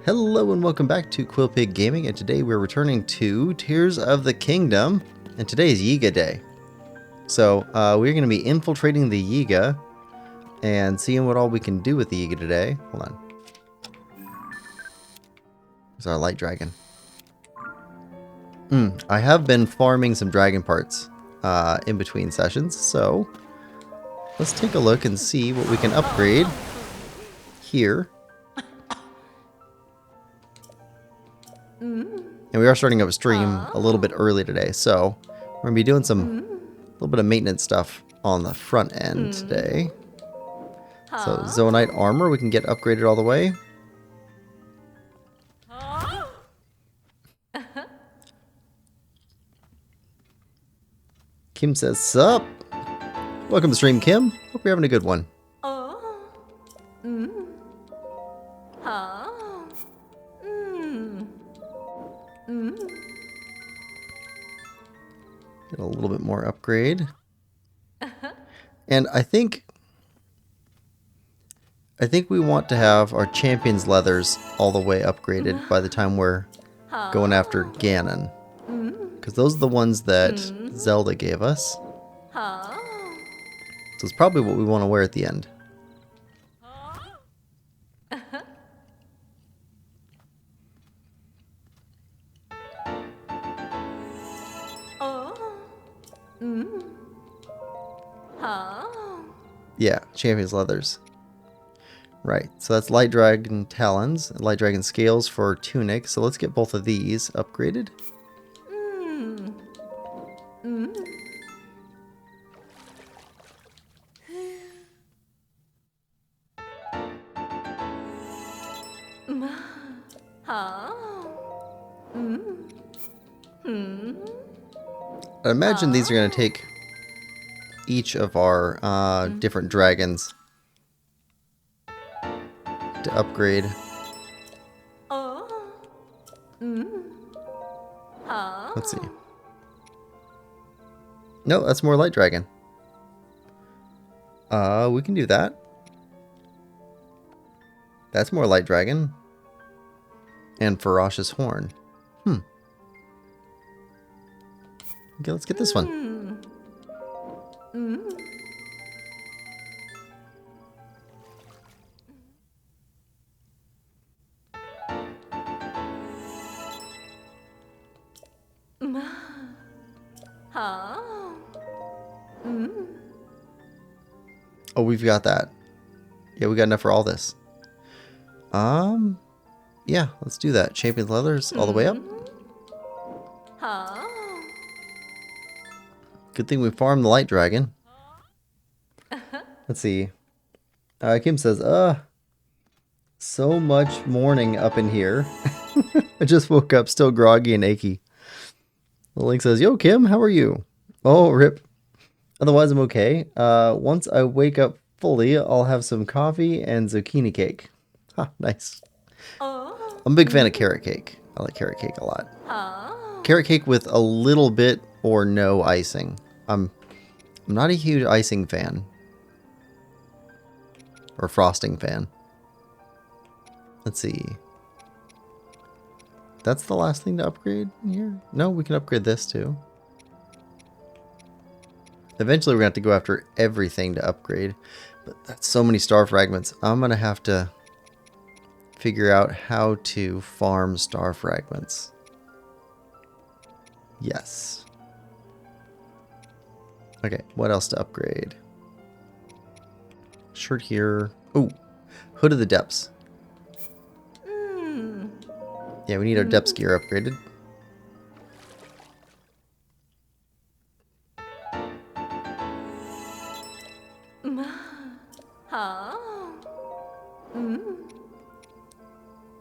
Hello and welcome back to Quillpig Gaming, and today we're returning to Tears of the Kingdom, and today is Yiga Day. So we're going to be infiltrating the Yiga and seeing what all we can do with the Yiga today. Hold on. There's our light dragon. I have been farming some dragon parts in between sessions, so let's take a look and see what we can upgrade here. And we are starting up a stream a little bit early today, so we're going to be doing some little bit of maintenance stuff on the front end today. So Zonite armor, we can get upgraded all the way. Kim says, sup? Welcome to stream, Kim. Hope you're having a good one. Get a little bit more upgrade. And I think we want to have our champion's leathers all the way upgraded by the time we're going after Ganon. Because those are the ones that Zelda gave us. So it's probably what we want to wear at the end. Yeah, champion's leathers. Right, so that's light dragon talons, light dragon scales for tunic. So let's get both of these upgraded. I imagine these are going to take each of our different dragons to upgrade. Let's see. No, that's more light dragon. We can do that. That's more light dragon. And ferocious horn. Okay, let's get this one. Oh, we've got that. Yeah, we got enough for all this. Yeah, let's do that. Champion's leathers all the way up. Good thing we farmed the light dragon. Let's see. Kim says, so much morning up in here. I just woke up still groggy and achy. The link says, yo, Kim, how are you? Oh, rip. Otherwise, I'm okay. Once I wake up fully, I'll have some coffee and zucchini cake. Ha, nice. I'm a big fan of carrot cake. I like carrot cake a lot. Carrot cake with a little bit or no icing. I'm not a huge icing fan. Or frosting fan. Let's see. That's the last thing to upgrade here? No, we can upgrade this too. Eventually we're going to have to go after everything to upgrade. But that's so many star fragments. I'm going to have to figure out how to farm star fragments. Yes. Okay, what else to upgrade? Shirt here. Oh, Hood of the Depths. Yeah, we need our depths gear upgraded.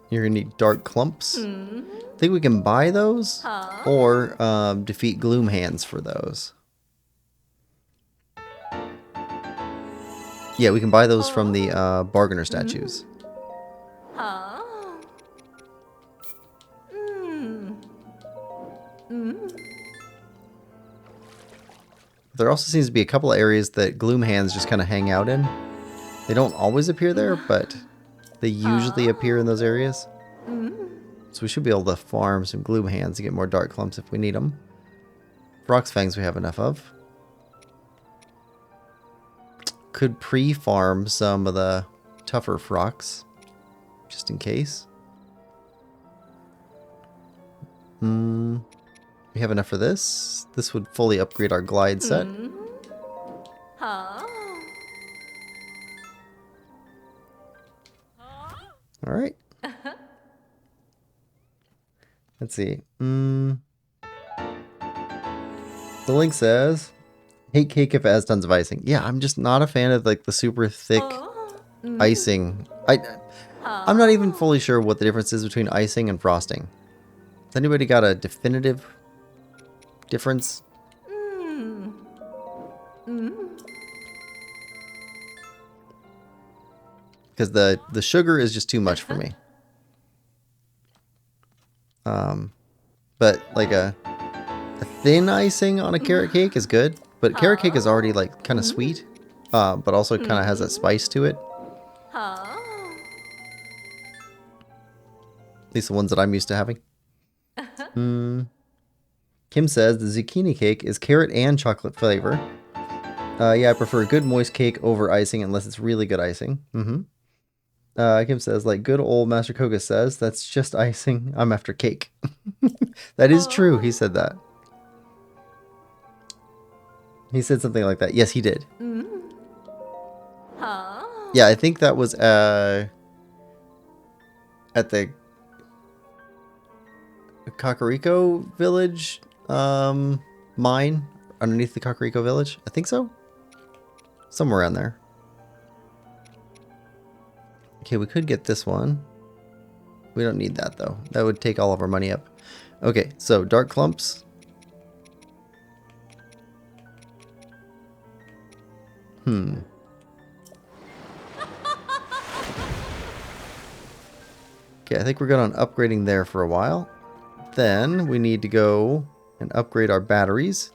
You're gonna need dark clumps. I think we can buy those or defeat gloom hands for those. Yeah, we can buy those from the bargainer statues. There also seems to be a couple of areas that gloom hands just kind of hang out in. They don't always appear there, but they usually appear in those areas. So we should be able to farm some gloom hands to get more dark clumps if we need them. Frox fangs we have enough of. Could pre-farm some of the tougher frox, just in case. We have enough for this. This would fully upgrade our glide set. Alright. Let's see. The link says, hate cake if it has tons of icing. Yeah, I'm just not a fan of like the super thick icing. I'm not even fully sure what the difference is between icing and frosting. Has anybody got a definitive difference? Because the sugar is just too much for me. But like a thin icing on a carrot cake is good. But carrot cake is already like kind of sweet, but also kind of has that spice to it. At least the ones that I'm used to having. Kim says the zucchini cake is carrot and chocolate flavor. Yeah, I prefer good moist cake over icing unless it's really good icing. Kim says, like good old Master Koga says, that's just icing. I'm after cake. That is true. He said that. He said something like that. Yes, he did. Yeah, I think that was at the Kakariko village mine underneath the Kakariko village. I think so. Somewhere around there. Okay, we could get this one. We don't need that though. That would take all of our money up. Okay, so dark clumps. Okay, I think we're good on upgrading there for a while. Then we need to go and upgrade our batteries.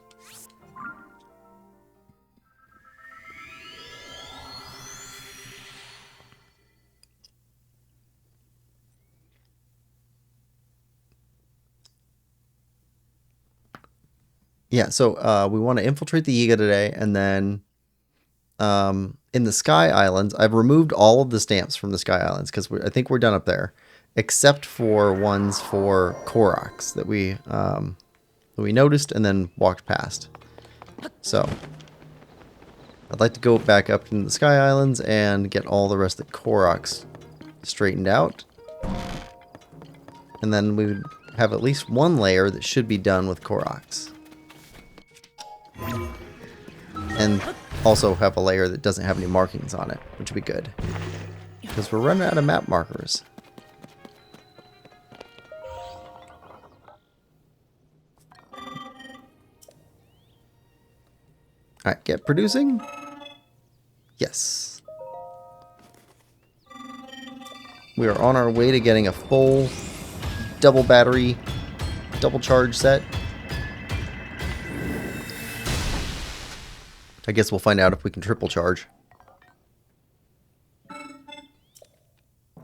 Yeah, so we want to infiltrate the Yiga today, and then in the Sky Islands, I've removed all of the stamps from the Sky Islands because I think we're done up there, except for ones for Koroks that we noticed and then walked past. So I'd like to go back up into the Sky Islands and get all the rest of the Koroks straightened out, and then we would have at least one layer that should be done with Koroks. And also have a layer that doesn't have any markings on it, which would be good. Because we're running out of map markers. Alright, get producing. Yes. We are on our way to getting a full double battery, double charge set. I guess we'll find out if we can triple charge.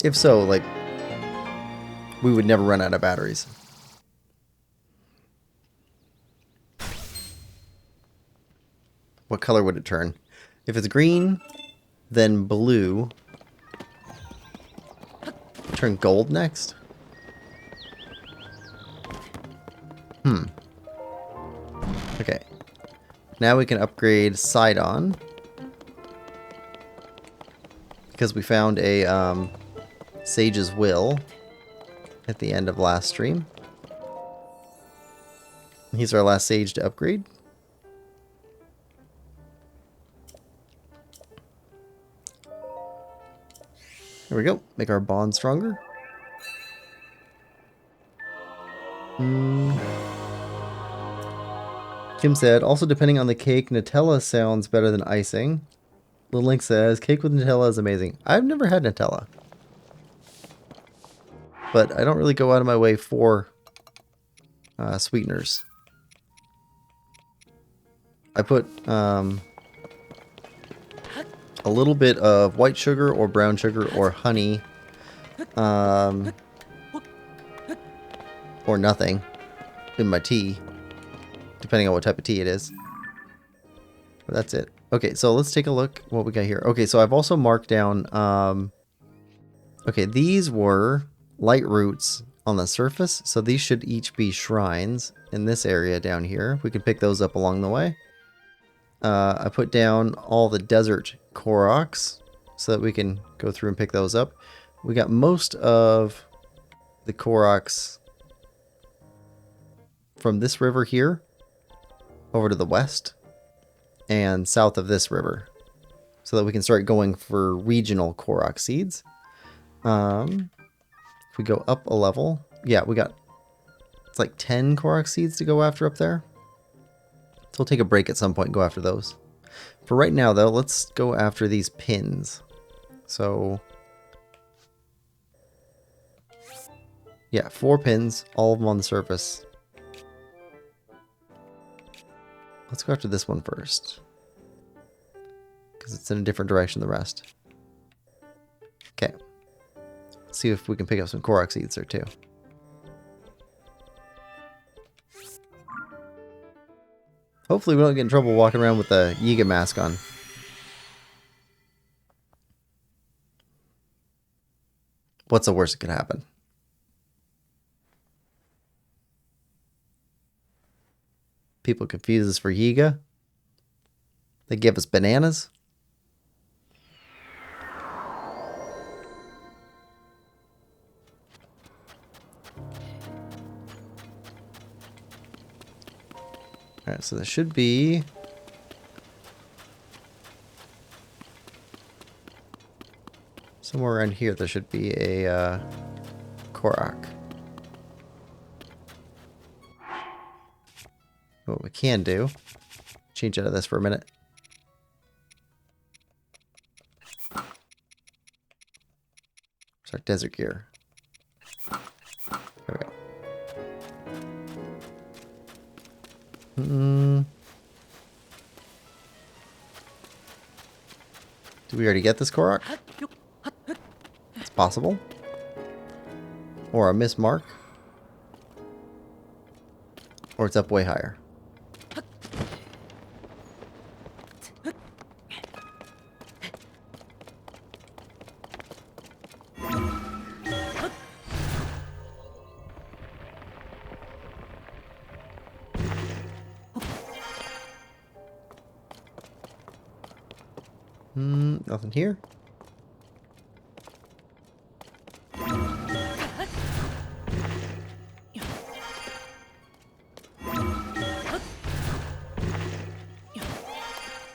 If so, like, we would never run out of batteries. What color would it turn? If it's green, then blue. Turn gold next? Okay. Now we can upgrade Sidon. Because we found a Sage's Will at the end of last stream. He's our last Sage to upgrade. There we go. Make our bond stronger. Kim said, also depending on the cake, Nutella sounds better than icing. The link says, cake with Nutella is amazing. I've never had Nutella. But I don't really go out of my way for sweeteners. I put a little bit of white sugar or brown sugar or honey Or nothing in my tea, depending on what type of tea it is. But that's it. Okay, so let's take a look what we got here. Okay, so I've also marked down, okay, these were light roots on the surface, so these should each be shrines in this area down here. We can pick those up along the way. I put down all the desert Koroks so that we can go through and pick those up. We got most of the Koroks from this river here over to the west and south of this river, so that we can start going for regional Korok seeds. If we go up a level, yeah, we got, it's like 10 Korok seeds to go after up there. So we'll take a break at some point and go after those. For right now, though, let's go after these pins. So, yeah, 4 pins, all of them on the surface. Let's go after this one first, because it's in a different direction than the rest. Okay. Let's see if we can pick up some Korok seeds there too. Hopefully we don't get in trouble walking around with the Yiga mask on. What's the worst that could happen? People confuse us for Yiga. They give us bananas. Alright, so there should be... somewhere around here there should be a Korok. What we can do, change out of this for a minute. It's our desert gear. There we go. Did we already get this Korok? It's possible. Or a mismark. Or it's up way higher. Nothing here.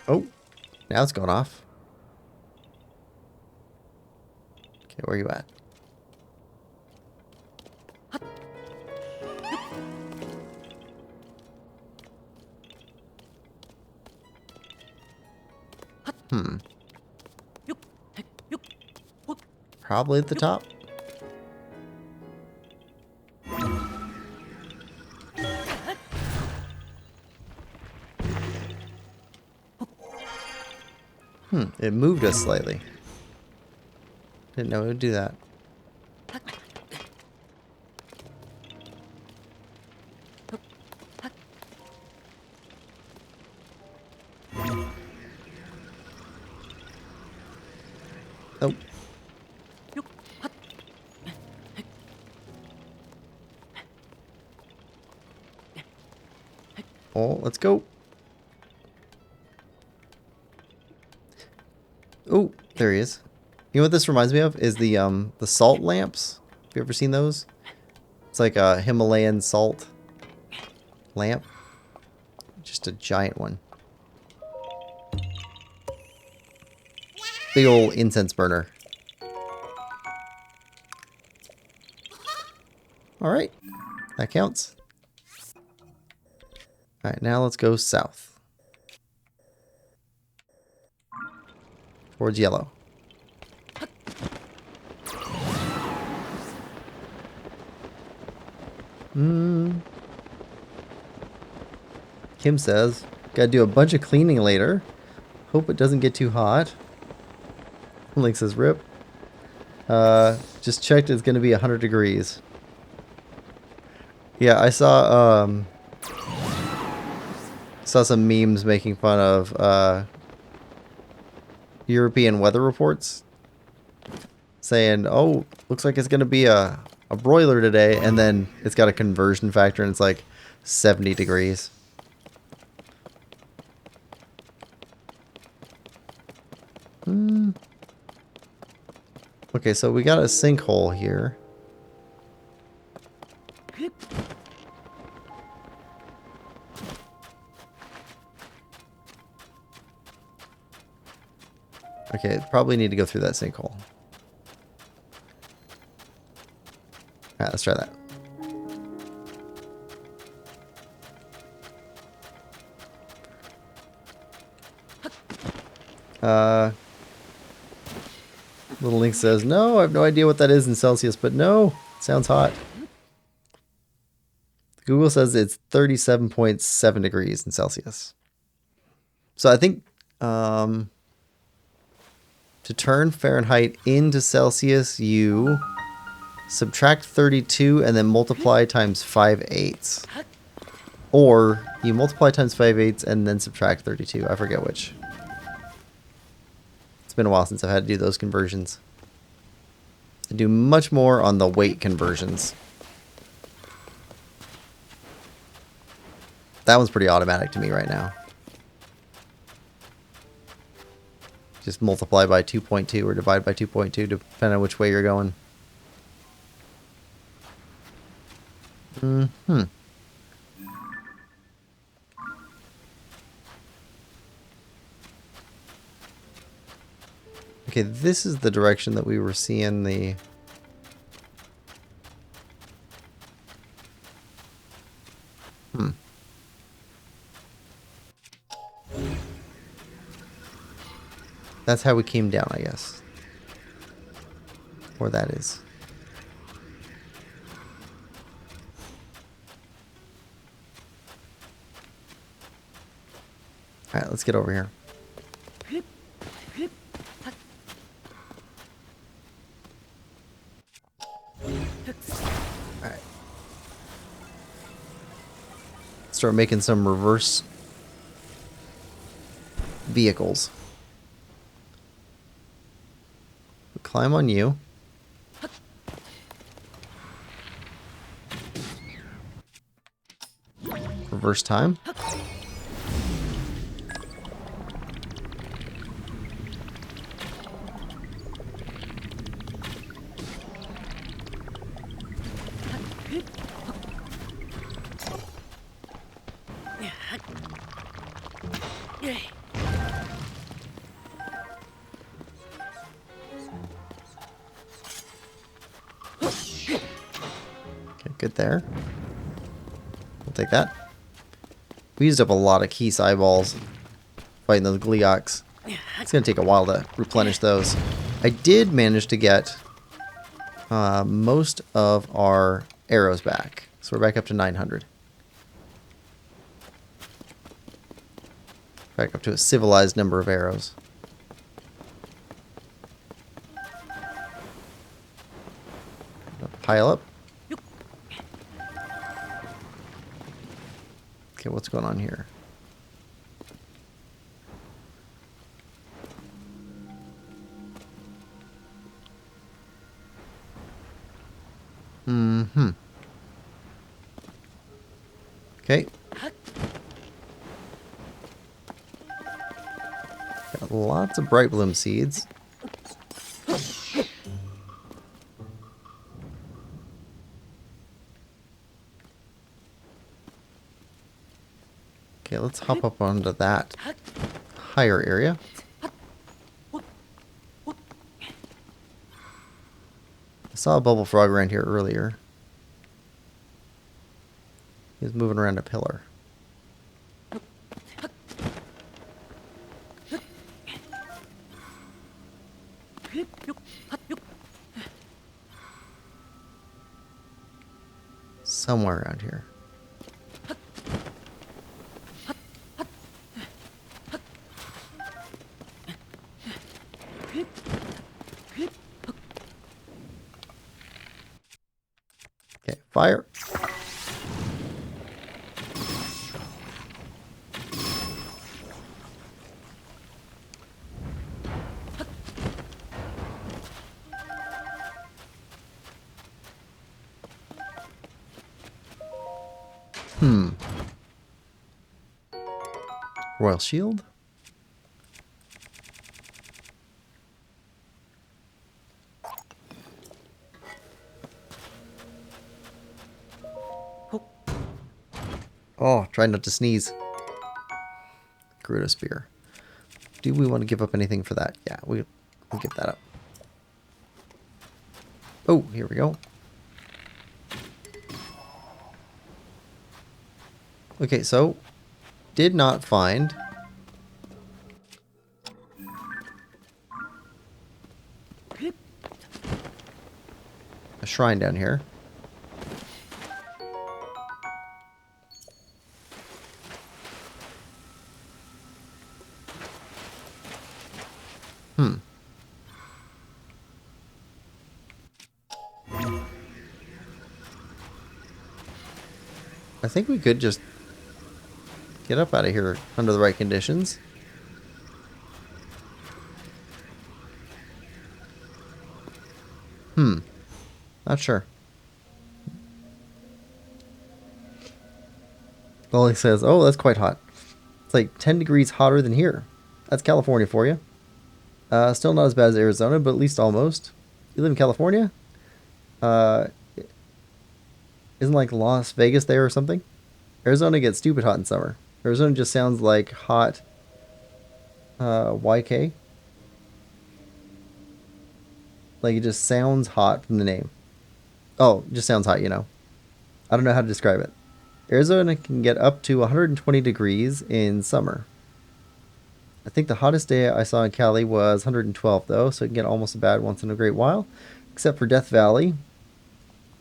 Oh, now it's going off. Okay, where are you at? Probably at the top. It moved us slightly. Didn't know it would do that. Oh. Oh, let's go. Oh, there he is. You know what this reminds me of? Is the salt lamps. Have you ever seen those? It's like a Himalayan salt lamp. Just a giant one. Big old incense burner. Alright. That counts. Alright, now let's go south. Towards yellow. Kim says, gotta do a bunch of cleaning later. Hope it doesn't get too hot. Link says, rip. Just checked, it's gonna be 100 degrees. Yeah, I saw some memes making fun of European weather reports, saying, "Oh, looks like it's gonna be a broiler today," and then it's got a conversion factor and it's like 70 degrees. Okay, so we got a sinkhole here. Okay, probably need to go through that sinkhole. Alright, let's try that. Little Link says, no, I have no idea what that is in Celsius, but no, sounds hot. Google says it's 37.7 degrees in Celsius. So I think to turn Fahrenheit into Celsius, you subtract 32 and then multiply times 5/8. Or you multiply times 5/8 and then subtract 32. I forget which. It's been a while since I've had to do those conversions. I do much more on the weight conversions. That one's pretty automatic to me right now. Just multiply by 2.2 or divide by 2.2 depending on which way you're going. Okay, this is the direction that we were seeing the... That's how we came down, I guess. Or that is. Alright, let's get over here. Alright. Start making some reverse vehicles. Climb on you. Reverse time. Good there. We'll take that. We used up a lot of Keese eyeballs fighting those Gleeoks. It's going to take a while to replenish those. I did manage to get most of our arrows back. So we're back up to 900. Back up to a civilized number of arrows. Pile up. Okay, what's going on here? Okay. Got lots of bright bloom seeds. Okay, let's hop up onto that higher area. I saw a bubble frog around here earlier. He was moving around a pillar. Somewhere around here. Okay, fire. Royal Shield? Oh, try not to sneeze. Gerudo Spear. Do we want to give up anything for that? Yeah, we'll give that up. Oh, here we go. Okay, so did not find a shrine down here. I think we could just get up out of here under the right conditions. Not sure. Well, he says, oh, that's quite hot. It's like 10 degrees hotter than here. That's California for you. Still not as bad as Arizona, but at least almost. You live in California? Uh, isn't like Las Vegas there or something? Arizona gets stupid hot in summer. Arizona just sounds like hot YK. Like it just sounds hot from the name. Oh, just sounds hot, you know. I don't know how to describe it. Arizona can get up to 120 degrees in summer. I think the hottest day I saw in Cali was 112 though, so it can get almost as bad once in a great while. Except for Death Valley.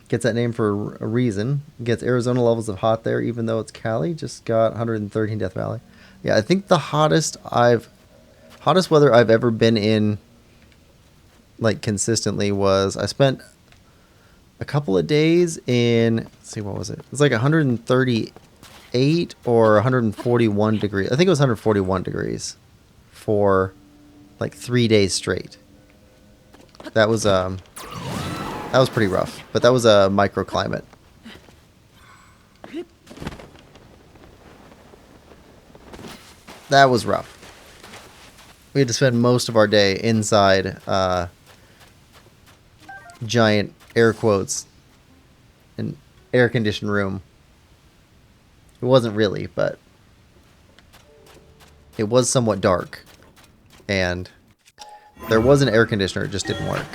Gets that name for a reason. Gets Arizona levels of hot there, even though it's Cali. Just got 113 Death Valley. Yeah, I think the hottest weather I've ever been in, like consistently, was I spent a couple of days in, let's see, what was it? It was like 138 or 141 degrees. I think it was 141 degrees for like 3 days straight. That was pretty rough, but that was a microclimate. That was rough. We had to spend most of our day inside giant air quotes an air-conditioned room. It wasn't really, but it was somewhat dark, and there was an air conditioner, it just didn't work.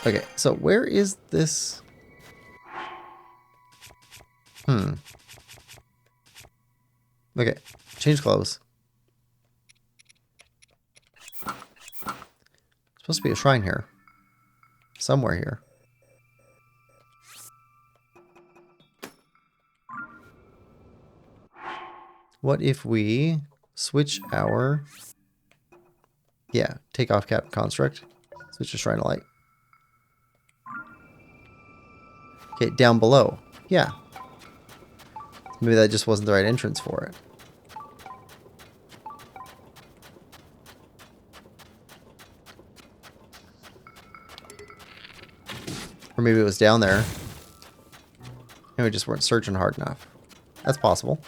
Okay, so where is this? Okay, change clothes. Supposed to be a shrine here. Somewhere here. What if we switch our... Yeah, take off Captain Construct. Switch to Shrine of Light. Okay, down below. Yeah. Maybe that just wasn't the right entrance for it. Or maybe it was down there. And we just weren't searching hard enough. That's possible.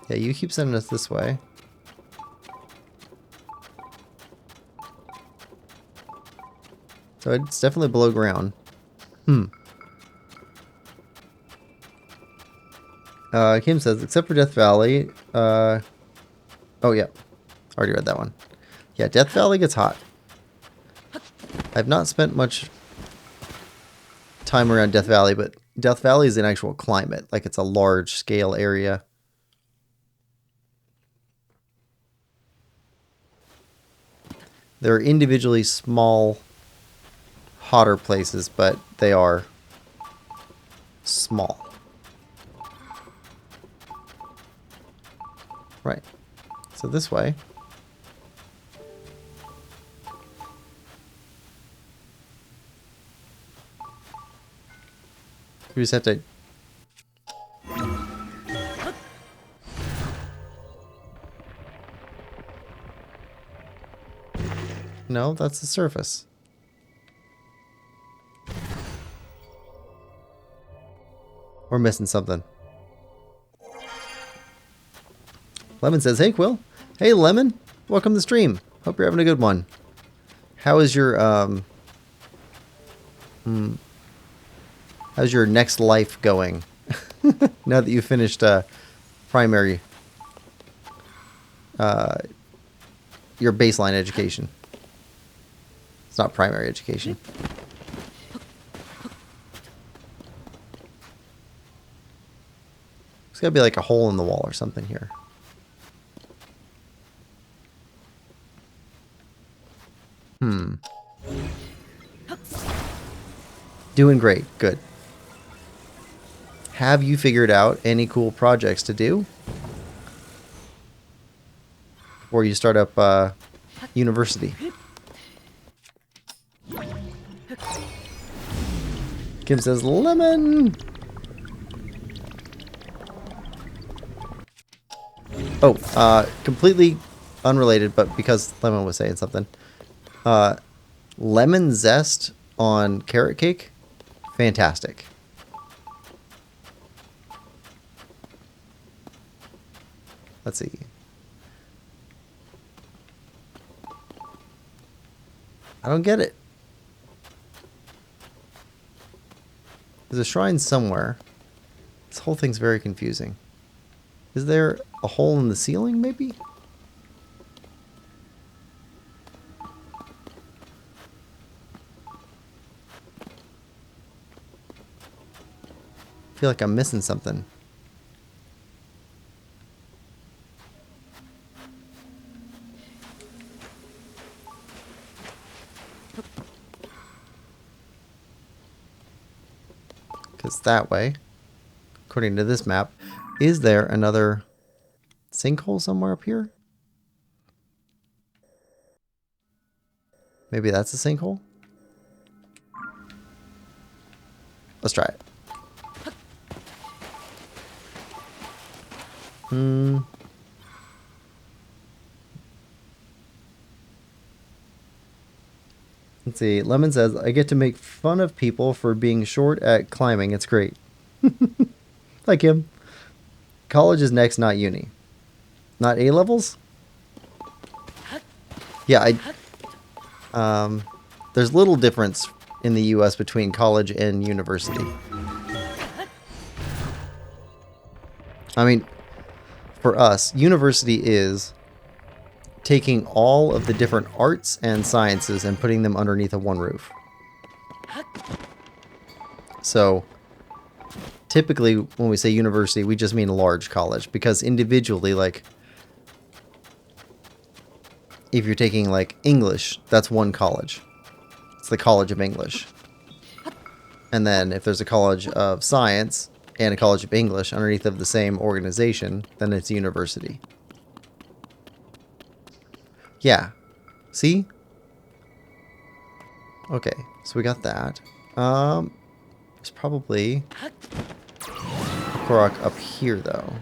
Yeah, you keep sending us this way. So it's definitely below ground. Kim says, except for Death Valley. Oh, yeah. Already read that one. Yeah, Death Valley gets hot. I've not spent much time around Death Valley, but Death Valley is an actual climate. Like, it's a large scale area. There are individually small, hotter places, but they are small. Right. So this way. We just have to... No, that's the surface. We're missing something. Lemon says, hey, Quill. Hey, Lemon. Welcome to the stream. Hope you're having a good one. How is your, how's your next life going? Now that you finished, primary, your baseline education. It's not primary education. There's gotta be like a hole in the wall or something here. Doing great. Good. Have you figured out any cool projects to do? Before you start up university? Kim says, lemon! Oh, completely unrelated, but because Lemon was saying something. Lemon zest on carrot cake? Fantastic. Let's see. I don't get it. There's a shrine somewhere. This whole thing's very confusing. Is there a hole in the ceiling, maybe? I feel like I'm missing something. Because that way, according to this map, is there another sinkhole somewhere up here? Maybe that's a sinkhole? Let's try it. Let's see. Lemon says, I get to make fun of people for being short at climbing. It's great. Like him. College is next, not uni. Not A levels? Yeah, there's little difference in the US between college and university. I mean, for us, university is taking all of the different arts and sciences and putting them underneath one roof. So, typically, when we say university, we just mean a large college. Because individually, like, if you're taking, like, English, that's one college. It's the College of English. And then, if there's a College of Science and a College of English underneath of the same organization, then it's a university. Yeah. See? Okay, so we got that. There's probably a Korok up here, though.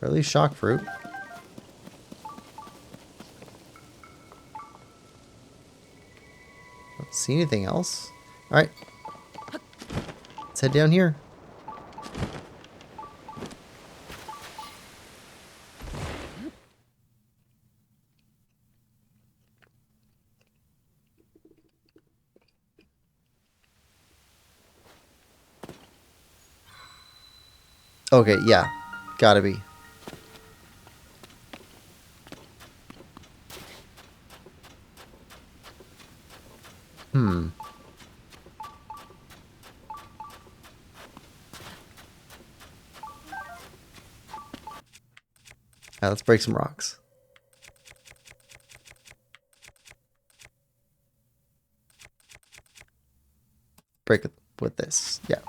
Or at least shock fruit. Don't see anything else. Alright. Let's head down here. Okay, yeah. Gotta be. Alright, let's break some rocks. Break it with this. Yeah.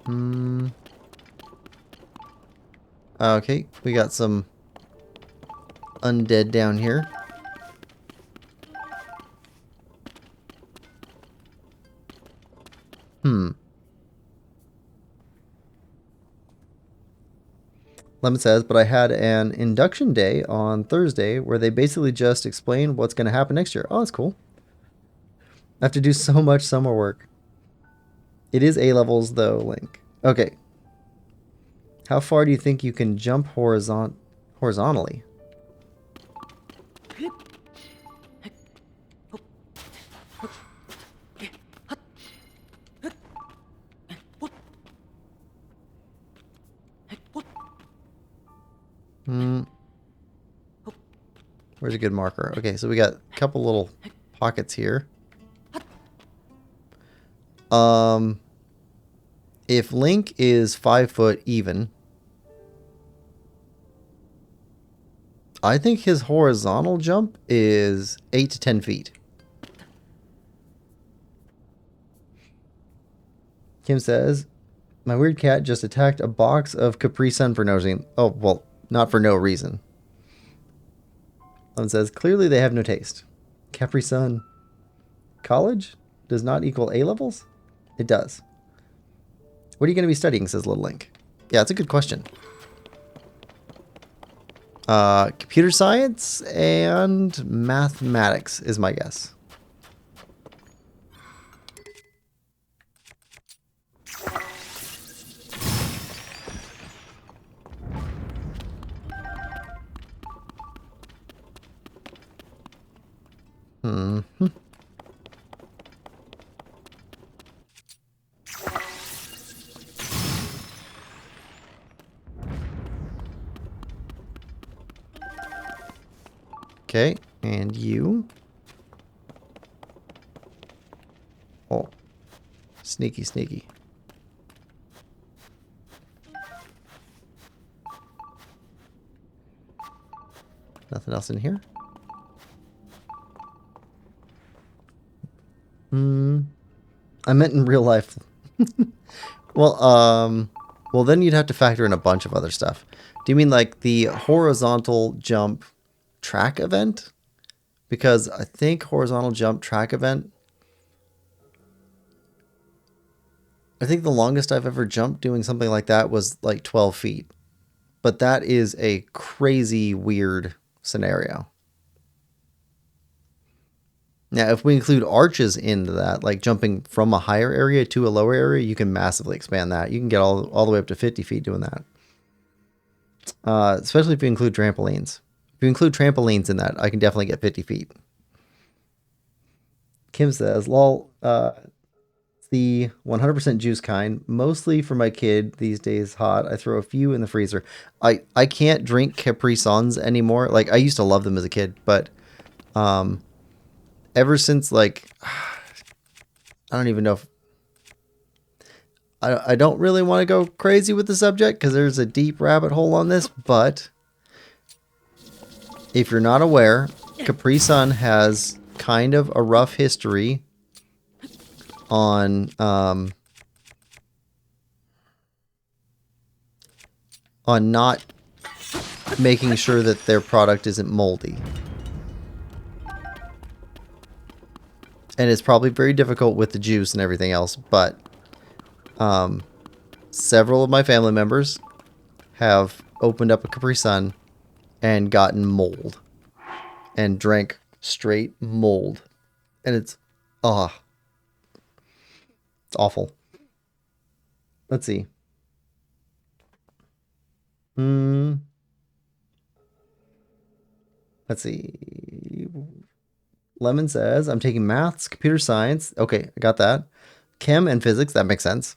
Hmm. Okay, we got some undead down here. Lemon says, but I had an induction day on Thursday where they basically just explained what's going to happen next year. Oh, that's cool. I have to do so much summer work. It is A levels though, Link. Okay. How far do you think you can jump horizontally? Where's a good marker? Okay, so we got a couple little pockets here. If Link is 5 foot even, I think his horizontal jump is 8 to 10 feet. Kim says, my weird cat just attacked a box of Capri Sun for no reason. Oh, well, not for no reason. One says, clearly they have no taste. Capri Sun. College does not equal A levels? It does. What are you going to be studying, says Little Link. Yeah, that's a good question. Computer science and mathematics is my guess. Okay, and you. Oh, sneaky, sneaky. Nothing else in here? I meant in real life. Well, then you'd have to factor in a bunch of other stuff. Do you mean like the horizontal jump track event? Because I think horizontal jump track event, I think the longest I've ever jumped doing something like that was like 12 feet. But that is a crazy weird scenario. Now, if we include arches into that, like jumping from a higher area to a lower area, you can massively expand that. You can get all the way up to 50 feet doing that. Especially if you include trampolines. If you include trampolines in that, I can definitely get 50 feet. Kim says, lol, it's the 100% juice kind. Mostly for my kid these days hot. I throw a few in the freezer. I can't drink Capri Suns anymore. Like, I used to love them as a kid, but ever since, like, I don't even know if... I don't really want to go crazy with the subject because there's a deep rabbit hole on this, but if you're not aware, Capri Sun has kind of a rough history on not making sure that their product isn't moldy. And it's probably very difficult with the juice and everything else, but several of my family members have opened up a Capri Sun and gotten mold and drank straight mold. And it's awful. Let's see. Let's see. Lemon says, I'm taking maths, computer science. Okay, I got that. Chem and physics. That makes sense.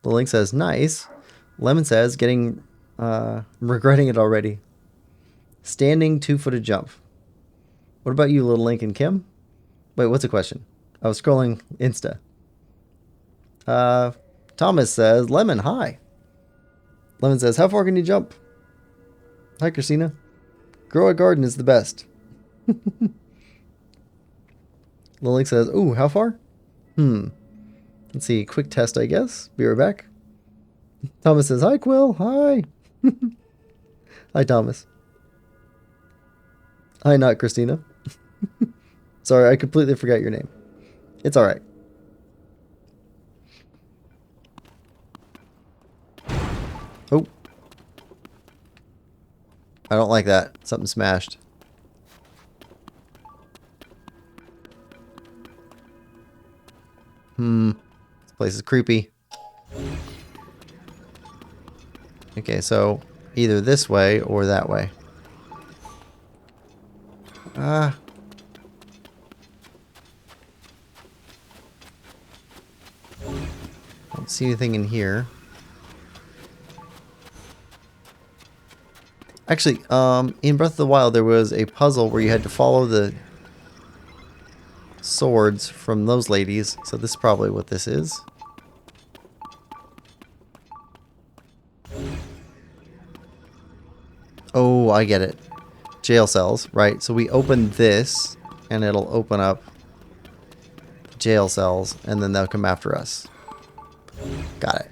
The link says, nice. Lemon says, regretting it already. Standing 2-footed jump. What about you, Little Link and Kim? Wait, what's the question? I was scrolling Insta. Thomas says, Lemon, hi. Lemon says, how far can you jump? Hi, Christina. Grow a garden is the best. Lily says, ooh, how far? Let's see. Quick test, I guess. Be right back. Thomas says, hi, Quill. Hi. Hi, Thomas. Hi, not Christina. Sorry, I completely forgot your name. It's alright. Oh. I don't like that. Something smashed. This place is creepy. Okay, so either this way or that way. Ah. Don't see anything in here. Actually, in Breath of the Wild, there was a puzzle where you had to follow the swords from those ladies. So this is probably what this is. Oh, I get it. Jail cells, right? So we open this, and it'll open up jail cells, and then they'll come after us. Got it.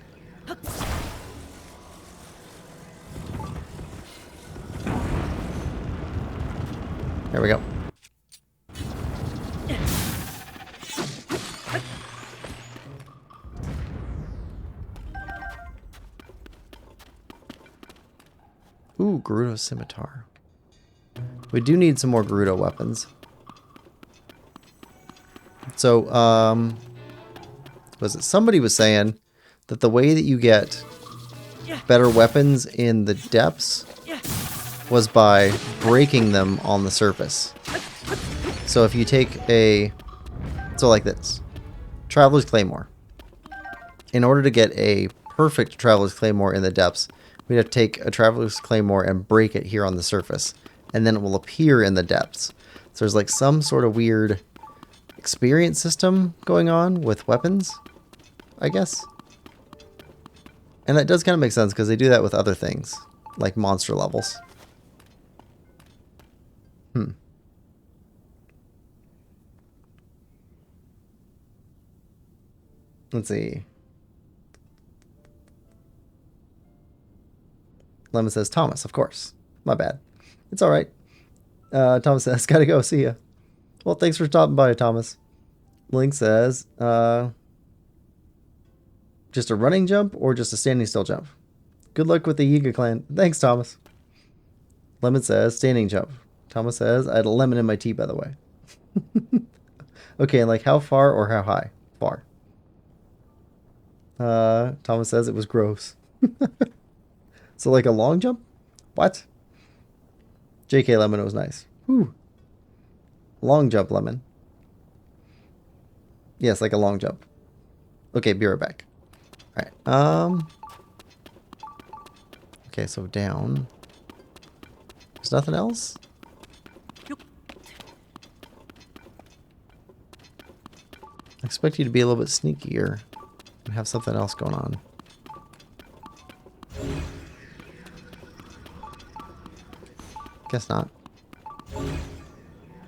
There we go. Ooh, Gerudo Scimitar. We do need some more Gerudo weapons. So, was it somebody was saying that the way that you get better weapons in the depths was by breaking them on the surface. So if you take so like this, Traveler's Claymore. In order to get a perfect Traveler's Claymore in the depths, we'd have to take a Traveler's Claymore and break it here on the surface, and then it will appear in the depths. So there's like some sort of weird experience system going on with weapons, I guess. And that does kind of make sense because they do that with other things, like monster levels. Let's see. Lemon says, Thomas, of course. My bad. It's alright. Thomas says, gotta go, see ya. Well, thanks for stopping by, Thomas. Link says, just a running jump or just a standing still jump? Good luck with the Yiga clan. Thanks, Thomas. Lemon says, standing jump. Thomas says, I had a lemon in my tea, by the way. Okay, and like how far or how high? Far. Thomas says it was gross. So like a long jump? What? JK Lemon, it was nice. Whew. Long jump, Lemon. Yes, like a long jump. Okay, be right back. Alright, okay, so down. There's nothing else? I expect you to be a little bit sneakier and have something else going on. Guess not.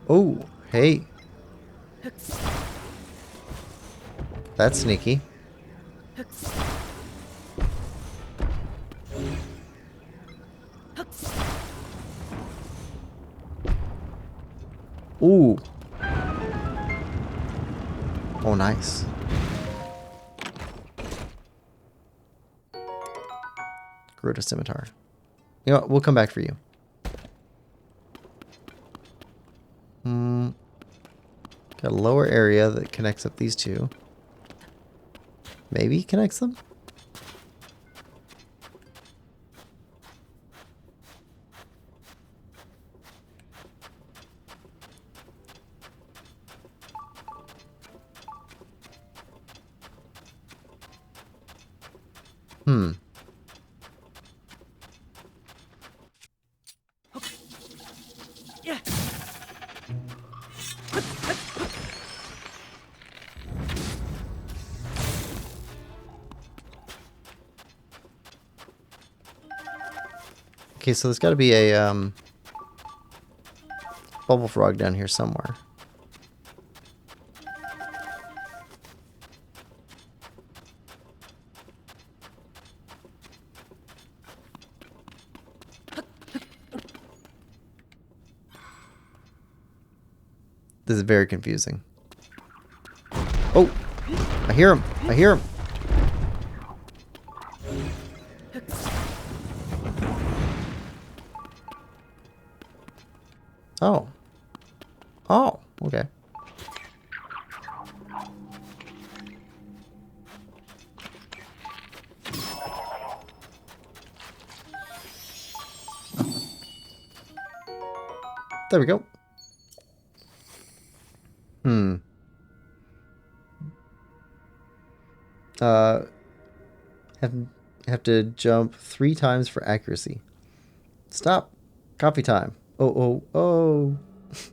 Oh, hey. That's sneaky. Ooh. Oh, nice. Gerudo Scimitar. You know what? We'll come back for you. Got a lower area that connects up these two. Maybe connects them? Okay, so there's got to be a bubble frog down here somewhere. This is very confusing. Oh, I hear him. I hear him. Oh. Oh, okay. There we go. Uh, have have to jump 3 times for accuracy. Stop. Coffee time. Oh, oh,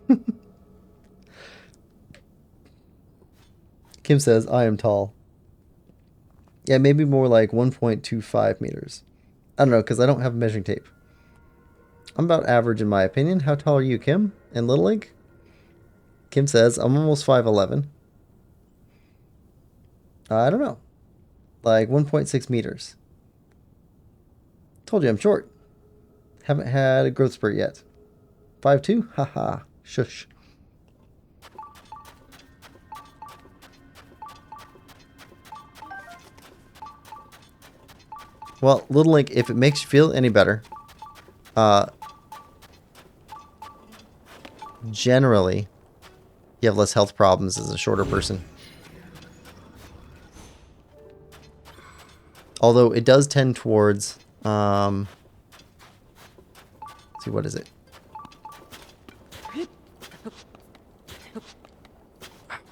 oh. Kim says, I am tall. Yeah, maybe more like 1.25 meters. I don't know, because I don't have measuring tape. I'm about average in my opinion. How tall are you, Kim? And Little Link? Kim says, I'm almost 5'11". I don't know. Like 1.6 meters. Told you I'm short. Haven't had a growth spurt yet. 5'2"? Haha. Shush. Well, Little Link, if it makes you feel any better, generally, you have less health problems as a shorter person. Although it does tend towards, let's see, what is it?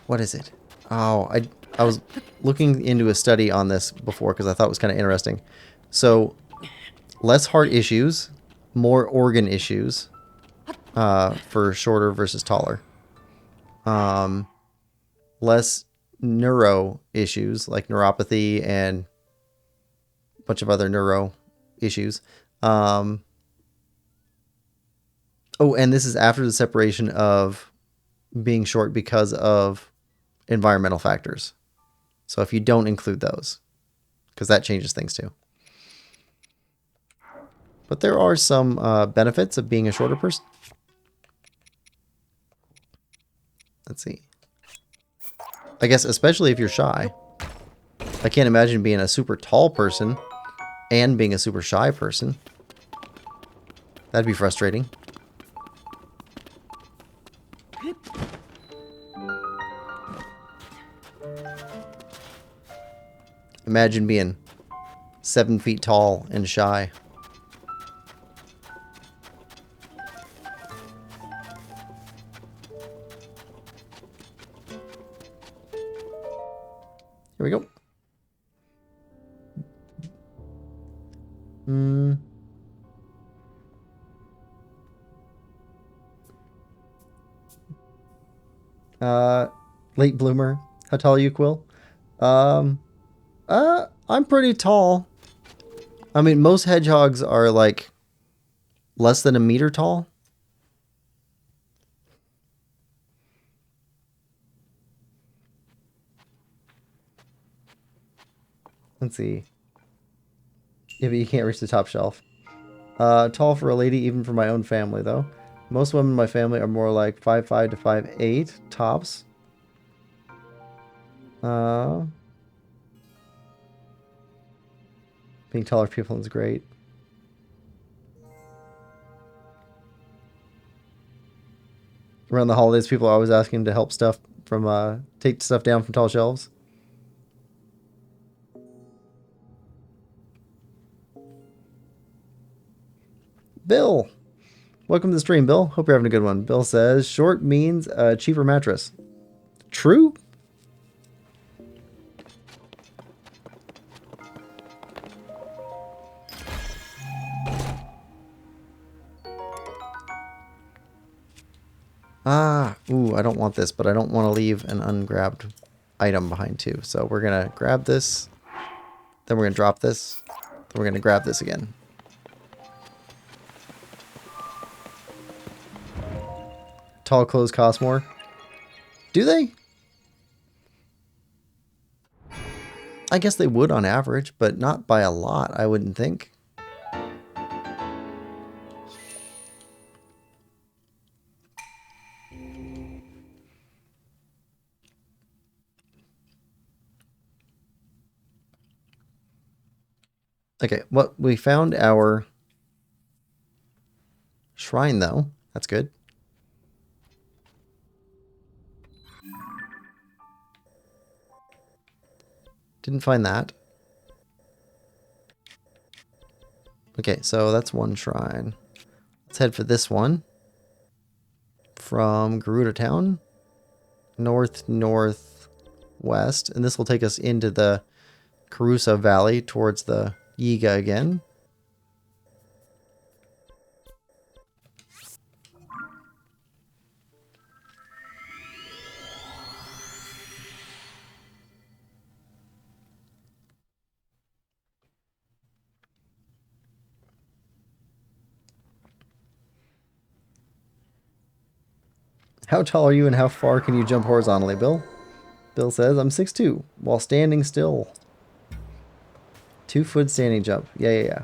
What is it? Oh, I was looking into a study on this before because I thought it was kind of interesting. So, less heart issues, more organ issues for shorter versus taller. Less neuro issues like neuropathy and a bunch of other neuro issues. Oh, and this is after the separation of being short because of environmental factors. So if you don't include those, because that changes things too. But there are some benefits of being a shorter person. Let's see. I guess especially if you're shy. I can't imagine being a super tall person and being a super shy person. That'd be frustrating. Imagine being 7 feet tall and shy. Here we go. Late bloomer. How tall are you, Quill? I'm pretty tall. I mean, most hedgehogs are like less than a meter tall. Let's see. Yeah, but you can't reach the top shelf. Tall for a lady, even for my own family, though. Most women in my family are more like 5'5" to 5'8", tops. Being taller people is great. Around the holidays, people are always asking to help stuff from take stuff down from tall shelves. Bill, welcome to the stream, Bill. Hope you're having a good one. Bill says short means a cheaper mattress. True. Ooh, I don't want this, but I don't want to leave an ungrabbed item behind too. So we're going to grab this, then we're going to drop this, then we're going to grab this again. Tall clothes cost more. Do they? I guess they would on average, but not by a lot, I wouldn't think. Okay, well, we found our shrine, though. That's good. Didn't find that. Okay, so that's one shrine. Let's head for this one. From Garuda Town. Northwest. And this will take us into the Carusa Valley towards the Yiga again. How tall are you and how far can you jump horizontally, Bill? Bill says, I'm 6'2", while standing still. 2-foot standing jump. Yeah.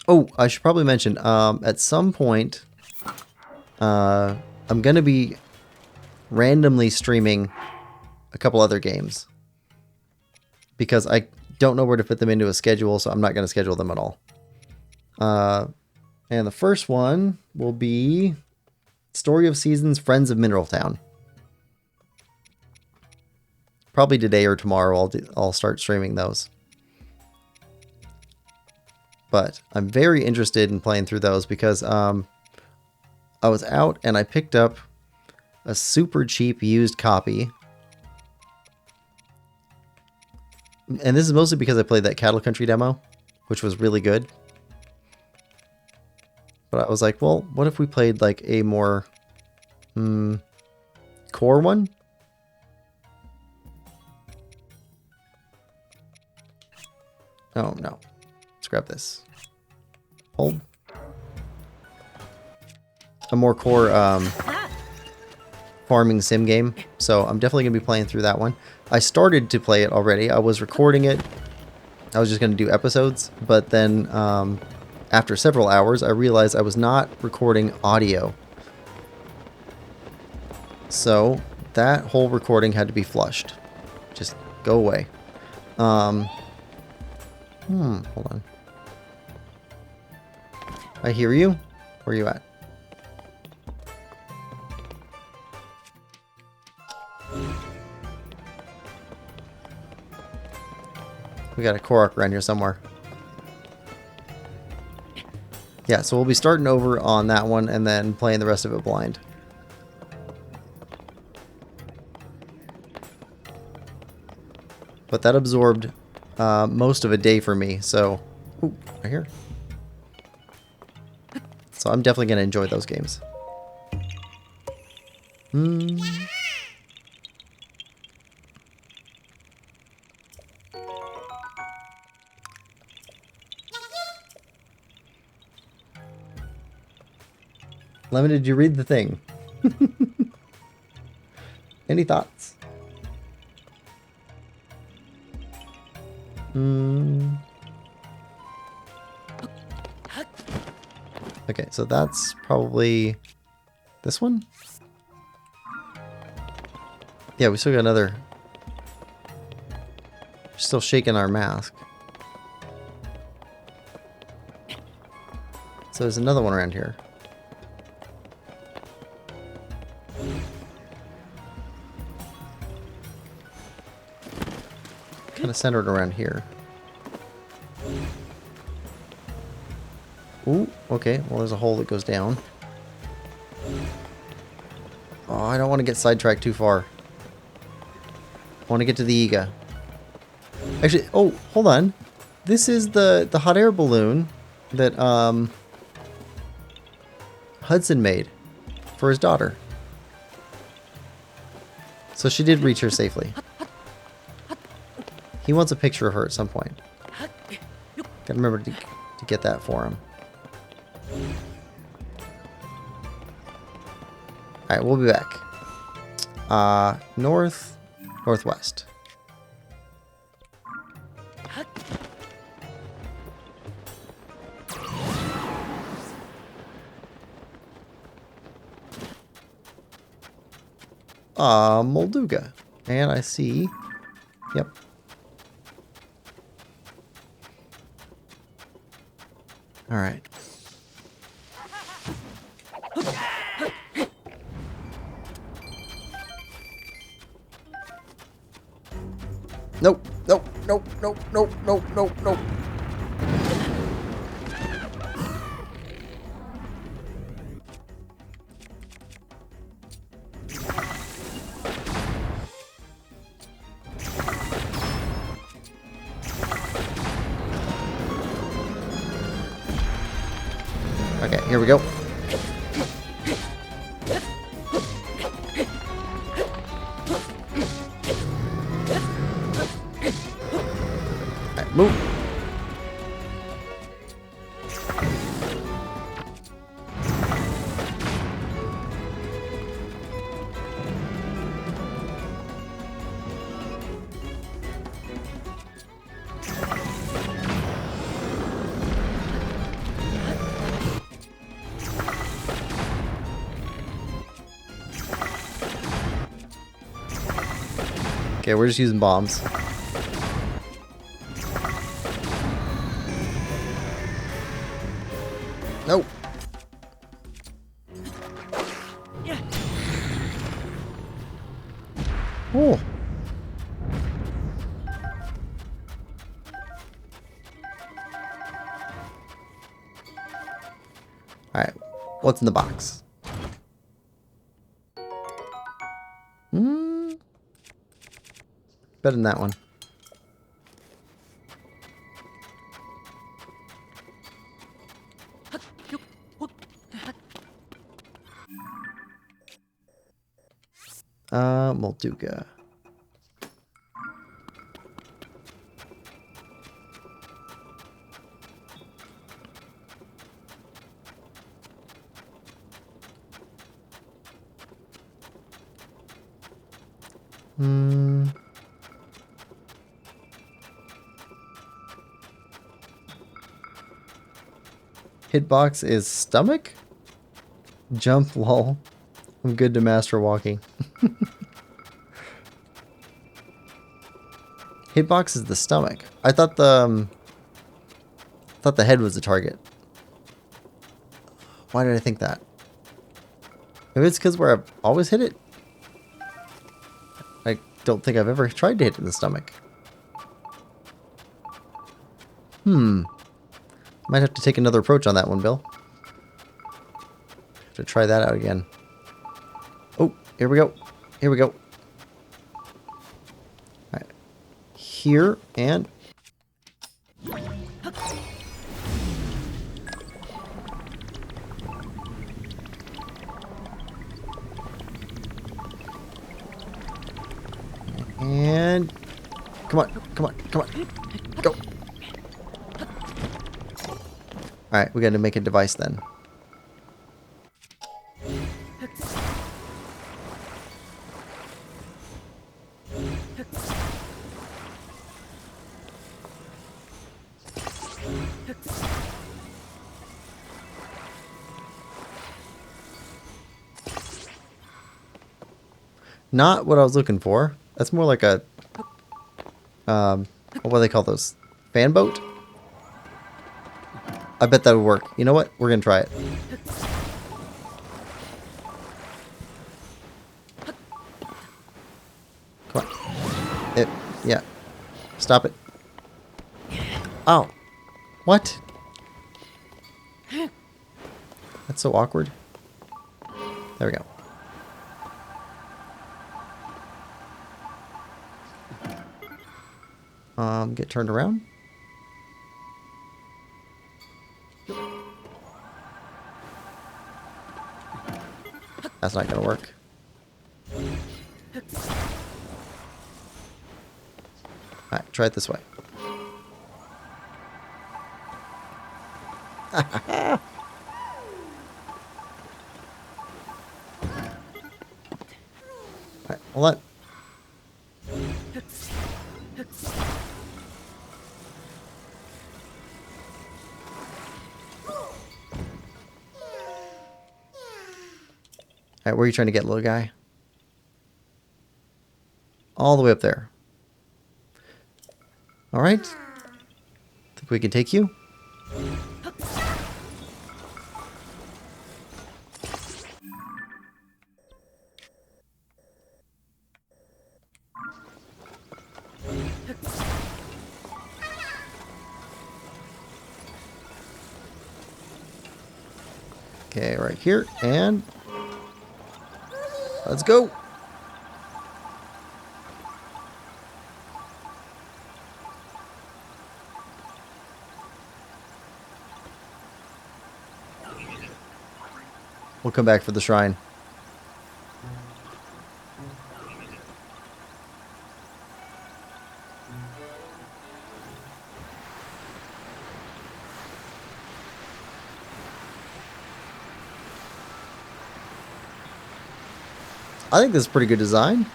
Oh, I should probably mention, at some point, I'm going to be randomly streaming a couple other games. Because I don't know where to fit them into a schedule, so I'm not going to schedule them at all. And the first one will be Story of Seasons, Friends of Mineral Town. Probably today or tomorrow I'll start streaming those. But I'm very interested in playing through those because I was out and I picked up a super cheap used copy. And this is mostly because I played that Cattle Country demo, which was really good. But I was like, well, what if we played like a more core one? Oh, no. Let's grab this. Hold. A more core farming sim game. So I'm definitely going to be playing through that one. I started to play it already. I was recording it. I was just going to do episodes. But then after several hours, I realized I was not recording audio. So that whole recording had to be flushed. Just go away. Hold on. I hear you. Where are you at? We got a Korok around here somewhere. Yeah, so we'll be starting over on that one and then playing the rest of it blind. But that absorbed most of a day for me, so... Ooh, right here. So I'm definitely going to enjoy those games. Lemon, did you read the thing? Any thoughts? Okay, so that's probably this one? Yeah, we still got another. We're still shaking our mask. So there's another one around here. Kind of centered around here. Ooh, okay. Well, there's a hole that goes down. Oh, I don't want to get sidetracked too far. I want to get to the Yiga. Actually, oh, hold on. This is the hot air balloon that Hudson made for his daughter. So she did reach her safely. He wants a picture of her at some point. Gotta remember to get that for him. Alright, we'll be back. Northwest. Molduga. And I see... Yep. Alright. Nope, nope, nope, nope, nope, nope, nope, nope. Okay, here we go. Alright, move. Okay, we're just using bombs. Nope. Oh. Alright, what's in the box? Better than that one. Molduga. Hitbox is stomach? Jump, lol. I'm good to master walking. Hitbox is the stomach. I thought the head was the target. Why did I think that? Maybe it's because where I've always hit it. I don't think I've ever tried to hit it in the stomach. Might have to take another approach on that one, Bill. Have to try that out again. Oh, here we go. Here we go. Alright. Here and... And... Come on, come on, come on. Go. Alright, we gotta make a device then. Not what I was looking for. That's more like a... what do they call those? Fan boat? I bet that would work. You know what? We're gonna try it. Come on. Yeah. Stop it. Oh. What? That's so awkward. There we go. Get turned around. That's not gonna work. Alright, try it this way. Alright, hold on. Alright, where are you trying to get, little guy? all the way up there. All right. Think we can take you? Okay, right here, and let's go. We'll come back for the shrine. I think this is pretty good design.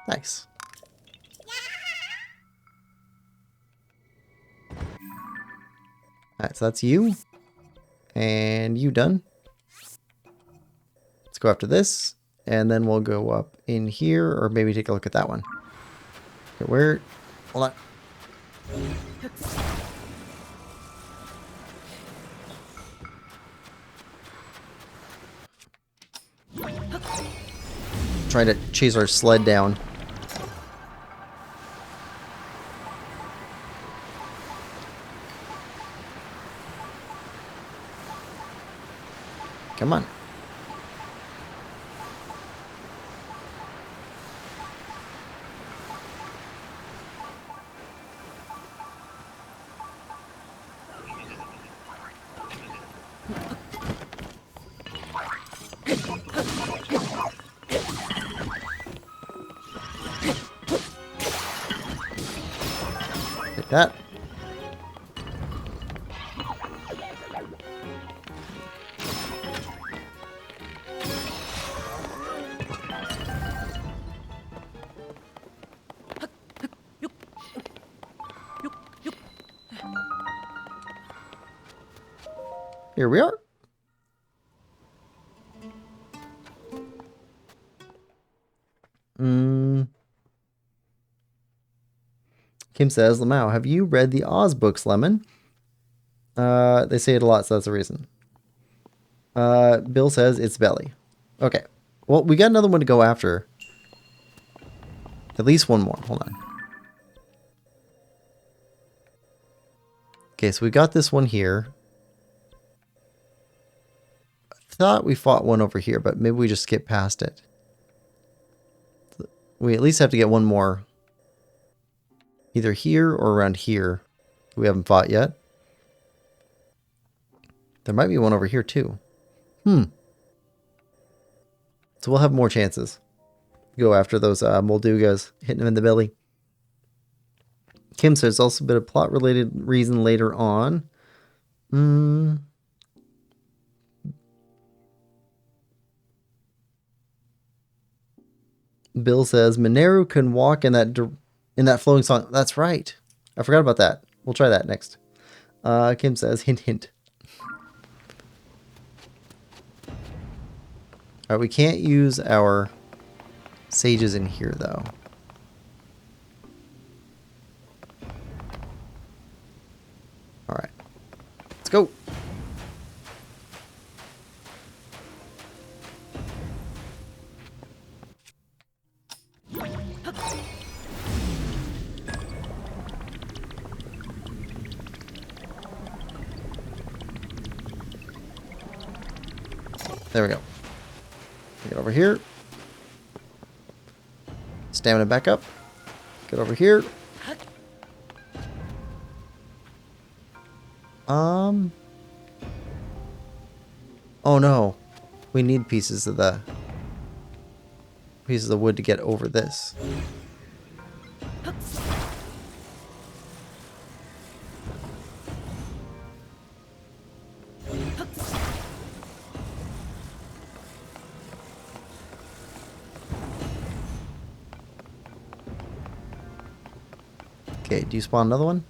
Nice. Alright, so that's you. And you done. Let's go after this. And then we'll go up in here, or maybe take a look at that one. Okay, where? Hold on. Trying to chase our sled down. Come on. Take that. Here we are. Kim says, Lamau, have you read the Oz books, Lemon? They say it a lot, so that's the reason. Bill says it's Belly. Okay. Well, we got another one to go after. At least one more. Hold on. Okay, so we got this one here. I thought we fought one over here, but maybe we just skipped past it. We at least have to get one more. Either here or around here. We haven't fought yet. There might be one over here too. So we'll have more chances. Go after those Moldugas, hitting them in the belly. Kim says also a bit of plot related reason later on. Bill says Mineru can walk in that flowing song. That's right. I forgot about that. We'll try that next. Kim says hint hint. Alright, we can't use our sages in here though. Alright. Let's go. There we go. Get over here. Stamina back up. Get over here. Oh no. We need pieces of wood to get over this. Okay, do you spawn another one?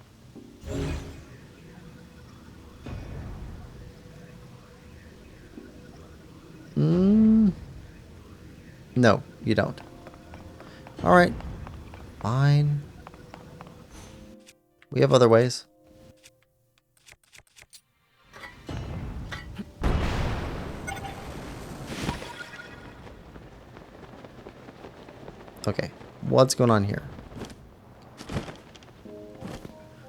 No, you don't. Alright. Fine. We have other ways. Okay, what's going on here?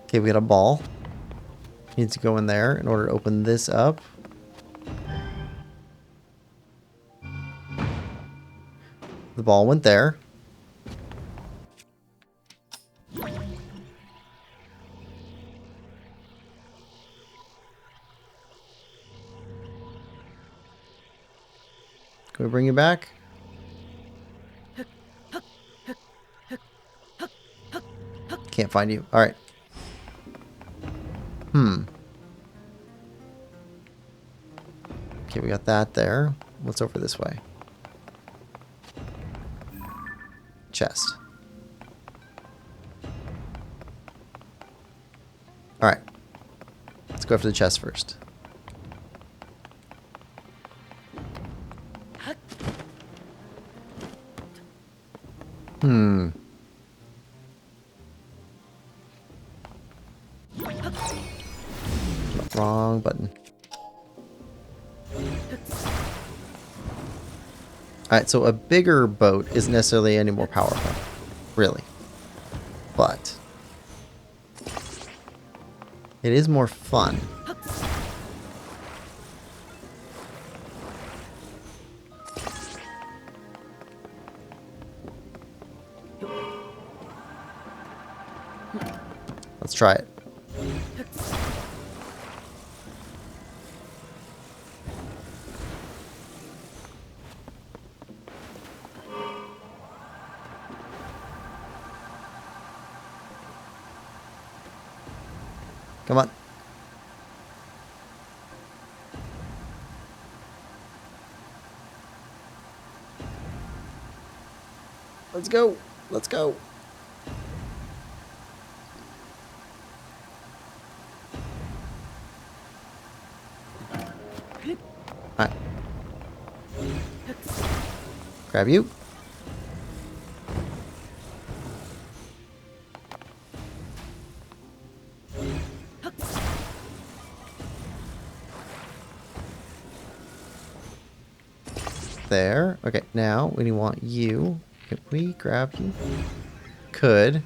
Okay, we got a ball. Needs to go in there in order to open this up. The ball went there. Can we bring you back? Can't find you. Alright. Okay, we got that there. What's over this way? Chest. Alright. Let's go after the chest first. Wrong button. Alright, so a bigger boat isn't necessarily any more powerful. Really. But it is more fun. Let's try it. Come on. Let's go. Let's go. Alright. Grab you. There. Okay, now we want you. Can we grab you? Could.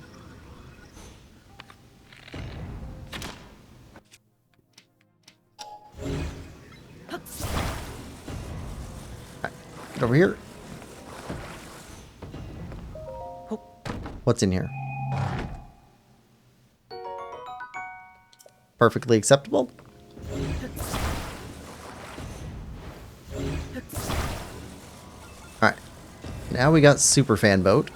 Right, get over here. What's in here? Perfectly acceptable. Alright. Now we got super fan boat.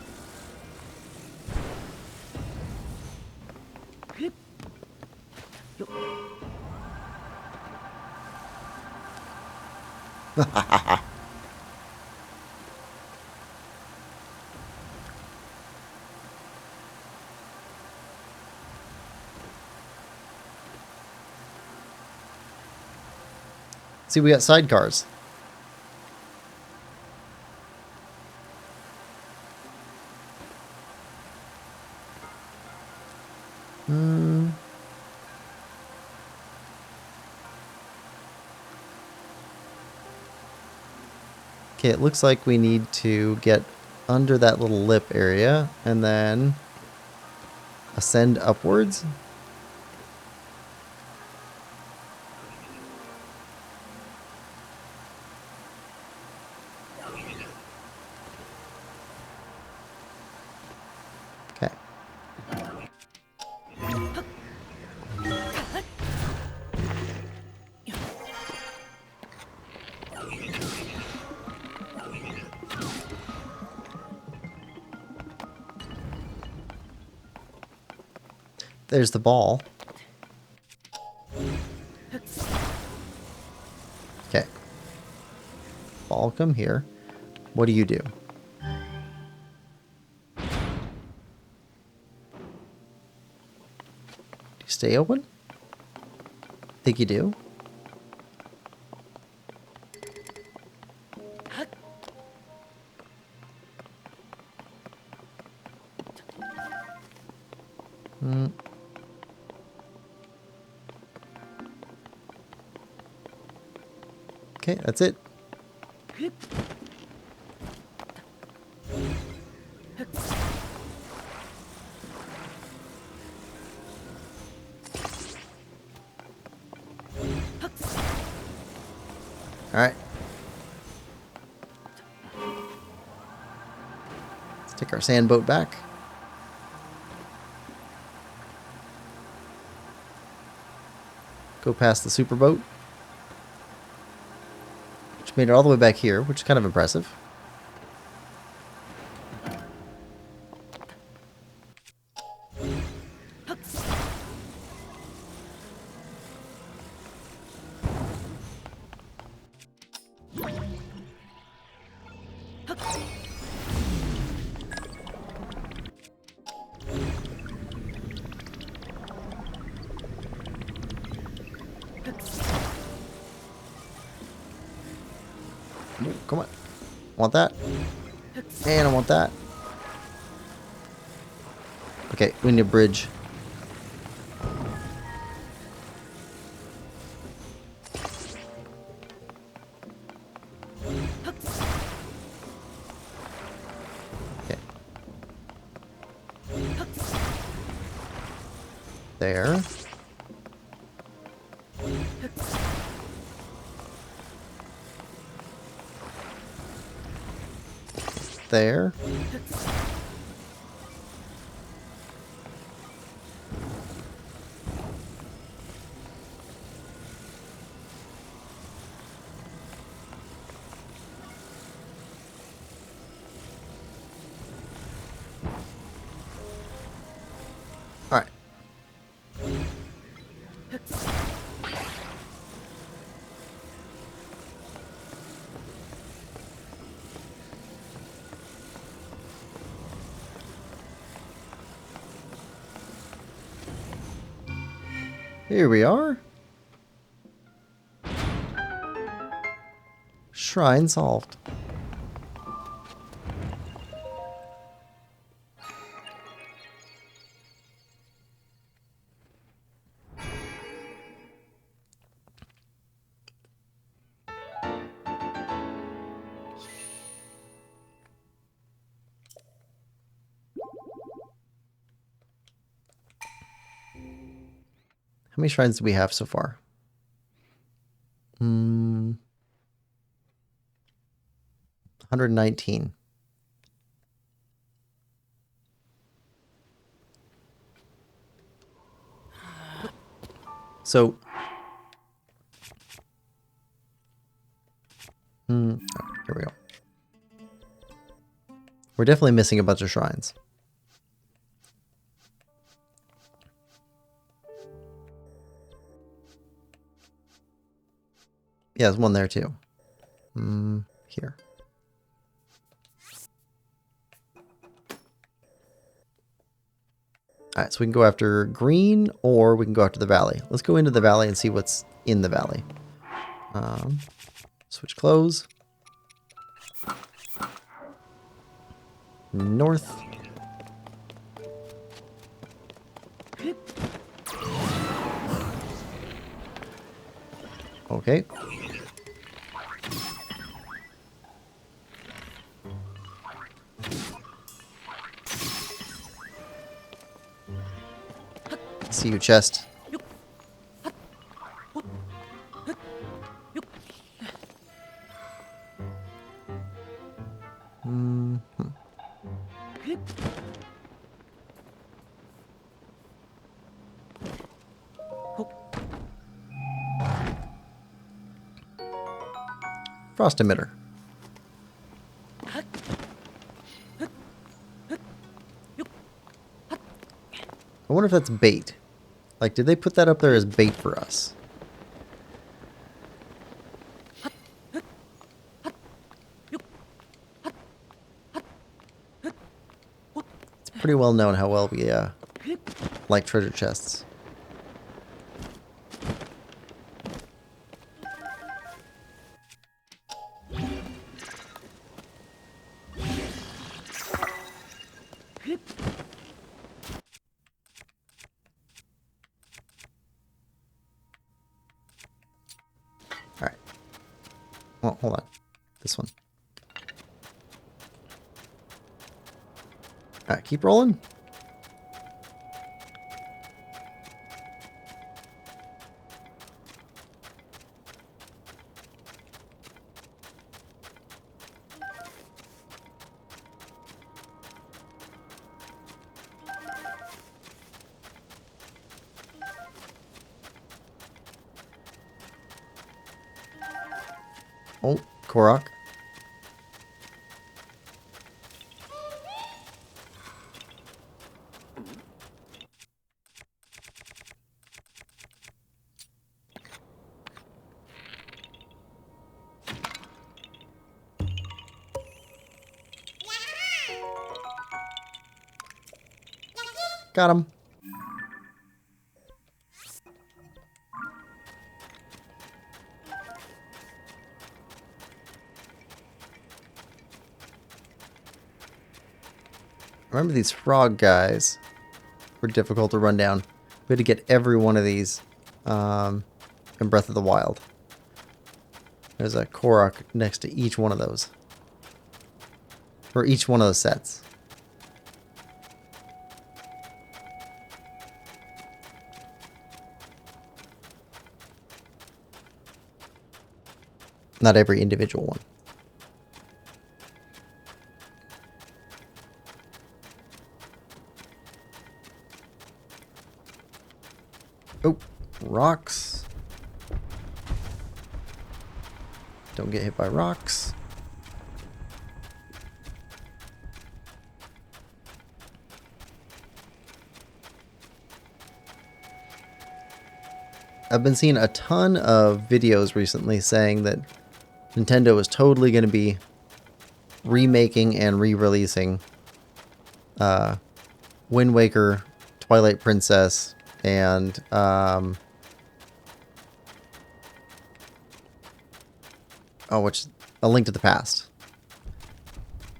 See, we got sidecars. Okay, it looks like we need to get under that little lip area and then ascend upwards. Okay. There's the ball. Okay. Ball, come here. What do you do? stay open? Think you do? Okay, that's it. Alright. Let's take our sand boat back. Go past the super boat. Which made it all the way back here, which is kind of impressive. Ooh, come on. Want that? And I want that. Okay, we need a bridge. Okay. There. There. All right. Here we are. Shrine solved. How many shrines do we have so far? 119. So, oh, here we go. We're definitely missing a bunch of shrines. Yeah, there's one there too. Here. Alright, so we can go after green or we can go after the valley. Let's go into the valley and see what's in the valley. Switch clothes. North. Okay. See you, chest. Frost emitter. I wonder if that's bait. Like, did they put that up there as bait for us? It's pretty well known how well we like treasure chests. hold on. This one. Alright, keep rolling. Oh, Korok. Got him. Remember these frog guys were difficult to run down. We had to get every one of these in Breath of the Wild. There's a Korok next to each one of those. For each one of those sets. Not every individual one. Oh, rocks. Don't get hit by rocks. I've been seeing a ton of videos recently saying that Nintendo is totally going to be remaking and re-releasing Wind Waker, Twilight Princess, and which A Link to the Past.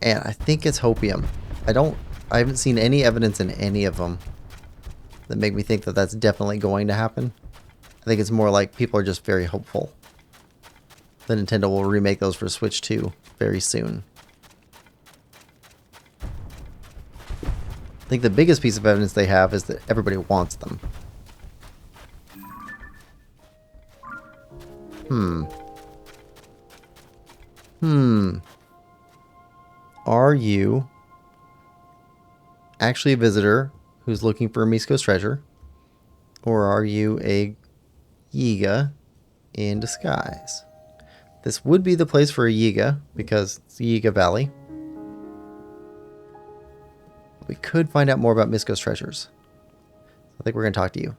And I think it's Hopium. I haven't seen any evidence in any of them that make me think that that's definitely going to happen. I think it's more like people are just very hopeful that Nintendo will remake those for Switch 2 very soon. I think the biggest piece of evidence they have is that everybody wants them. Are you actually a visitor who's looking for a Misko's treasure? Or are you a Yiga in disguise? This would be the place for a Yiga, because it's Yiga Valley. We could find out more about Misko's treasures. I think we're going to talk to you.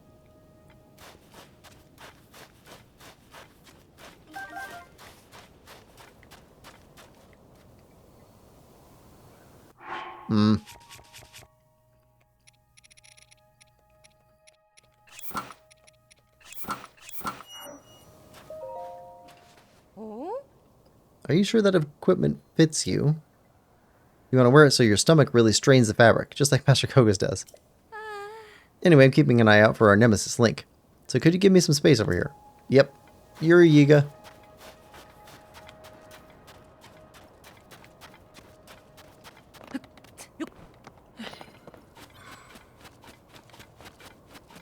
Are you sure that equipment fits you? You want to wear it so your stomach really strains the fabric, just like Master Koga's does. Anyway, I'm keeping an eye out for our nemesis Link. So could you give me some space over here? Yep, you're a Yiga.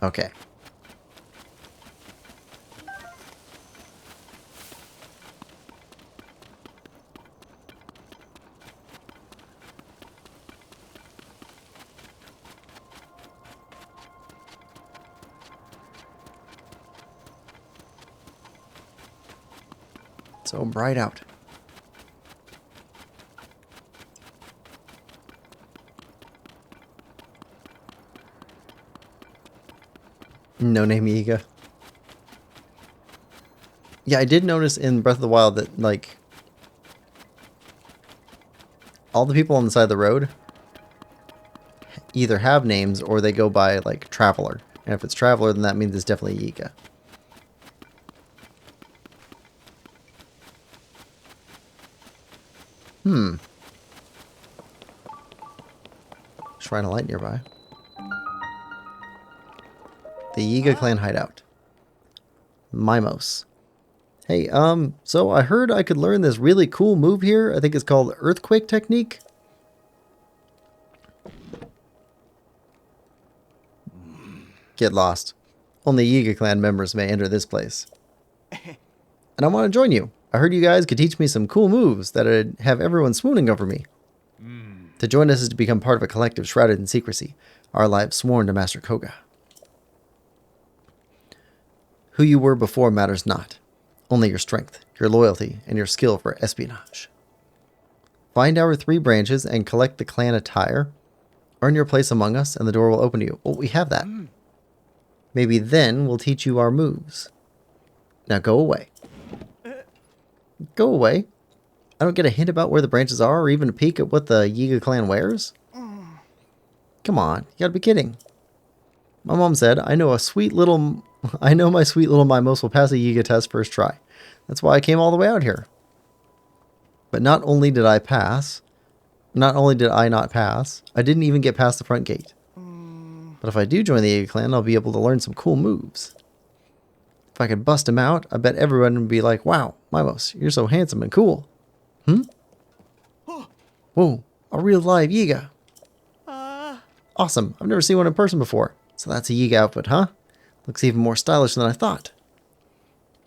Okay. So bright out. No name Yiga. Yeah, I did notice in Breath of the Wild that, like, all the people on the side of the road either have names or they go by, like, Traveler. And if it's Traveler, then that means it's definitely Yiga. Shrine of Light nearby. The Yiga clan hideout. Mimos. Hey, so I heard I could learn this really cool move here. I think it's called Earthquake Technique. Get lost. Only Yiga clan members may enter this place. And I want to join you. I heard you guys could teach me some cool moves that'd have everyone swooning over me. To join us is to become part of a collective shrouded in secrecy, our lives sworn to Master Koga. Who you were before matters not. Only your strength, your loyalty, and your skill for espionage. Find our 3 branches and collect the clan attire. Earn your place among us, and the door will open to you. Oh, we have that. Maybe then we'll teach you our moves. Now go away. Go away. I don't get a hint about where the branches are or even a peek at what the Yiga clan wears? Come on, you gotta be kidding. My mom said, I know my sweet little Mimos will pass a Yiga test first try. That's why I came all the way out here. But not only did I not pass, I didn't even get past the front gate. But if I do join the Yiga clan, I'll be able to learn some cool moves. If I could bust him out, I bet everyone would be like, wow, Mimos, you're so handsome and cool. Whoa, a real live Yiga. Awesome, I've never seen one in person before. So that's a Yiga outfit, huh? Looks even more stylish than I thought.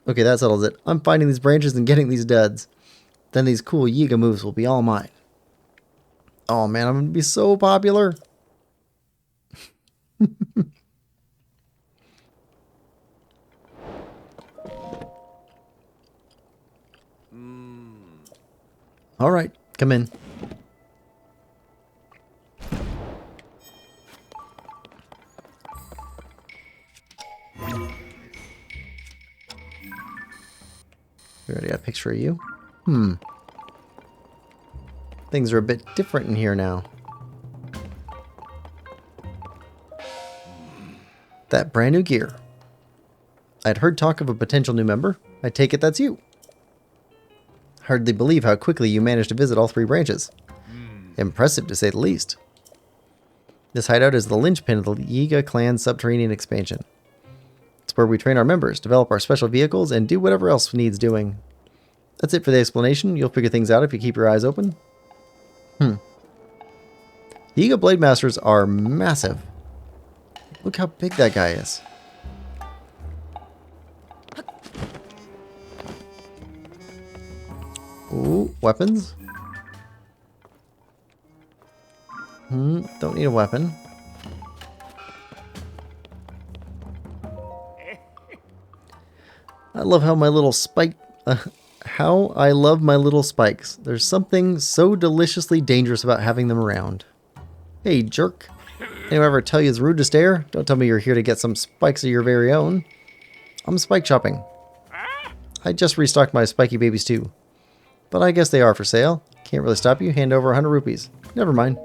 Okay, that settles it. I'm finding these branches and getting these duds. Then these cool Yiga moves will be all mine. Oh man, I'm gonna be so popular. All right, come in. We already got a picture of you. Things are a bit different in here now. That brand new gear. I'd heard talk of a potential new member. I take it that's you. Hardly believe how quickly you managed to visit all 3 branches. Impressive to say the least. This hideout is the linchpin of the Yiga clan subterranean expansion. It's where we train our members, develop our special vehicles, and do whatever else needs doing. That's it for the explanation. You'll figure things out if you keep your eyes open. Yiga Blade Masters are massive. Look how big that guy is. Ooh, weapons. Don't need a weapon. I love how my little spike... how I love my little spikes. There's something so deliciously dangerous about having them around. Hey, jerk. Anyone ever tell you it's rude to stare? Don't tell me you're here to get some spikes of your very own. I'm spike shopping. I just restocked my spiky babies too. But I guess they are for sale. Can't really stop you. Hand over 100 rupees. Never mind.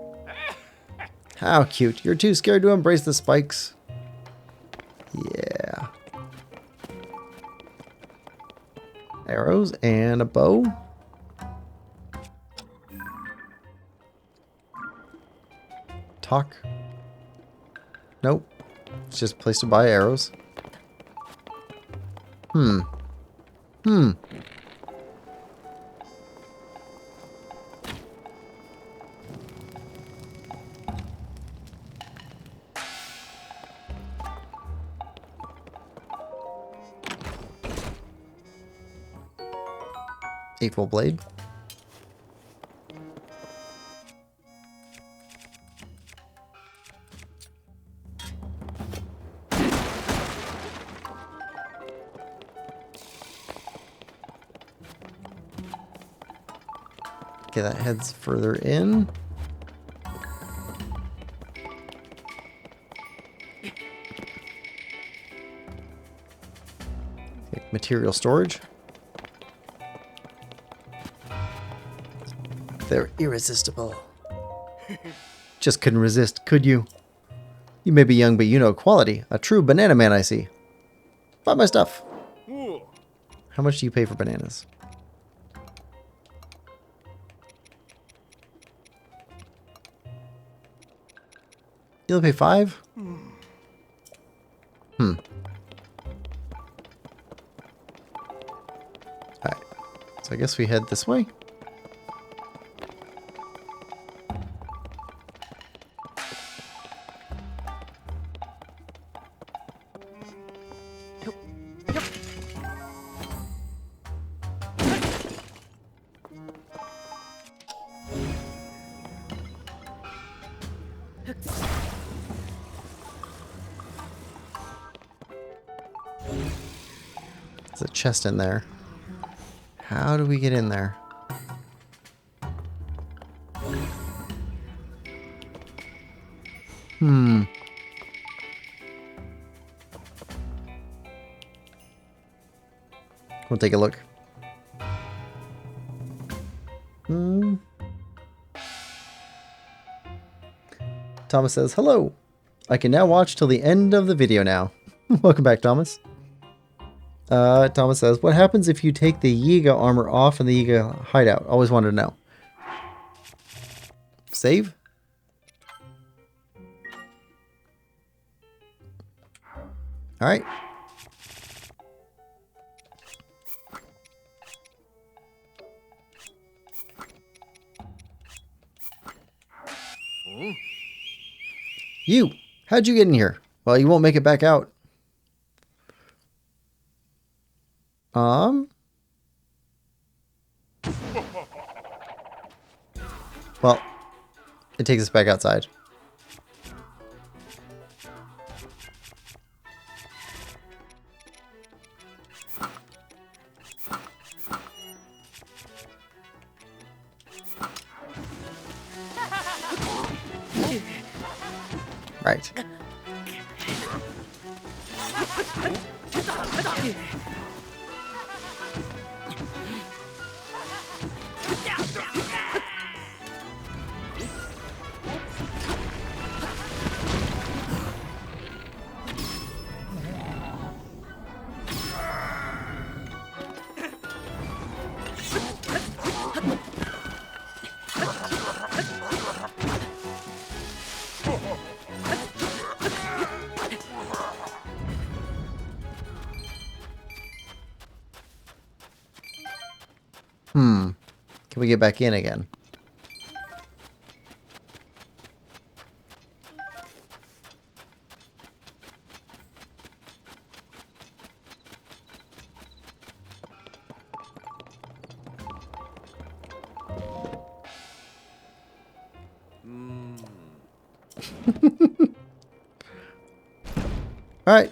How cute. You're too scared to embrace the spikes. Yeah. Arrows and a bow. Talk. Nope. It's just a place to buy arrows. Eightfold blade. Okay, that heads further in. Okay, material storage. They're irresistible. Just couldn't resist, could you? You may be young, but you know quality. A true banana man, I see. Buy my stuff. How much do you pay for bananas? You'll pay 5? guess we head this way. There's a chest in there. How do we get in there? We'll take a look. Thomas says, hello. I can now watch till the end of the video now. Welcome back, Thomas. Thomas says, what happens if you take the Yiga armor off in the Yiga hideout? Always wanted to know. Save? Alright. You! How'd you get in here? Well, you won't make it back out. Well, it takes us back outside. Right. Can we get back in again? All right.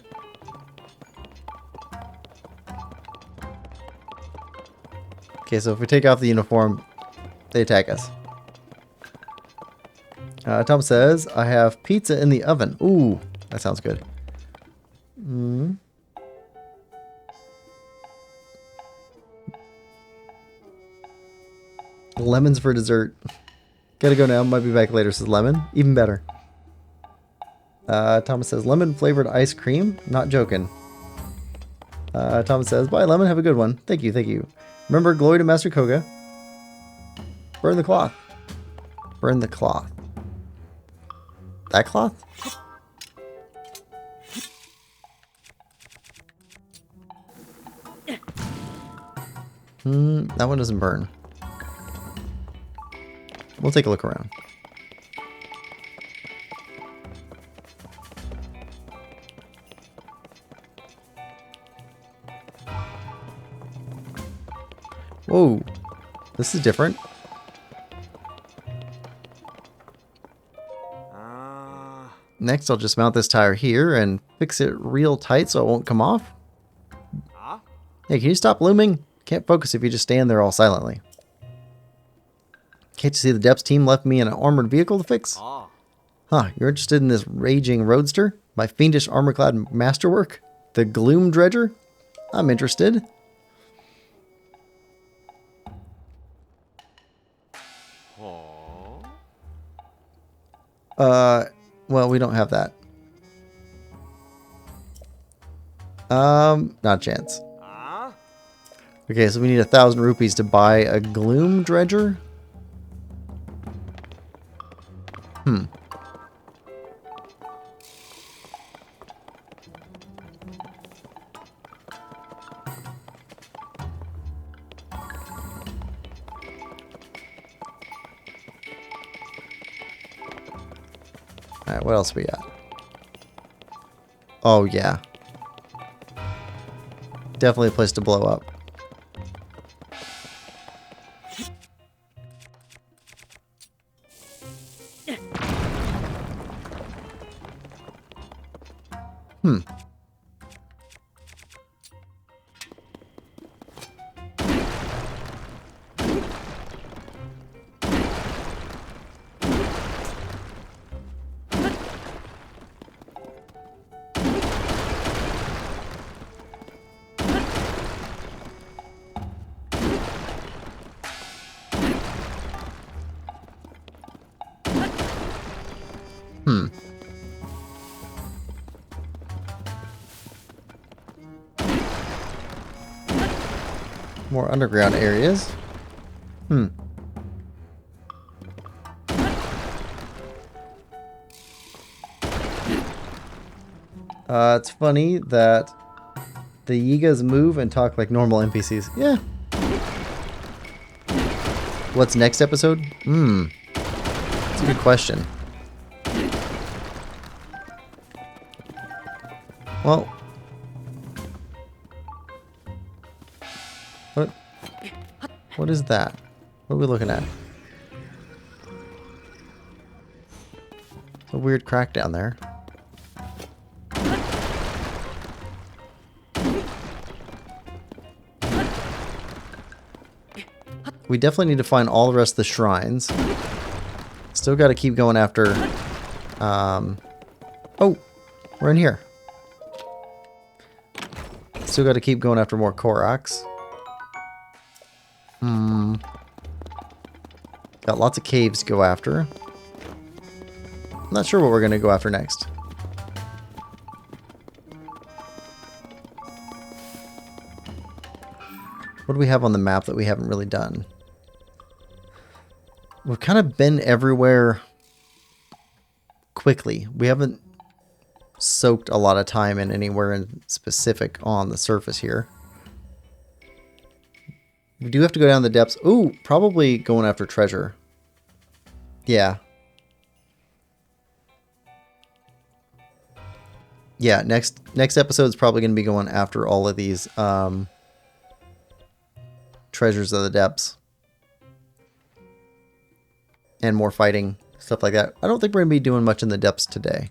Okay, so if we take off the uniform, they attack us. Tom says, I have pizza in the oven. Ooh, that sounds good. Lemons for dessert. Gotta go now. Might be back later, says Lemon. Even better. Thomas says, lemon flavored ice cream? Not joking. Thomas says, bye, Lemon. Have a good one. Thank you, thank you. Remember, glory to Master Koga. Burn the cloth. Burn the cloth. That cloth? That one doesn't burn. We'll take a look around. Whoa, this is different. Next, I'll just mount this tire here and fix it real tight so it won't come off. Hey, can you stop looming? Can't focus if you just stand there all silently. Can't you see the Depths team left me in an armored vehicle to fix? Huh, you're interested in this raging roadster? My fiendish armor-clad masterwork? The Gloom Dredger? I'm interested. Well, we don't have that. Not a chance. Okay, so we need 1,000 rupees to buy a Gloom Dredger. Alright, what else we got? Oh, yeah. Definitely a place to blow up. Hmm. Hmm. More underground areas. Hmm. It's funny that the Yigas move and talk like normal NPCs. Yeah. What's next episode? Hmm. That's a good question. Well. What is that? What are we looking at? It's a weird crack down there. We definitely need to find all the rest of the shrines. Still got to keep going after... Oh! We're in here. Still got to keep going after more Koroks. Got lots of caves to go after. I'm not sure what we're going to go after next. What do we have on the map that we haven't really done? We've kind of been everywhere quickly. We haven't soaked a lot of time in anywhere in specific on the surface here. We do have to go down the depths. Ooh, probably going after treasure. Yeah. Yeah, next episode is probably going to be going after all of these treasures of the depths. And more fighting, stuff like that. I don't think we're going to be doing much in the depths today.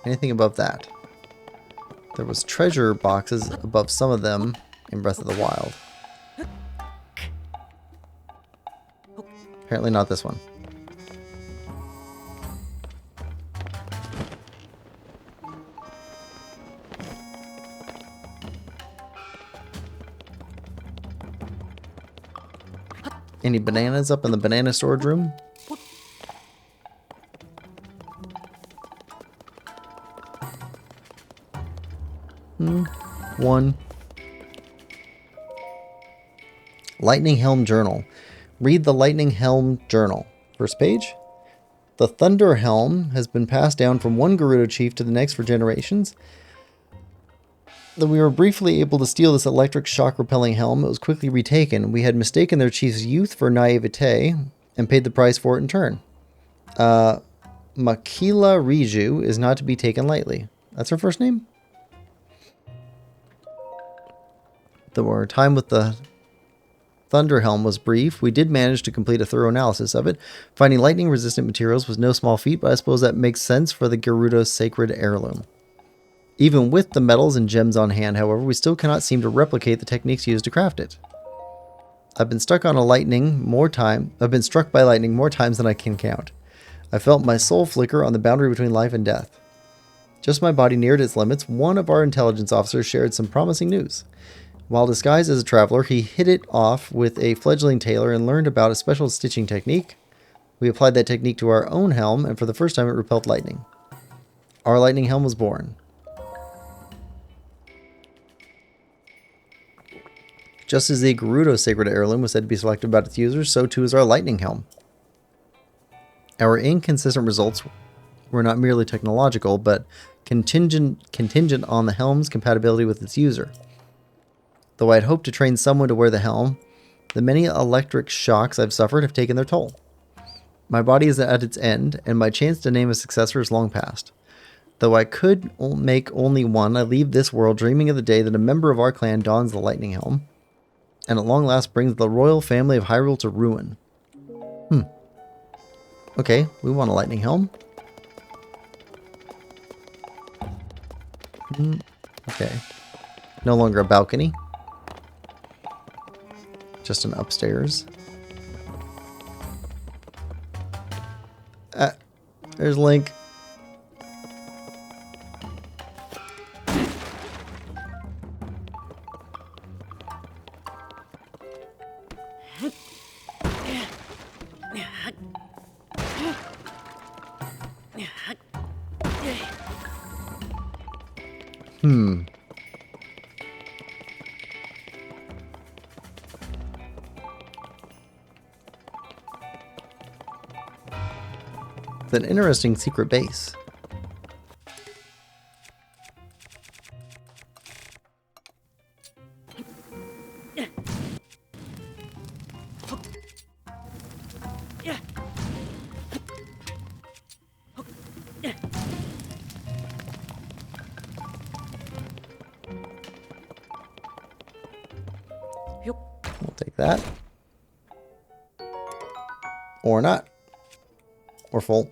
Anything above that? There was treasure boxes above some of them in Breath of the Wild. Apparently not this one. Any bananas up in the banana storage room? One. Lightning Helm Journal. Read the Lightning Helm Journal. First page. The Thunder Helm has been passed down from one Gerudo chief to the next for generations. Though we were briefly able to steal this electric shock repelling helm, it was quickly retaken. We had mistaken their chief's youth for naivete and paid the price for it in turn. Makila Riju is not to be taken lightly. That's her first name? Our time with the Thunder Helm was brief. We did manage to complete a thorough analysis of it. Finding lightning-resistant materials was no small feat, but I suppose that makes sense for the Gerudo's sacred heirloom. Even with the metals and gems on hand, however, we still cannot seem to replicate the techniques used to craft it. I've been struck by lightning more times than I can count. I felt my soul flicker on the boundary between life and death. Just as my body neared its limits, one of our intelligence officers shared some promising news. While disguised as a traveler, he hit it off with a fledgling tailor and learned about a special stitching technique. We applied that technique to our own helm, and for the first time it repelled lightning. Our lightning helm was born. Just as the Gerudo sacred heirloom was said to be selected by its users, so too is our lightning helm. Our inconsistent results were not merely technological, but contingent on the helm's compatibility with its user. Though I'd hoped to train someone to wear the helm, the many electric shocks I've suffered have taken their toll. My body is at its end, and my chance to name a successor is long past. Though I could make only one, I leave this world dreaming of the day that a member of our clan dons the lightning helm, and at long last brings the royal family of Hyrule to ruin. Okay, we want a lightning helm. Okay. No longer a balcony. Just an upstairs. There's Link. It's an interesting secret base. We'll take that. Or not. Or full.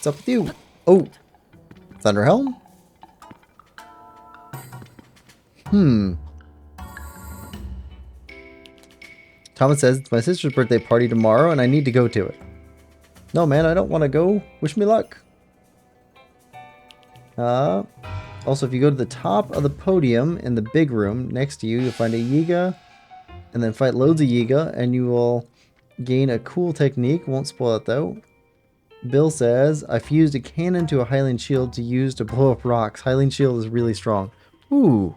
What's up with you? Oh, Thunder Helm? Thomas says, it's my sister's birthday party tomorrow and I need to go to it. No, man, I don't want to go. Wish me luck. Also, if you go to the top of the podium in the big room next to you, you'll find a Yiga and then fight loads of Yiga and you will gain a cool technique. Won't spoil it though. Bill says, I fused a cannon to a Hylian shield to use to blow up rocks. Hylian shield is really strong. Ooh.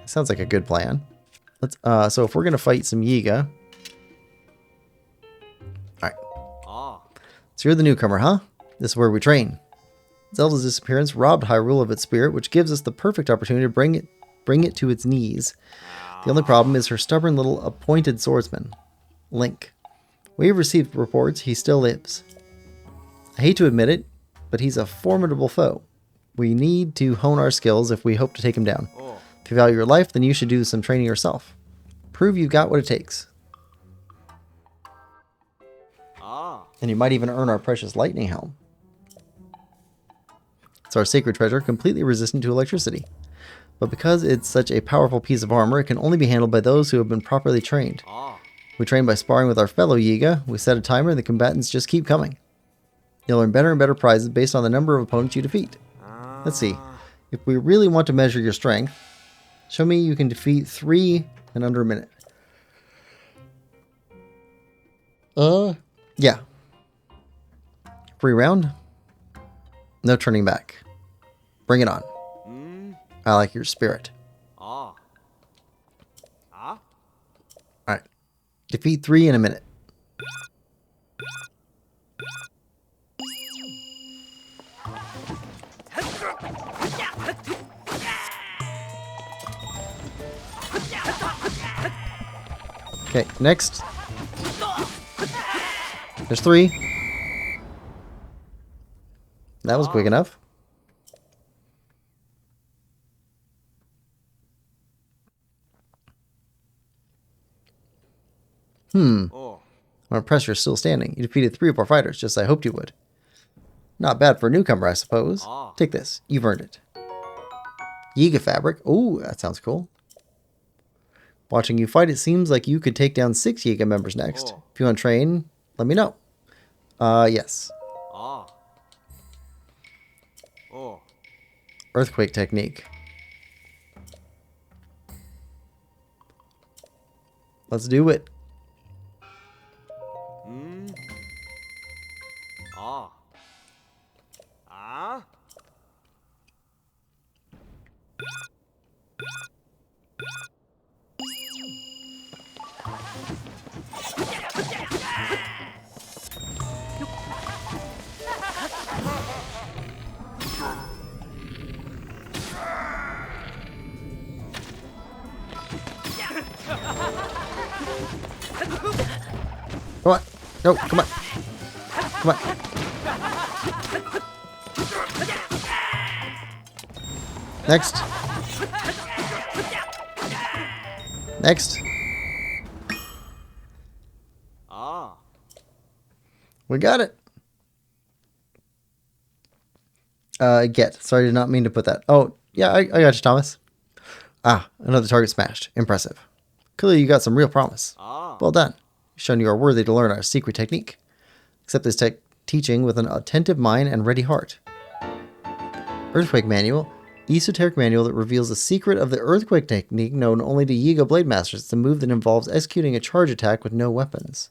Sounds like a good plan. Let's so if we're gonna fight some Yiga. Alright. So you're the newcomer, huh? This is where we train. Zelda's disappearance robbed Hyrule of its spirit, which gives us the perfect opportunity to bring it to its knees. The only problem is her stubborn little appointed swordsman, Link. We've received reports he still lives. I hate to admit it, but he's a formidable foe. We need to hone our skills if we hope to take him down. If you value your life, then you should do some training yourself. Prove you've got what it takes. And you might even earn our precious lightning helm. It's our sacred treasure, completely resistant to electricity. But because it's such a powerful piece of armor, it can only be handled by those who have been properly trained. We train by sparring with our fellow Yiga. We set a timer and the combatants just keep coming. You'll earn better and better prizes based on the number of opponents you defeat. Let's see. If we really want to measure your strength, show me you can defeat 3 in under a minute. Yeah. Free round. No turning back. Bring it on. I like your spirit. Alright. Defeat 3 in a minute. Okay, next. There's 3. That was quick enough. I'm impressed you're still standing. You defeated 3 of our fighters, just as I hoped you would. Not bad for a newcomer, I suppose. Take this. You've earned it. Yiga fabric. Oh, that sounds cool. Watching you fight, it seems like you could take down 6 Yiga members next. If you want to train, let me know. Yes. Earthquake technique. Let's do it. Come on. No, come on. Come on. Next. Next. We got it. Get. Sorry, did not mean to put that. Oh, yeah, I got you, Thomas. Ah, another target smashed. Impressive. Clearly you got some real promise. Well done. You've shown you are worthy to learn our secret technique. Accept this teaching with an attentive mind and ready heart. Earthquake Manual. Esoteric manual that reveals the secret of the earthquake technique known only to Yiga Blade Masters. It's a move that involves executing a charge attack with no weapons.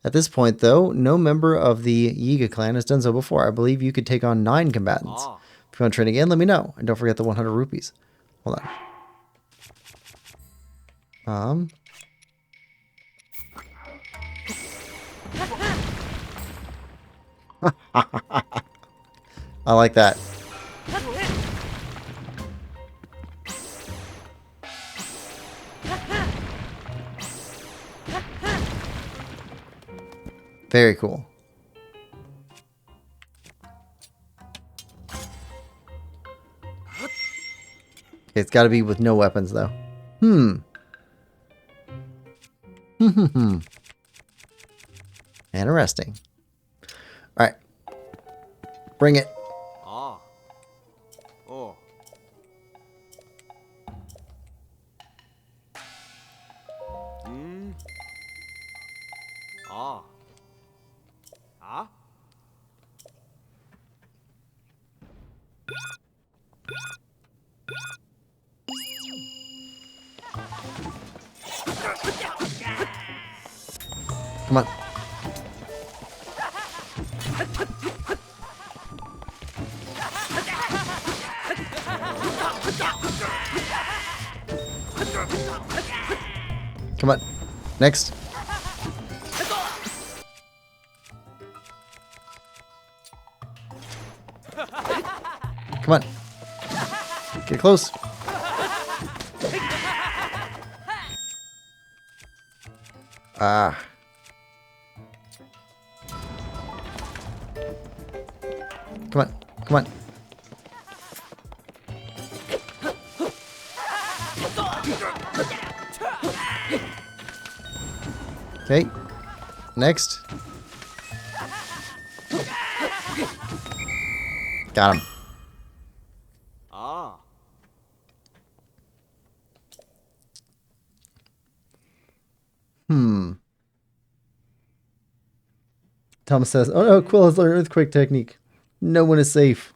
At this point, though, no member of the Yiga clan has done so before. I believe you could take on 9 combatants. If you want to train again, let me know. And don't forget the 100 rupees. Hold on. I like that. Very cool. It's got to be with no weapons, though. Interesting. All right. Bring it. Come on. Come on. Next. Come on. Get close. Ah. Come on. Come on. Okay. Next. Got him. Thomas says, oh no, Quill has learned earthquake technique. No one is safe.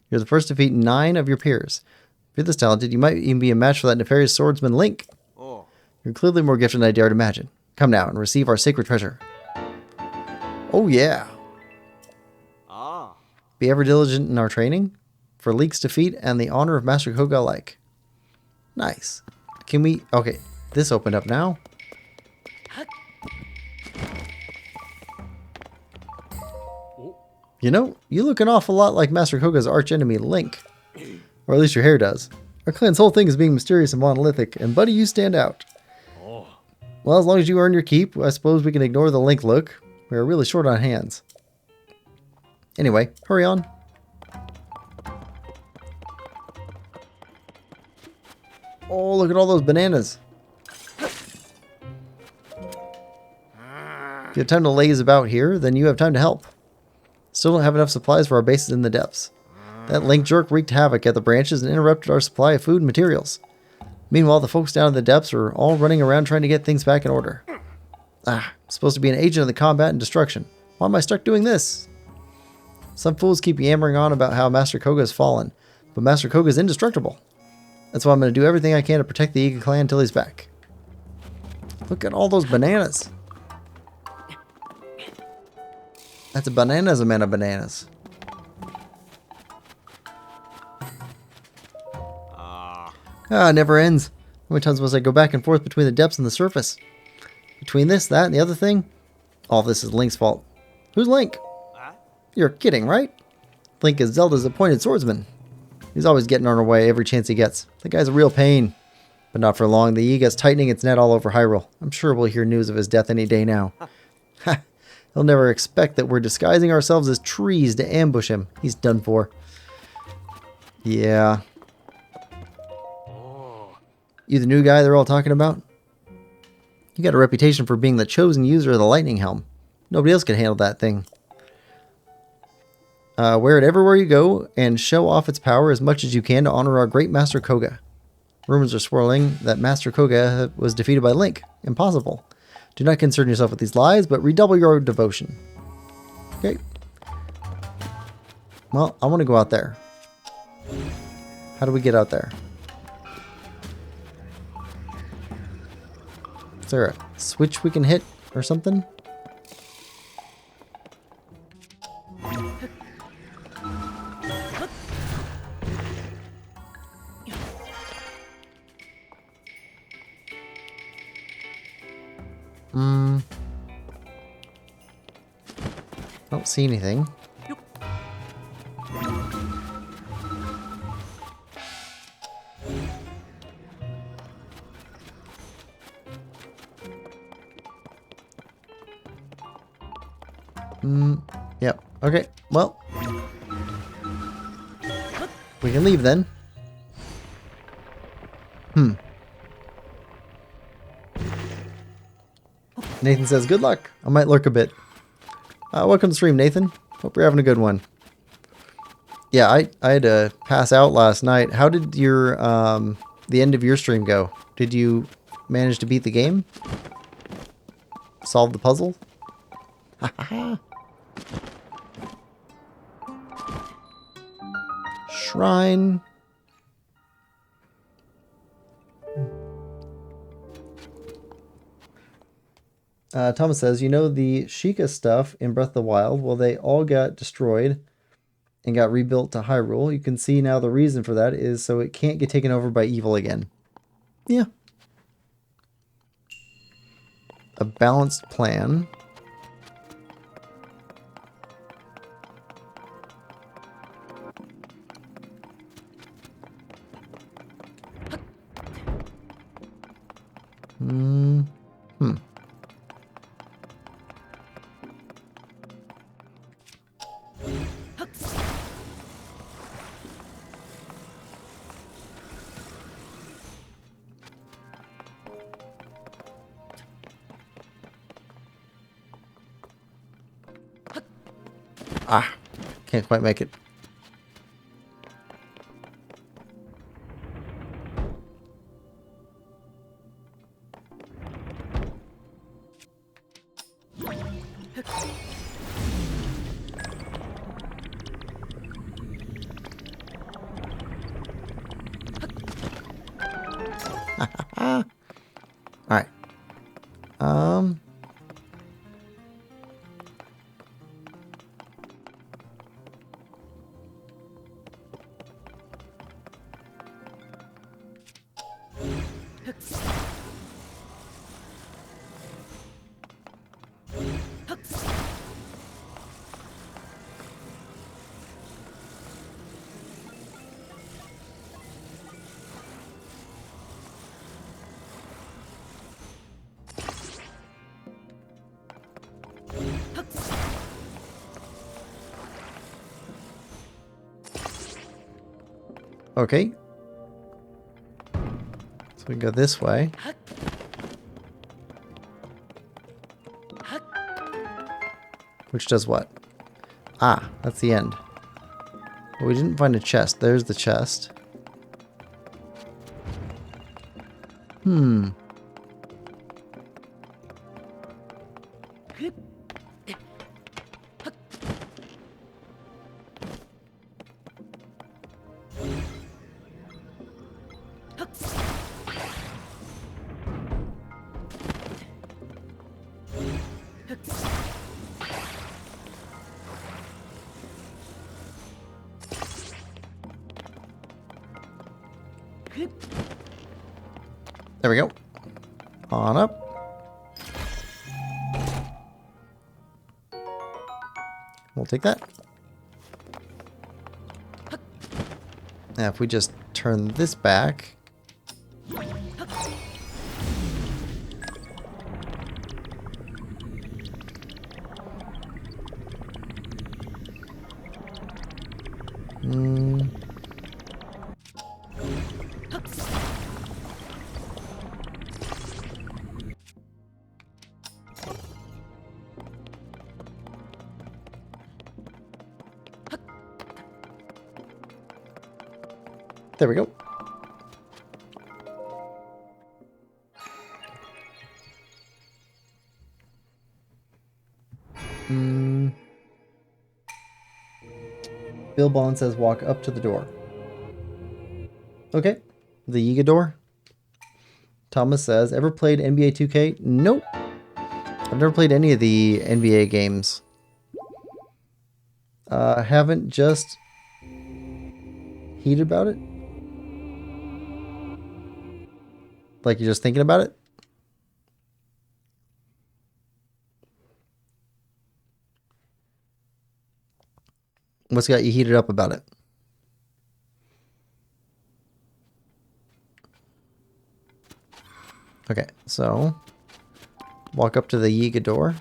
You're the first to defeat 9 of your peers. If you're this talented, you might even be a match for that nefarious swordsman Link. You're clearly more gifted than I dare to imagine. Come now and receive our sacred treasure. Oh yeah. Be ever diligent in our training for Link's defeat and the honor of Master Koga alike. Nice. Can we... Okay, this opened up now. You know, you look an awful lot like Master Koga's archenemy Link. Or at least your hair does. Our clan's whole thing is being mysterious and monolithic, and buddy, you stand out. Well, as long as you earn your keep, I suppose we can ignore the Link look. We're really short on hands. Anyway, hurry on. Oh, look at all those bananas. If you have time to laze about here, then you have time to help. Still don't have enough supplies for our bases in the depths. That Link jerk wreaked havoc at the branches and interrupted our supply of food and materials. Meanwhile, the folks down in the depths are all running around trying to get things back in order. I'm supposed to be an agent of the combat and destruction. Why am I stuck doing this? Some fools keep yammering on about how Master Koga has fallen, but Master Koga is indestructible. That's why I'm going to do everything I can to protect the Yiga clan until he's back. Look at all those bananas. That's a bananas amount of bananas. Ah, it never ends. How many times must I go back and forth between the depths and the surface? Between this, that, and the other thing? All this is Link's fault. Who's Link? You're kidding, right? Link is Zelda's appointed swordsman. He's always getting on our way every chance he gets. The guy's a real pain. But not for long. The Yiga's tightening its net all over Hyrule. I'm sure we'll hear news of his death any day now. Ha! He'll never expect that we're disguising ourselves as trees to ambush him. He's done for. Yeah. You the new guy they're all talking about? You got a reputation for being the chosen user of the lightning helm. Nobody else can handle that thing. Wear it everywhere you go and show off its power as much as you can to honor our great Master Koga. Rumors are swirling that Master Koga was defeated by Link. Impossible. Do not concern yourself with these lies, but redouble your devotion. Okay. Well, I want to go out there. How do we get out there? Is there a switch we can hit or something? Don't see anything. Yep. Okay. Well, we can leave then. Nathan says, good luck. I might lurk a bit. Welcome to the stream, Nathan. Hope you're having a good one. Yeah, I had to pass out last night. How did your the end of your stream go? Did you manage to beat the game? Solve the puzzle? Shrine. Thomas says, you know the Sheikah stuff in Breath of the Wild? Well, they all got destroyed and got rebuilt to Hyrule. You can see now the reason for that is so it can't get taken over by evil again. Yeah. A balanced plan. Ah, can't quite make it. All right. Okay. So we go this way. Which does what? Ah, that's the end. But we didn't find a chest. There's the chest. There we go. On up. We'll take that. Now if we just turn this back. There we go. Bill Bond says walk up to the door. Okay. The Yiga door. Thomas says, ever played NBA 2K? Nope. I've never played any of the NBA games. Haven't just heated about it? Like you're just thinking about it? What's got you heated up about it? Okay, so walk up to the Yiga door.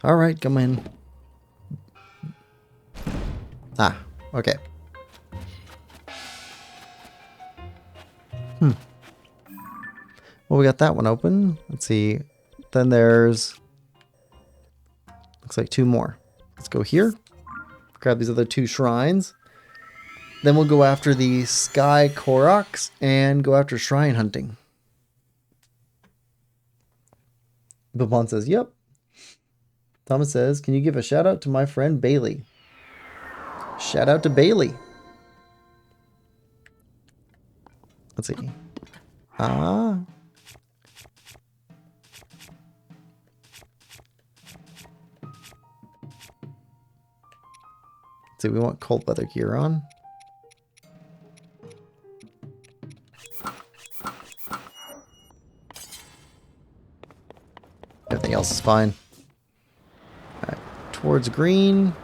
All right, come in. Ah, okay. Well, we got that one open. Let's see. Then there's... looks like 2 more. Let's go here. Grab these other 2 shrines. Then we'll go after the Sky Koroks and go after shrine hunting. Babon says, yep. Thomas says, can you give a shout out to my friend Bailey? Shout out to Bailey. Let's see. Ah. Let's see, we want cold weather gear on. Everything else is fine. All right, towards green.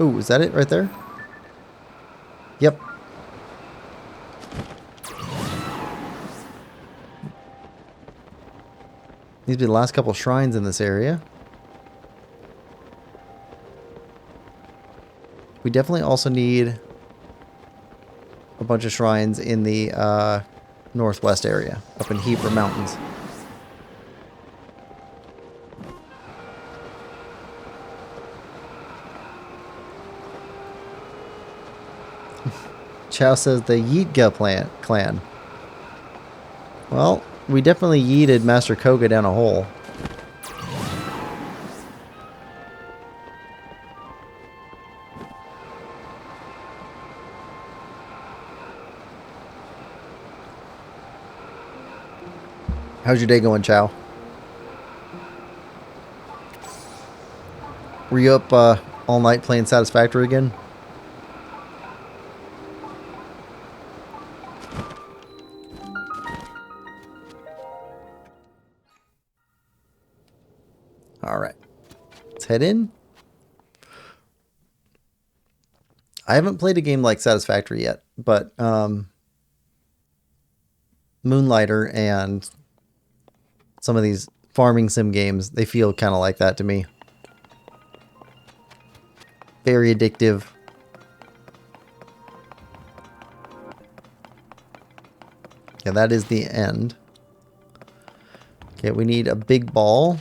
Oh, is that it right there? Yep. These be the last couple shrines in this area. We definitely also need a bunch of shrines in the northwest area, up in Heber Mountains. Chow says the Yiga clan. Well, we definitely yeeted Master Koga down a hole. How's your day going, Chow? Were you up all night playing Satisfactory again? Alright. Let's head in. I haven't played a game like Satisfactory yet, but Moonlighter and some of these farming sim games, they feel kind of like that to me. Very addictive. Yeah, that is the end. Okay, we need a big ball.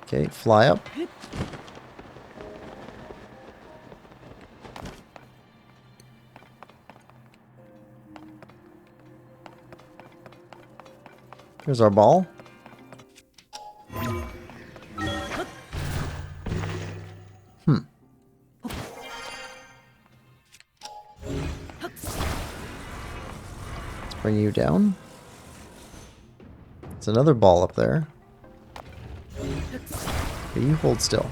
Okay, fly up. Here's our ball. Let's bring you down. There's another ball up there. Okay, you hold still.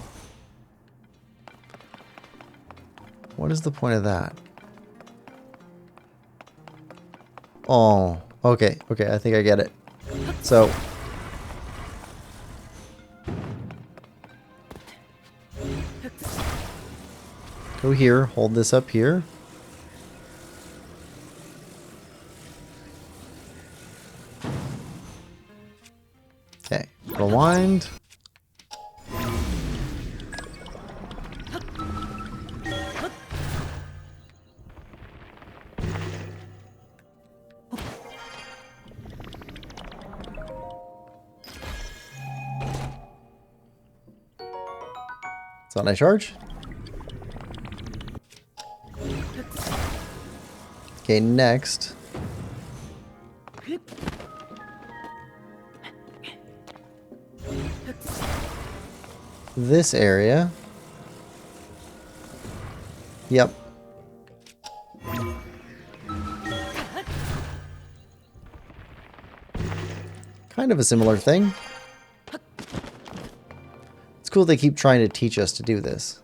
What is the point of that? Oh, okay, okay, I think I get it. So, go here, hold this up here. Okay, rewind. It's on a charge. Okay, next. This area. Yep. Kind of a similar thing. It's cool they keep trying to teach us to do this.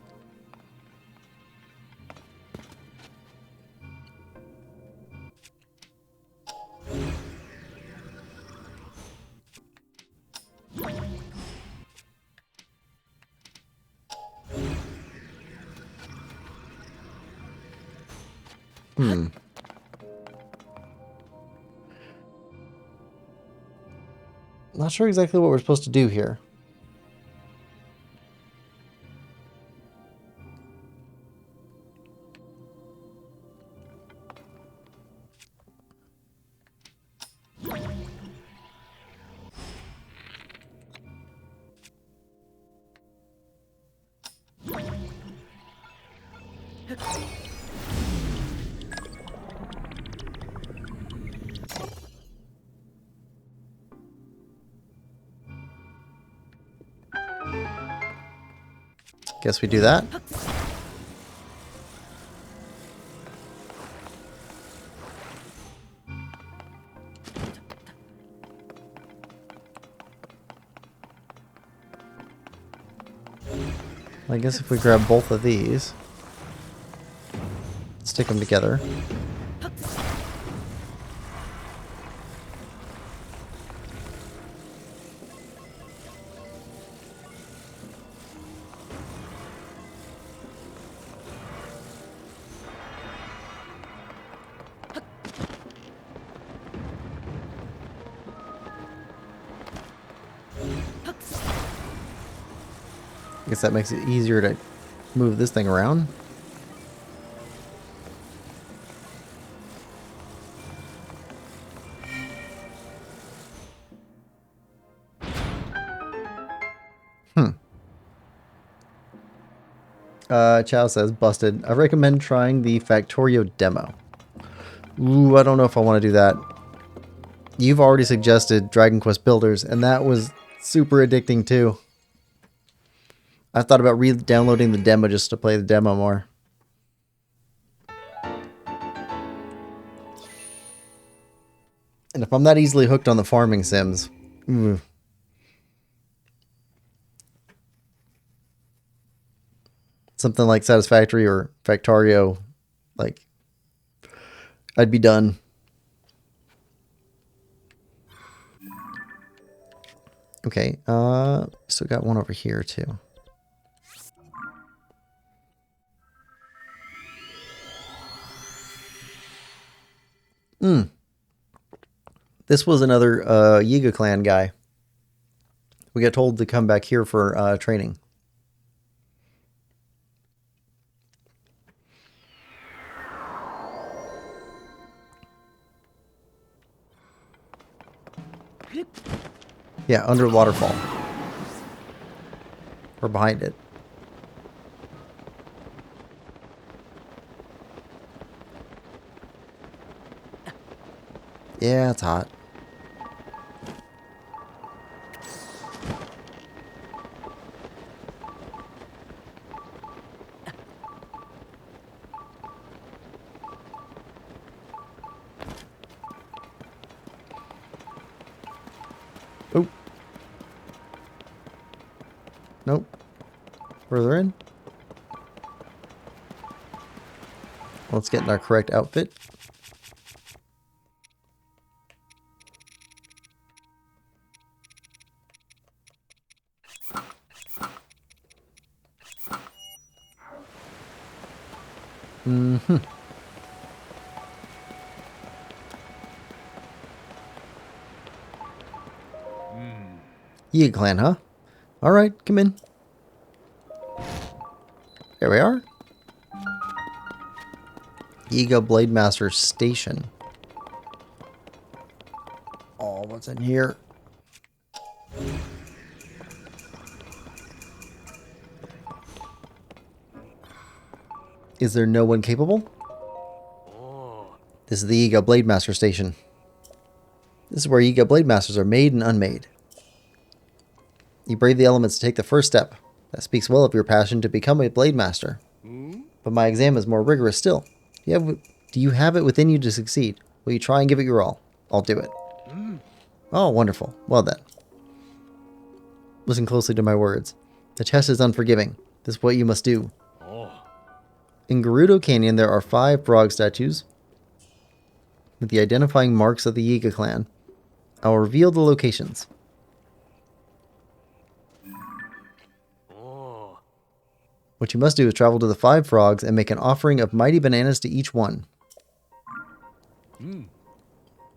Not sure exactly what we're supposed to do here. Guess we do that. I guess if we grab both of these, stick them together. I guess that makes it easier to move this thing around. Chow says, busted. I recommend trying the Factorio demo. Ooh, I don't know if I want to do that. You've already suggested Dragon Quest Builders, and that was super addicting too. I thought about re-downloading the demo just to play the demo more. And if I'm that easily hooked on the farming sims, something like Satisfactory or Factorio, like, I'd be done. Okay, still got one over here too. This was another Yiga clan guy. We got told to come back here for training. Yeah, under waterfall. Or behind it. Yeah, it's hot. Oh. Nope. Further in. Let's get in our correct outfit. Mm-hmm. Yiga clan, huh? Alright, come in. There we are. Yiga Blade Master Station. Oh, what's in here? Is there no one capable? This is the Yiga Blade Master Station. This is where Yiga Blade Masters are made and unmade. You brave the elements to take the first step. That speaks well of your passion to become a Blade Master. But my exam is more rigorous still. Do you have it within you to succeed? Will you try and give it your all? I'll do it. Oh, wonderful. Well then. Listen closely to my words. The test is unforgiving. This is what you must do. In Gerudo Canyon, there are 5 frog statues with the identifying marks of the Yiga clan. I will reveal the locations. What you must do is travel to the 5 frogs and make an offering of mighty bananas to each one.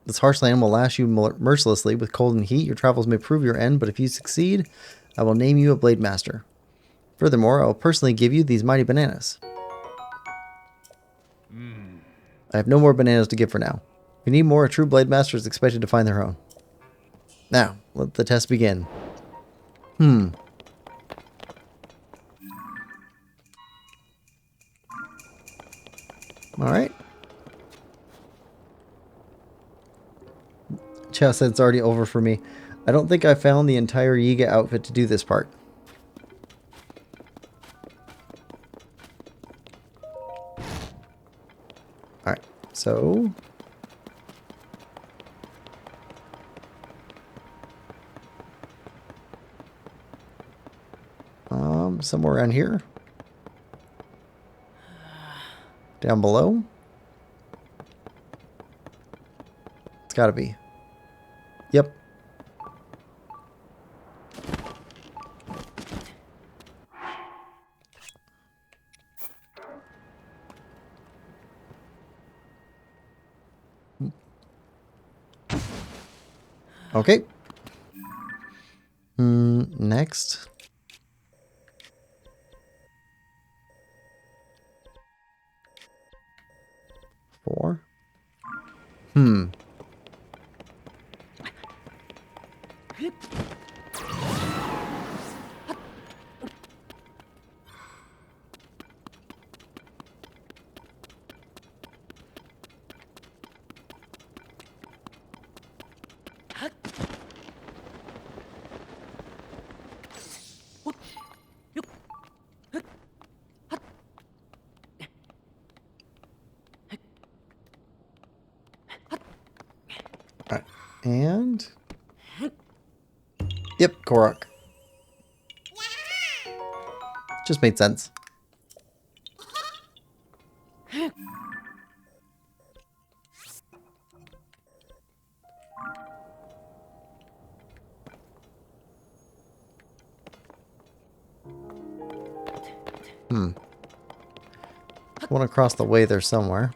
This harsh land will lash you mercilessly with cold and heat. Your travels may prove your end, but if you succeed, I will name you a Blade Master. Furthermore, I will personally give you these mighty bananas. I have no more bananas to give for now. If you need more, a true Blade Master is expected to find their own. Now, let the test begin. Alright. Chow said it's already over for me. I don't think I found the entire Yiga outfit to do this part. Alright, so... somewhere around here. Down below. It's gotta be. Yep. Okay. Next. Four. Alright. And... Yep, Korok. Just made sense. One across the way there somewhere.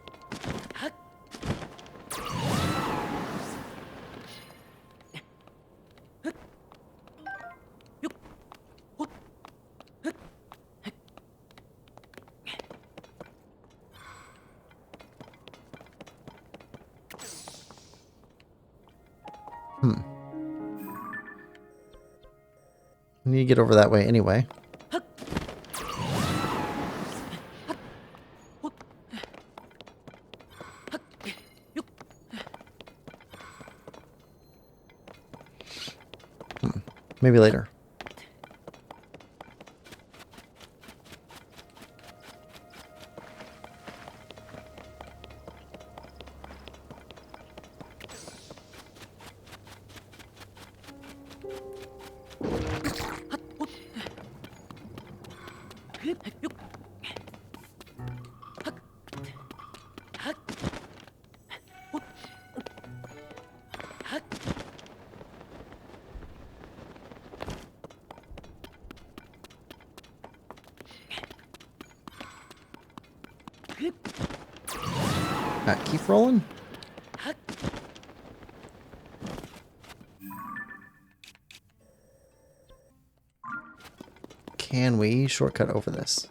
I need to get over that way anyway. Maybe later. Alright, keep rolling. Can we shortcut over this?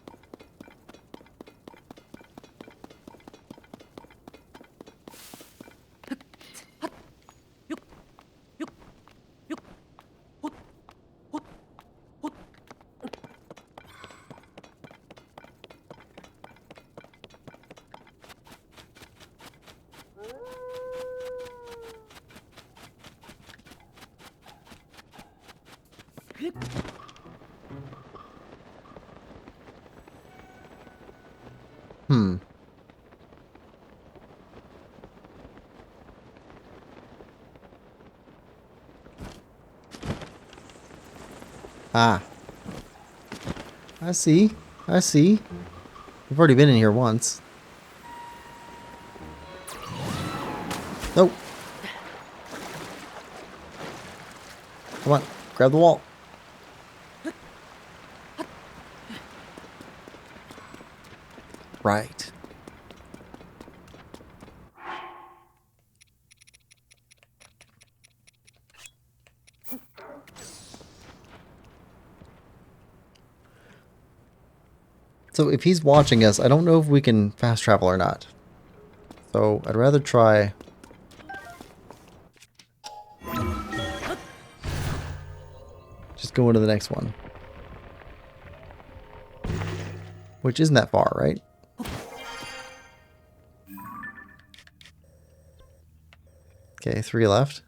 Hmm. Ah. I see. I see. We've already been in here once. Nope. Come on. Grab the wall. Right. So if he's watching us, I don't know if we can fast travel or not. So I'd rather try... just go into the next one. Which isn't that far, right? Okay, 3 left.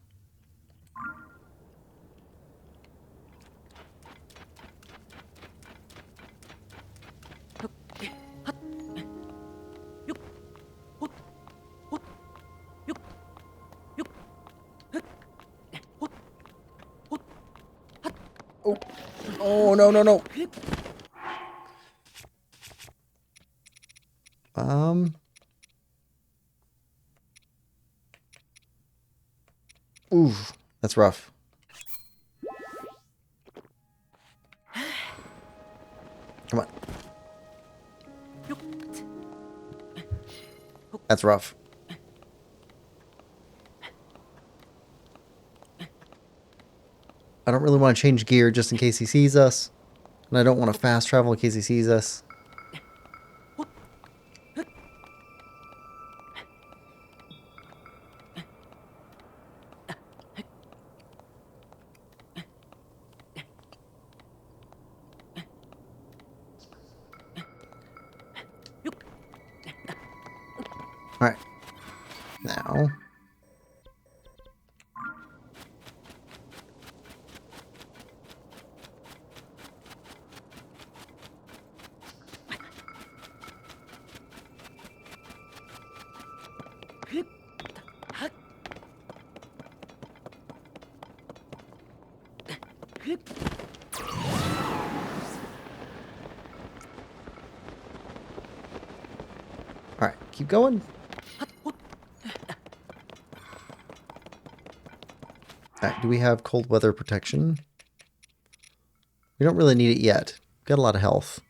Oh, oh no, no, no. Ooh, that's rough. Come on. That's rough. I don't really want to change gear just in case he sees us. And I don't want to fast travel in case he sees us. Alright. Now. Alright, keep going. Alright, do we have cold weather protection? We don't really need it yet. We've got a lot of health.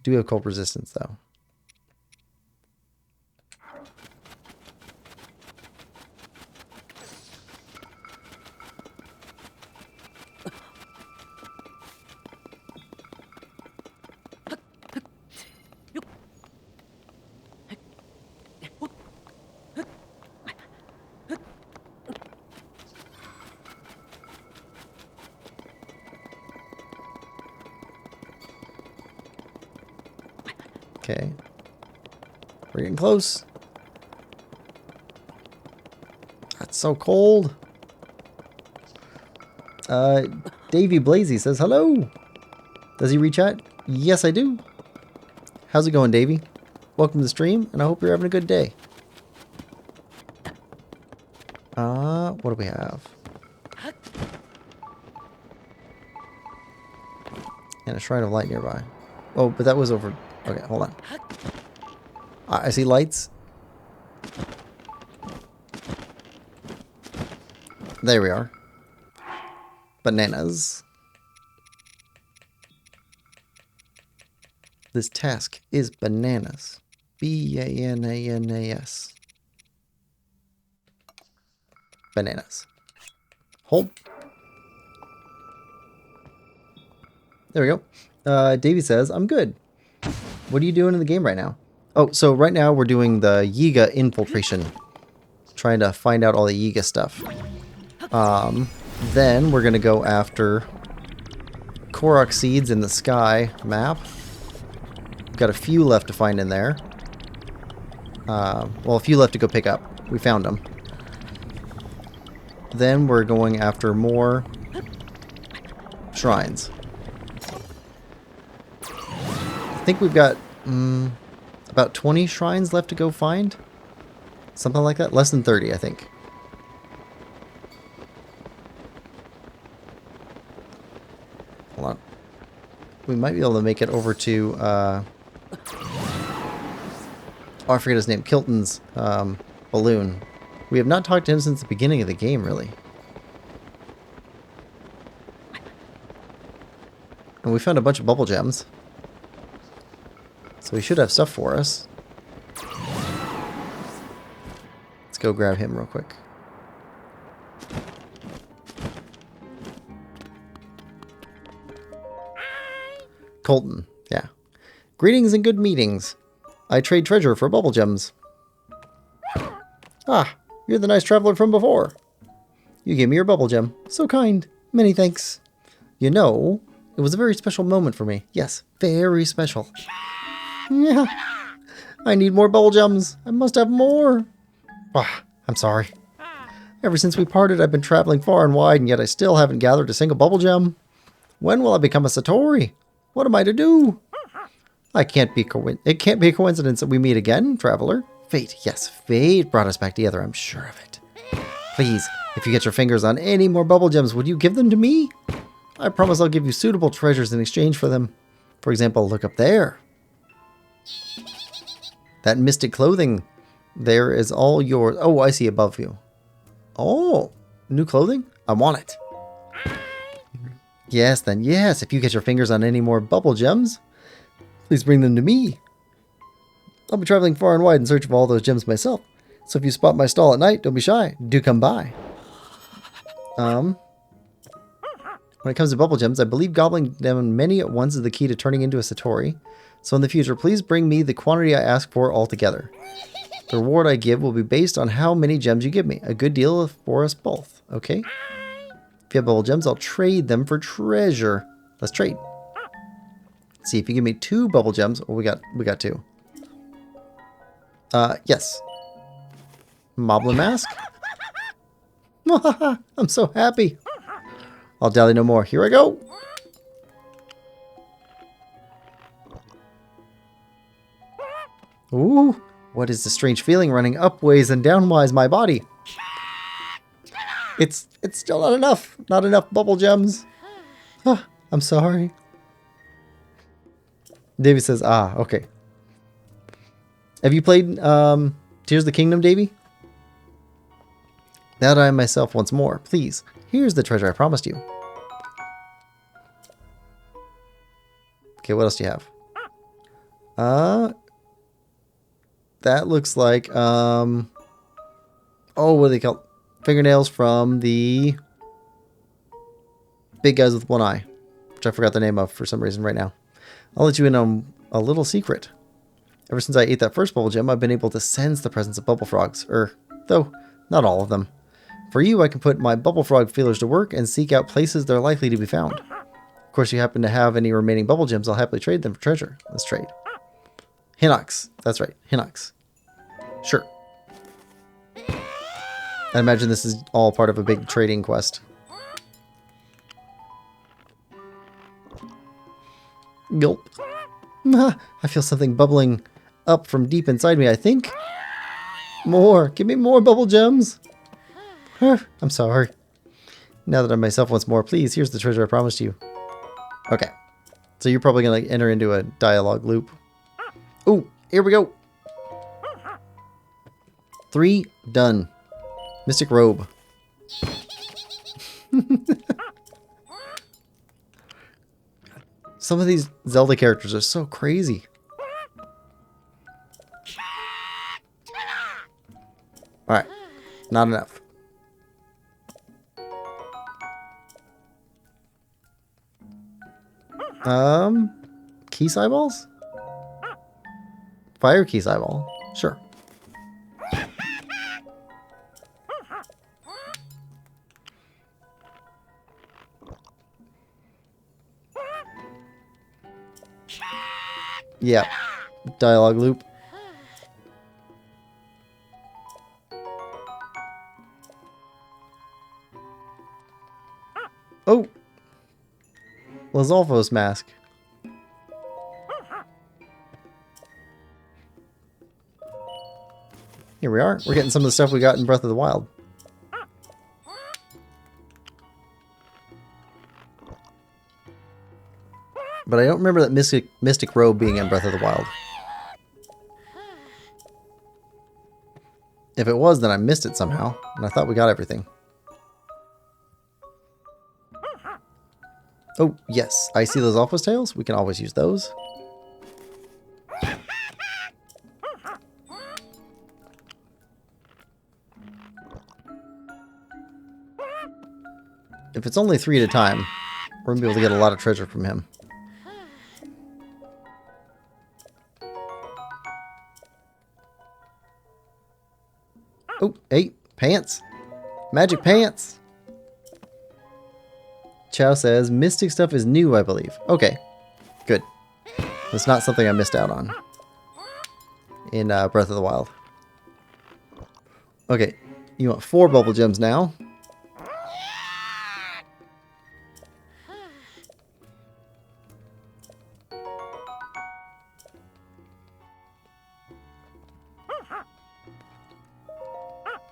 Do have cold resistance though. Okay. We're getting close. That's so cold. Davey Blazy says hello. Does he rechat? Yes, I do. How's it going, Davey? Welcome to the stream, and I hope you're having a good day. What do we have? And a Shrine of Light nearby. Oh, but that was over. Okay, hold on. I see lights. There we are. Bananas. This task is bananas. B-A-N-A-N-A-S. Bananas. Hold. There we go. Davey says, I'm good. What are you doing in the game right now? Oh, so right now we're doing the Yiga infiltration. Trying to find out all the Yiga stuff. Then we're going to go after Korok seeds in the sky map. We've got a few left to find in there. Well, a few left to go pick up. We found them. Then we're going after more shrines. I think we've got about 20 shrines left to go find. Something like that. Less than 30, I think. Hold on. We might be able to make it over to... oh, I forget his name. Kilton's balloon. We have not talked to him since the beginning of the game, really. And we found a bunch of bubble gems. So he should have stuff for us. Let's go grab him real quick. Colton, yeah. Greetings and good meetings. I trade treasure for bubble gems. Ah, you're the nice traveler from before. You gave me your bubble gem. So kind. Many thanks. You know, it was a very special moment for me. Yes, very special. Yeah. I need more bubble gems. I must have more. Ah, I'm sorry. Ever since we parted, I've been traveling far and wide, and yet I still haven't gathered a single bubble gem. When will I become a Satori? What am I to do? It can't be a coincidence that we meet again, traveler. Fate, yes, fate brought us back together, I'm sure of it. Please, if you get your fingers on any more bubble gems, would you give them to me? I promise I'll give you suitable treasures in exchange for them. For example, look up there. That mystic clothing there is all yours. Oh, I see above you. Oh, new clothing? I want it. Yes, then yes. If you get your fingers on any more bubble gems, please bring them to me. I'll be traveling far and wide in search of all those gems myself. So if you spot my stall at night, don't be shy. Do come by. When it comes to bubble gems, I believe gobbling them many at once is the key to turning into a Satori. So in the future, please bring me the quantity I ask for altogether. The reward I give will be based on how many gems you give me. A good deal for us both. Okay? If you have bubble gems, I'll trade them for treasure. Let's trade. Let's see, if you give me 2 bubble gems. Oh, we got 2. Yes. Moblin mask? I'm so happy. I'll dally no more. Here I go. Ooh, what is the strange feeling running upways and downwise my body? It's still not enough. Not enough bubble gems. I'm sorry. Davey says, okay. Have you played Tears of the Kingdom, Davey? Now that I am myself once more, please, here's the treasure I promised you. Okay, what else do you have? That looks like, oh, what do they call it? Fingernails from the big guys with one eye, which I forgot the name of for some reason right now. I'll let you in on a little secret. Ever since I ate that first bubble gem, I've been able to sense the presence of bubble frogs, though not all of them. For you, I can put my bubble frog feelers to work and seek out places they're likely to be found. Of course, you happen to have any remaining bubble gems, I'll happily trade them for treasure. Let's trade. Hinox. That's right, Hinox. Sure. I imagine this is all part of a big trading quest. Gulp. I feel something bubbling up from deep inside me, I think. More. Give me more bubble gems. I'm sorry. Now that I'm myself once more, please, here's the treasure I promised you. Okay. So you're probably going to enter into a dialogue loop. Oh, here we go. 3, done. Mystic Robe. Some of these Zelda characters are so crazy. Alright, not enough. Key eyeballs? Fire key eyeball. Sure. Yeah. Dialogue loop. Oh! Lizalfo's mask. Here we are. We're getting some of the stuff we got in Breath of the Wild. But I don't remember that Mystic Robe being in Breath of the Wild. If it was, then I missed it somehow, and I thought we got everything. Oh, yes. I see those Alpha's tails. We can always use those. If it's only 3 at a time, we're going to be able to get a lot of treasure from him. Oh, hey, pants. Magic pants. Chow says, Mystic stuff is new, I believe. Okay, good. It's not something I missed out on in Breath of the Wild. Okay, you want 4 bubble gems now.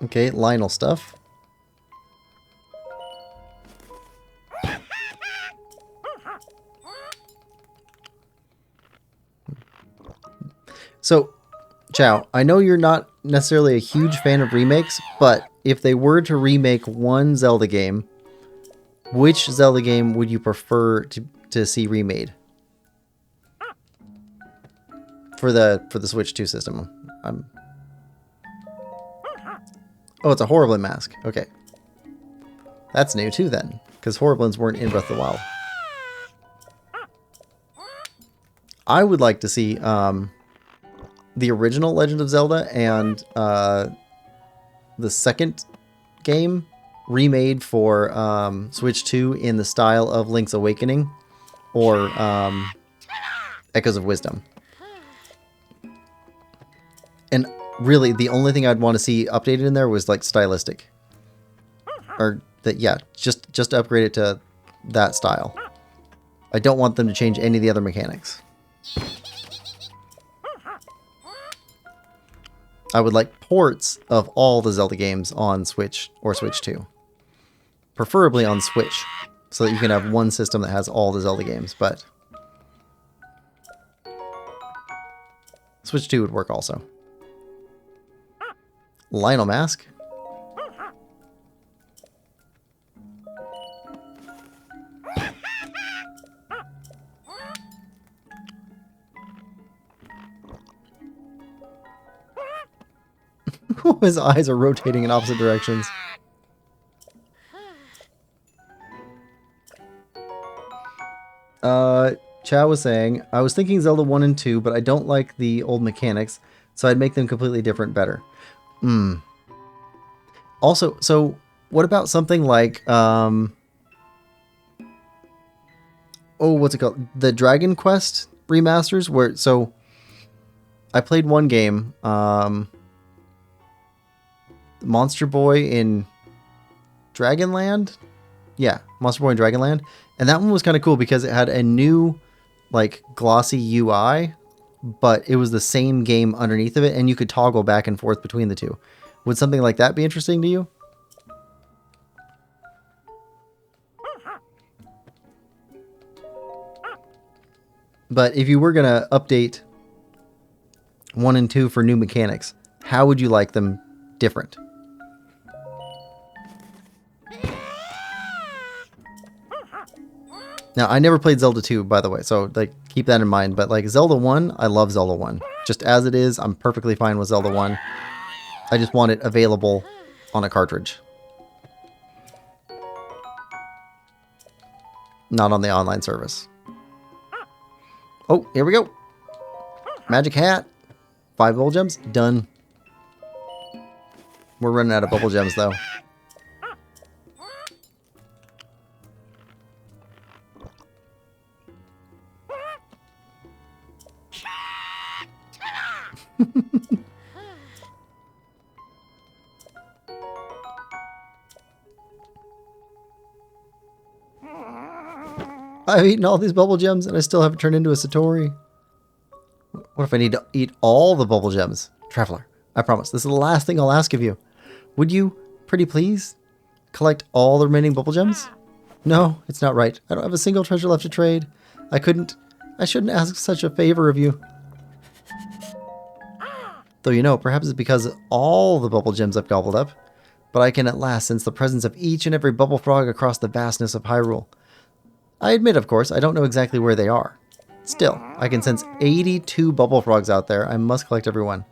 Okay, Lionel stuff. So, Chow, I know you're not necessarily a huge fan of remakes, but if they were to remake one Zelda game, which Zelda game would you prefer to see remade? For the Switch 2 system. Oh, it's a Horriblin mask. Okay. That's new too then, because Horriblins weren't in Breath of the Wild. I would like to see the original Legend of Zelda and the second game remade for Switch 2 in the style of Link's Awakening or Echoes of Wisdom. And really, the only thing I'd want to see updated in there was like stylistic. Or that, yeah, just upgrade it to that style. I don't want them to change any of the other mechanics. I would like ports of all the Zelda games on Switch or Switch 2. Preferably on Switch, so that you can have one system that has all the Zelda games, but Switch 2 would work also. Lionel mask. His eyes are rotating in opposite directions. Chow was saying, I was thinking Zelda 1 and 2, but I don't like the old mechanics, so I'd make them completely different better. Also, so what about something like, oh, what's it called? The Dragon Quest remasters, where, so I played one game, Monster Boy in Dragonland? Yeah, Monster Boy in Dragonland. And that one was kind of cool because it had a new like glossy UI, but it was the same game underneath of it, and you could toggle back and forth between the two. Would something like that be interesting to you? But if you were going to update 1 and 2 for new mechanics, how would you like them different? Now, I never played Zelda 2, by the way, so like keep that in mind. But like Zelda 1, I love Zelda 1. Just as it is, I'm perfectly fine with Zelda 1. I just want it available on a cartridge. Not on the online service. Oh, here we go. Magic hat. 5 bubble gems. Done. We're running out of bubble gems, though. I've eaten all these bubble gems and I still haven't turned into a Satori. What if I need to eat all the bubble gems? Traveler, I promise, this is the last thing I'll ask of you. Would you, pretty please, collect all the remaining bubble gems? No, it's not right. I don't have a single treasure left to trade. I shouldn't ask such a favor of you. Though you know, perhaps it's because of all the bubble gems I've gobbled up. But I can at last sense the presence of each and every bubble frog across the vastness of Hyrule. I admit, of course, I don't know exactly where they are. Still, I can sense 82 bubble frogs out there. I must collect every one.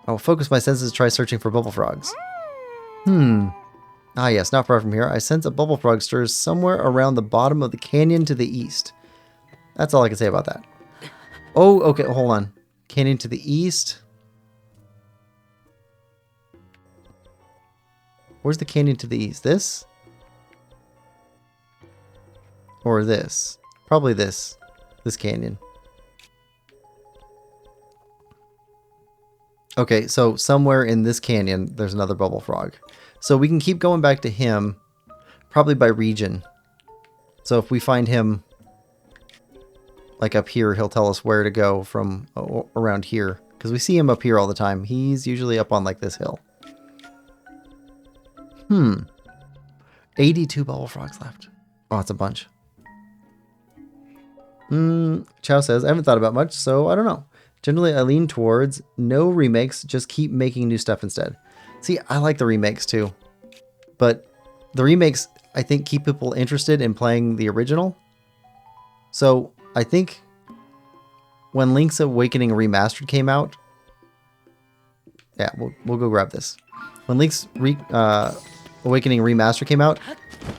I will focus my senses to try searching for bubble frogs. Ah yes, not far from here. I sense a bubble frog stirs somewhere around the bottom of the canyon to the east. That's all I can say about that. Oh, okay, hold on. Canyon to the east. Where's the canyon to the east? This? Or this? Probably this. This canyon. Okay, so somewhere in this canyon, there's another bubble frog. So we can keep going back to him, probably by region. So if we find him, like up here, he'll tell us where to go from around here. Because we see him up here all the time. He's usually up on like this hill. 82 bubble frogs left. Oh, it's a bunch. Chow says, I haven't thought about much, so I don't know. Generally, I lean towards no remakes, just keep making new stuff instead. See, I like the remakes too. But the remakes, I think, keep people interested in playing the original. So, I think when Link's Awakening Remastered came out... Yeah, we'll go grab this. When Link's Awakening Remastered came out,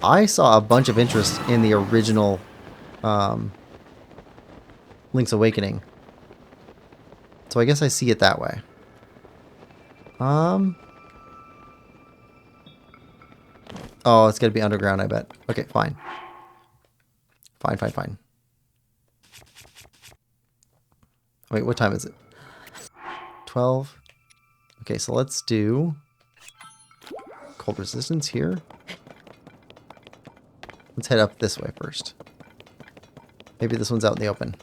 I saw a bunch of interest in the original Link's Awakening. So I guess I see it that way. Oh, it's gotta be underground, I bet. Okay, fine. Fine. Wait, what time is it? 12. Okay, so let's do cold resistance here. Let's head up this way first. Maybe this one's out in the open.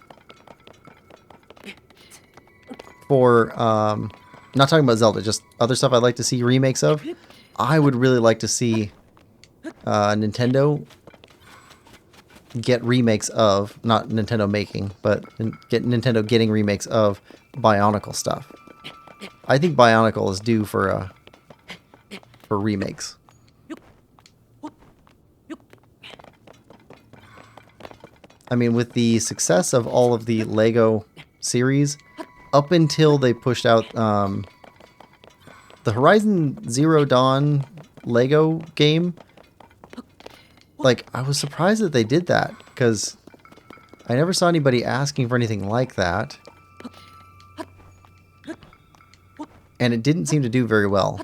For, not talking about Zelda, just other stuff I'd like to see remakes of. I would really like to see Nintendo get remakes of, not Nintendo making, but get Nintendo getting remakes of Bionicle stuff. I think Bionicle is due for remakes. I mean, with the success of all of the Lego series, up until they pushed out the Horizon Zero Dawn Lego game, like, I was surprised that they did that, because I never saw anybody asking for anything like that. And it didn't seem to do very well.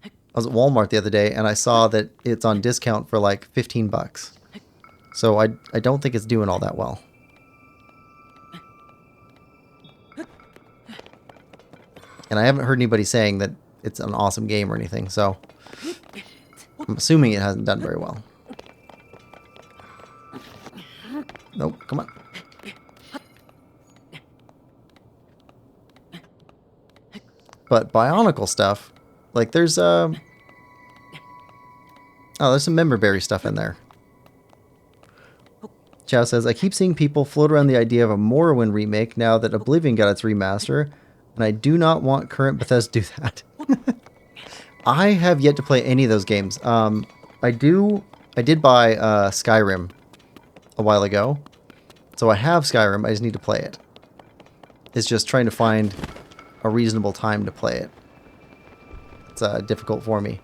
I was at Walmart the other day, and I saw that it's on discount for like 15 bucks. So I don't think it's doing all that well. And I haven't heard anybody saying that it's an awesome game or anything, so I'm assuming it hasn't done very well. Nope, come on. But Bionicle stuff, like there's oh, there's some member berry stuff in there. Chow says, I keep seeing people float around the idea of a Morrowind remake now that Oblivion got its remaster, and I do not want current Bethesda to do that. I have yet to play any of those games. I did buy Skyrim a while ago, so I have Skyrim, I just need to play it. It's just trying to find a reasonable time to play it. It's difficult for me.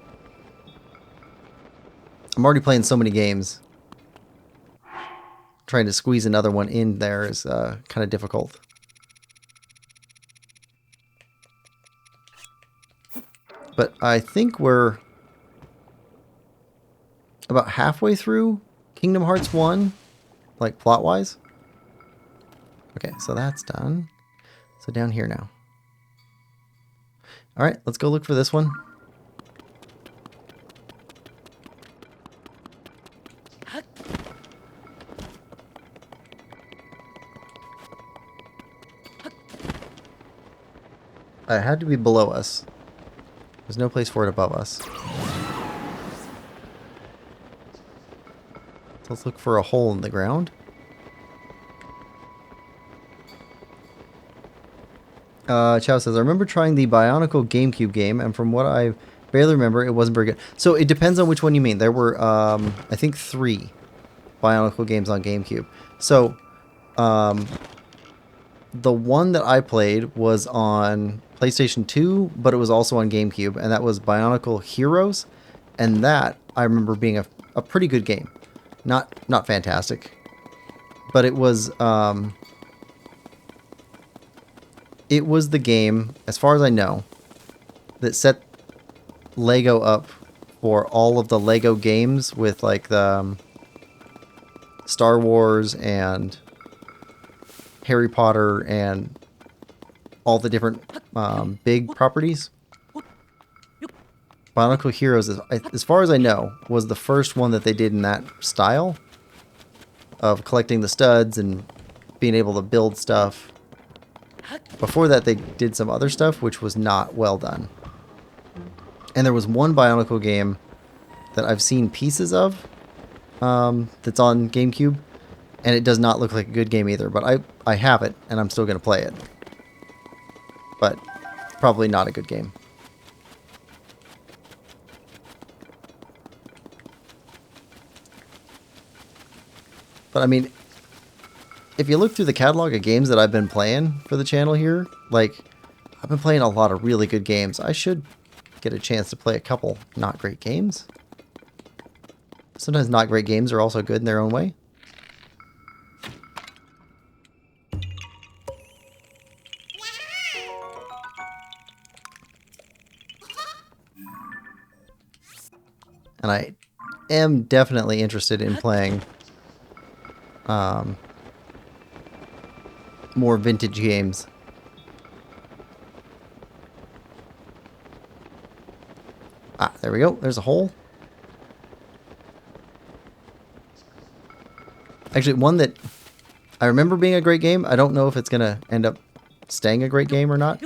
I'm already playing so many games. Trying to squeeze another one in there is kind of difficult. But I think we're about halfway through Kingdom Hearts 1, like plot-wise. Okay, so that's done. So down here now. Alright, let's go look for this one. It had to be below us. There's no place for it above us. So let's look for a hole in the ground. Chow says, I remember trying the Bionicle GameCube game, and from what I barely remember, it wasn't very good. So it depends on which one you mean. There were, I think, 3 Bionicle games on GameCube. So, the one that I played was on PlayStation 2, but it was also on GameCube, and that was Bionicle Heroes, and that I remember being a pretty good game. Not fantastic, but it was the game, as far as I know, that set Lego up for all of the Lego games with like the Star Wars and Harry Potter and all the different big properties. Bionicle Heroes, as far as I know, was the first one that they did in that style of collecting the studs and being able to build stuff. Before that, they did some other stuff, which was not well done. And there was one Bionicle game that I've seen pieces of that's on GameCube, and it does not look like a good game either. But I have it, and I'm still going to play it. But probably not a good game. But I mean, if you look through the catalog of games that I've been playing for the channel here, like, I've been playing a lot of really good games. I should get a chance to play a couple not great games. Sometimes not great games are also good in their own way. And I am definitely interested in playing more vintage games. Ah, there we go. There's a hole. Actually, one that I remember being a great game, I don't know if it's going to end up staying a great game or not,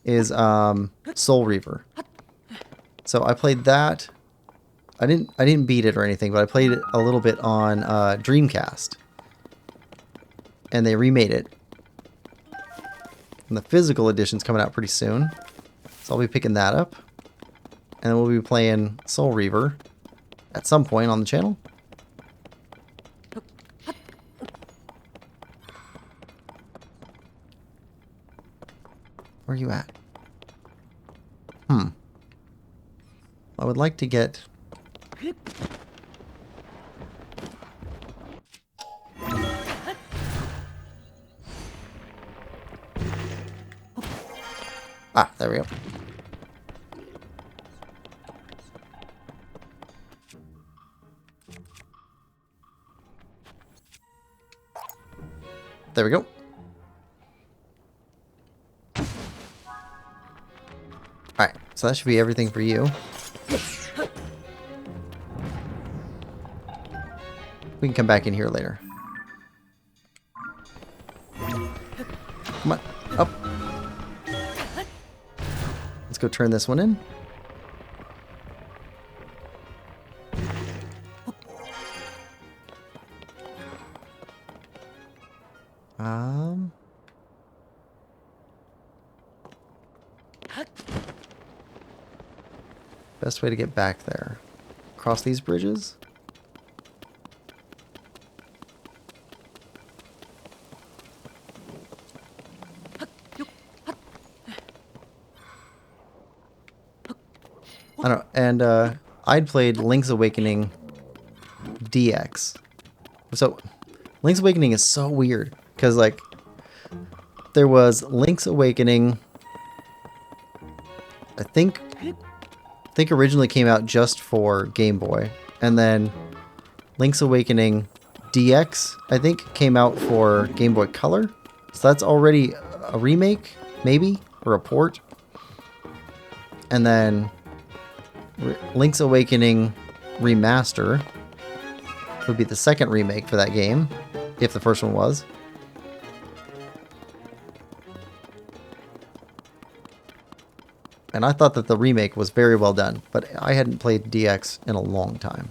is Soul Reaver. So I played that. I didn't beat it or anything, but I played it a little bit on Dreamcast. And they remade it. And the physical edition's coming out pretty soon. So I'll be picking that up. And then we'll be playing Soul Reaver at some point on the channel. Where are you at? I would like to get... Ah, there we go. There we go. Alright, so that should be everything for you. We can come back in here later. go turn this one in. Best way to get back there. Cross these bridges? I don't know. And I'd played Link's Awakening DX. So Link's Awakening is so weird because like there was Link's Awakening, I think originally came out just for Game Boy, and then Link's Awakening DX I think came out for Game Boy Color. So that's already a remake, maybe, or a port. And then Link's Awakening Remaster would be the second remake for that game, if the first one was. And I thought that the remake was very well done, but I hadn't played DX in a long time.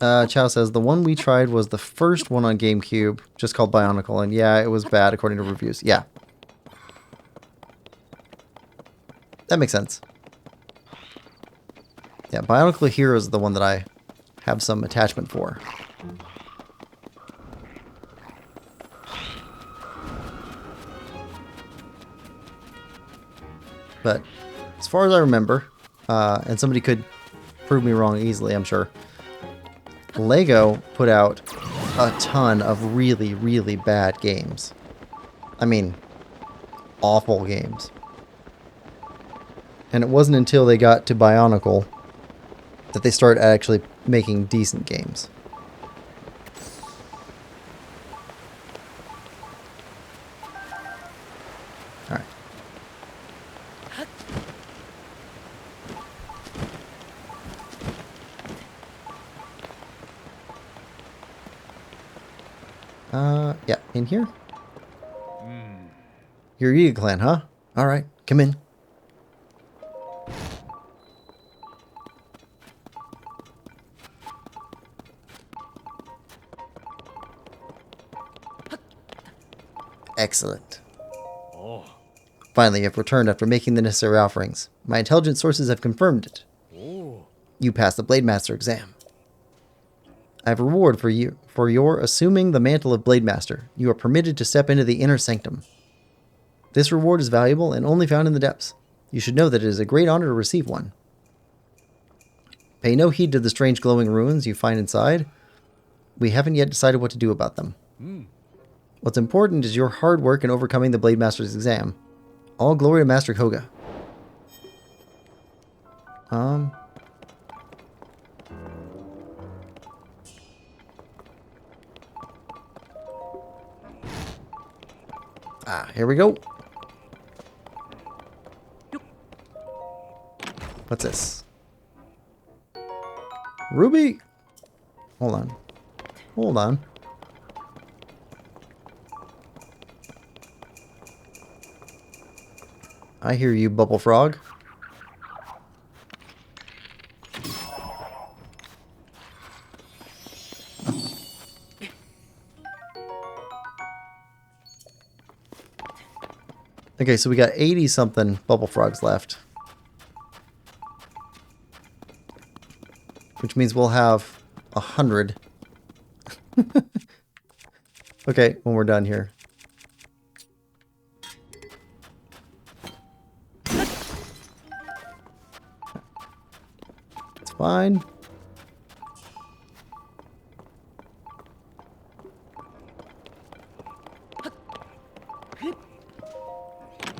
Chow says, the one we tried was the first one on GameCube, just called Bionicle, and yeah, it was bad according to reviews. Yeah. That makes sense. Yeah, Bionicle Hero is the one that I have some attachment for. But as far as I remember, and somebody could prove me wrong easily, I'm sure, Lego put out a ton of really, really bad games. I mean, awful games. And it wasn't until they got to Bionicle that they started actually making decent games. Alright. Yeah, in here? Your Yiga clan, huh? Alright, come in. Excellent. Oh. Finally, you have returned after making the necessary offerings. My intelligence sources have confirmed it. Oh. You passed the Blade Master exam. I have a reward for you for your assuming the mantle of Blade Master. You are permitted to step into the inner sanctum. This reward is valuable and only found in the depths. You should know that it is a great honor to receive one. Pay no heed to the strange glowing ruins you find inside. We haven't yet decided what to do about them. What's important is your hard work in overcoming the Blade Master's exam. All glory to Master Koga. Here we go. What's this? Ruby! Hold on. Hold on. I hear you, Bubble Frog. Okay, so we got 80-something Bubble Frogs left. Which means we'll have 100. Okay, when we're done here. It's fine.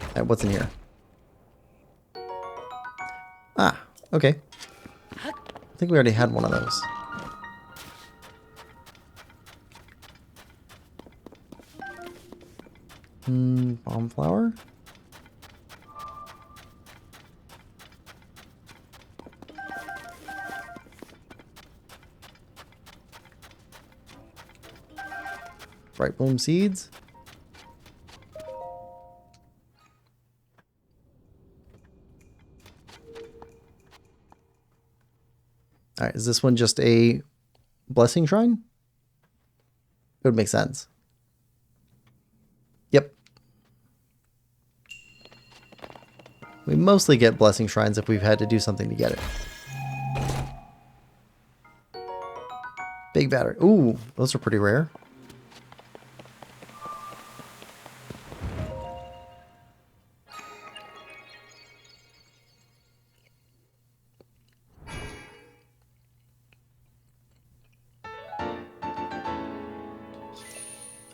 Alright, what's in here? Ah, okay. I think we already had one of those. Bomb flower? Bright bloom seeds. All right, is this one just a blessing shrine? It would make sense. Yep. We mostly get blessing shrines if we've had to do something to get it. Big battery. Ooh, those are pretty rare.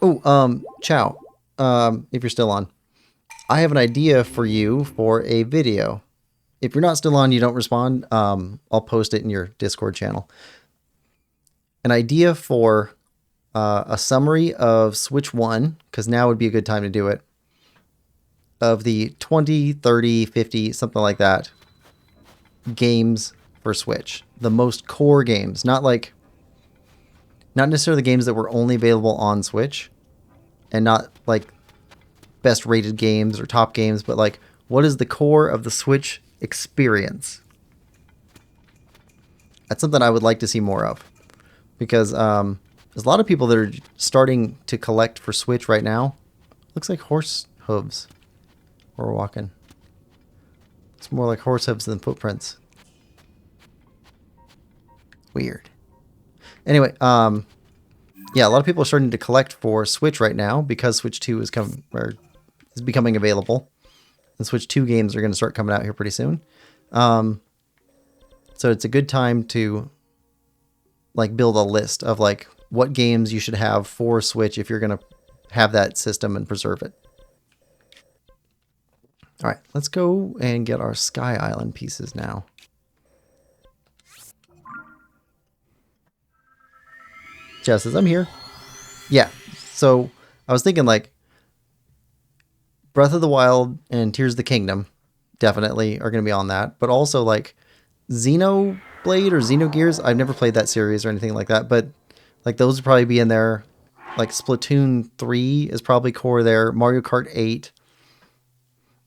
Oh, Chow, if you're still on, I have an idea for you for a video. If you're not still on, you don't respond, I'll post it in your Discord channel. An idea for a summary of Switch 1, because now would be a good time to do it, of the 20, 30, 50, something like that, games for Switch. The most core games, not necessarily the games that were only available on Switch, and not like best rated games or top games, but like what is the core of the Switch experience? That's something I would like to see more of, because there's a lot of people that are starting to collect for Switch right now. Looks like horse hooves where we're walking. It's more like horse hooves than footprints. Weird. Anyway, yeah, a lot of people are starting to collect for Switch right now because Switch 2 is becoming available. And Switch 2 games are going to start coming out here pretty soon. So it's a good time to like build a list of like what games you should have for Switch if you're going to have that system and preserve it. All right, let's go and get our Sky Island pieces now. Jess says, I'm here. Yeah, so I was thinking like Breath of the Wild and Tears of the Kingdom definitely are going to be on that. But also like Xenoblade or Xenogears. I've never played that series or anything like that. But like those would probably be in there. Like Splatoon 3 is probably core there. Mario Kart 8.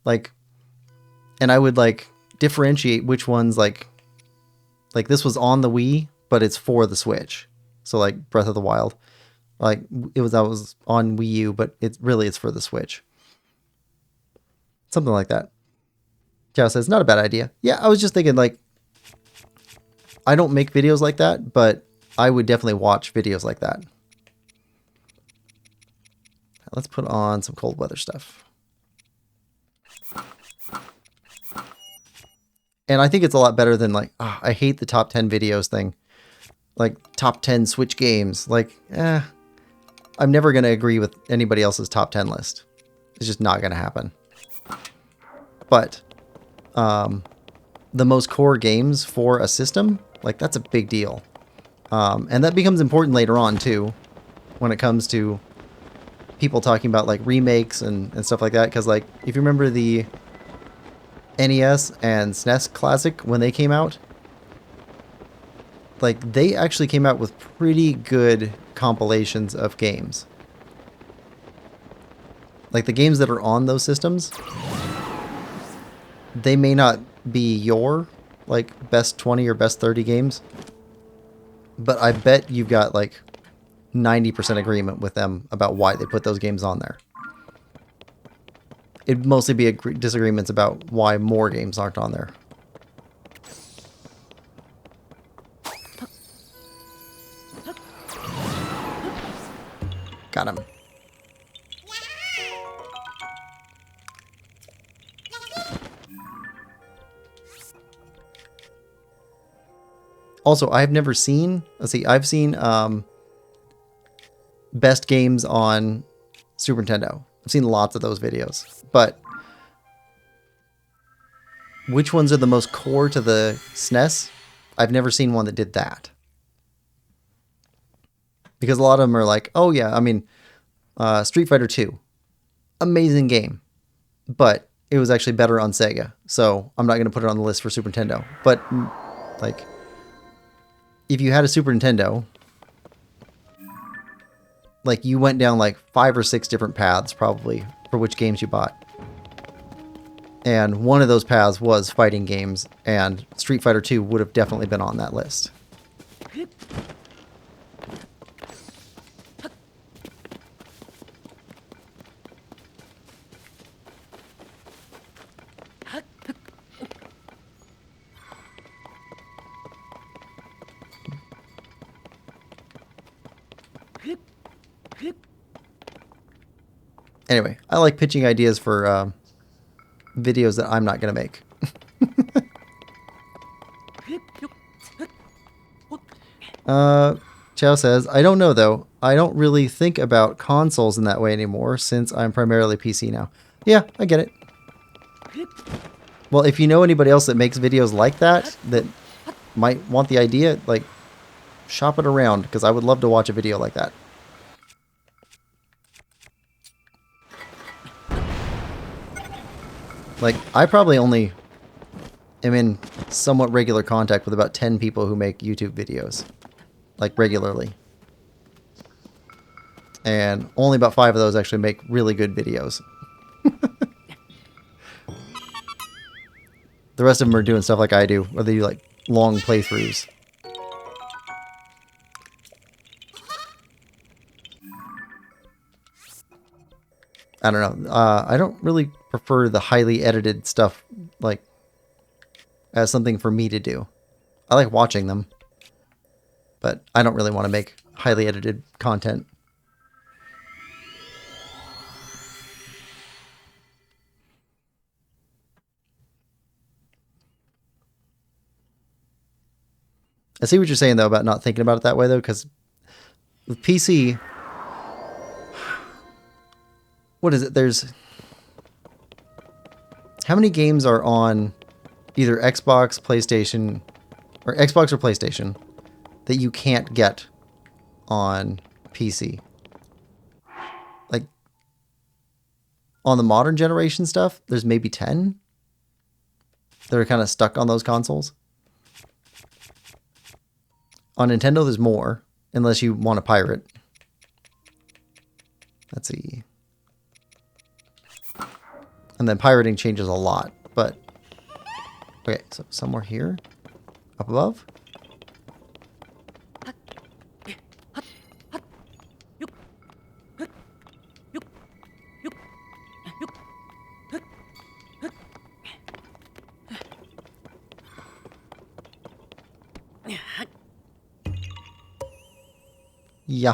Like, and I would like differentiate which ones like this was on the Wii, but it's for the Switch. So like Breath of the Wild, like that was on Wii U, but it's for the Switch. Something like that. Joe says, not a bad idea. Yeah, I was just thinking like, I don't make videos like that, but I would definitely watch videos like that. Let's put on some cold weather stuff. And I think it's a lot better than like, I hate the top 10 videos thing. Like top 10 Switch games. Like, I'm never going to agree with anybody else's top 10 list. It's just not going to happen. But the most core games for a system, like that's a big deal. And that becomes important later on too, when it comes to people talking about like remakes and stuff like that. Because like, if you remember the NES and SNES Classic when they came out, like they actually came out with pretty good compilations of games. Like the games that are on those systems, they may not be your like best 20 or best 30 games, but I bet you've got like 90% agreement with them about why they put those games on there. It'd mostly be disagreements about why more games aren't on there. Got him. Also, I've never seen, I've seen best games on Super Nintendo. I've seen lots of those videos, but which ones are the most core to the SNES? I've never seen one that did that. Because a lot of them are like, oh yeah, I mean, Street Fighter 2, amazing game, but it was actually better on Sega, so I'm not going to put it on the list for Super Nintendo. But like, if you had a Super Nintendo, like you went down like 5 or 6 different paths probably for which games you bought. And one of those paths was fighting games, and Street Fighter 2 would have definitely been on that list. Anyway, I like pitching ideas for videos that I'm not going to make. Chow says, I don't know though. I don't really think about consoles in that way anymore since I'm primarily PC now. Yeah, I get it. Well, if you know anybody else that makes videos like that might want the idea, like, shop it around, because I would love to watch a video like that. Like, I probably only am in somewhat regular contact with about 10 people who make YouTube videos. Like, regularly. And only about 5 of those actually make really good videos. The rest of them are doing stuff like I do, where they do, like, long playthroughs. I don't know. I don't really prefer the highly edited stuff, like, as something for me to do. I like watching them, but I don't really want to make highly edited content. I see what you're saying, though, about not thinking about it that way, though, because with PC, what is it? There's... How many games are on either Xbox, PlayStation, or Xbox or PlayStation that you can't get on PC? Like, on the modern generation stuff, there's maybe 10 that are kind of stuck on those consoles. On Nintendo, there's more, unless you want to pirate. Let's see. And then pirating changes a lot, but... Okay, so somewhere here? Up above? Yeah.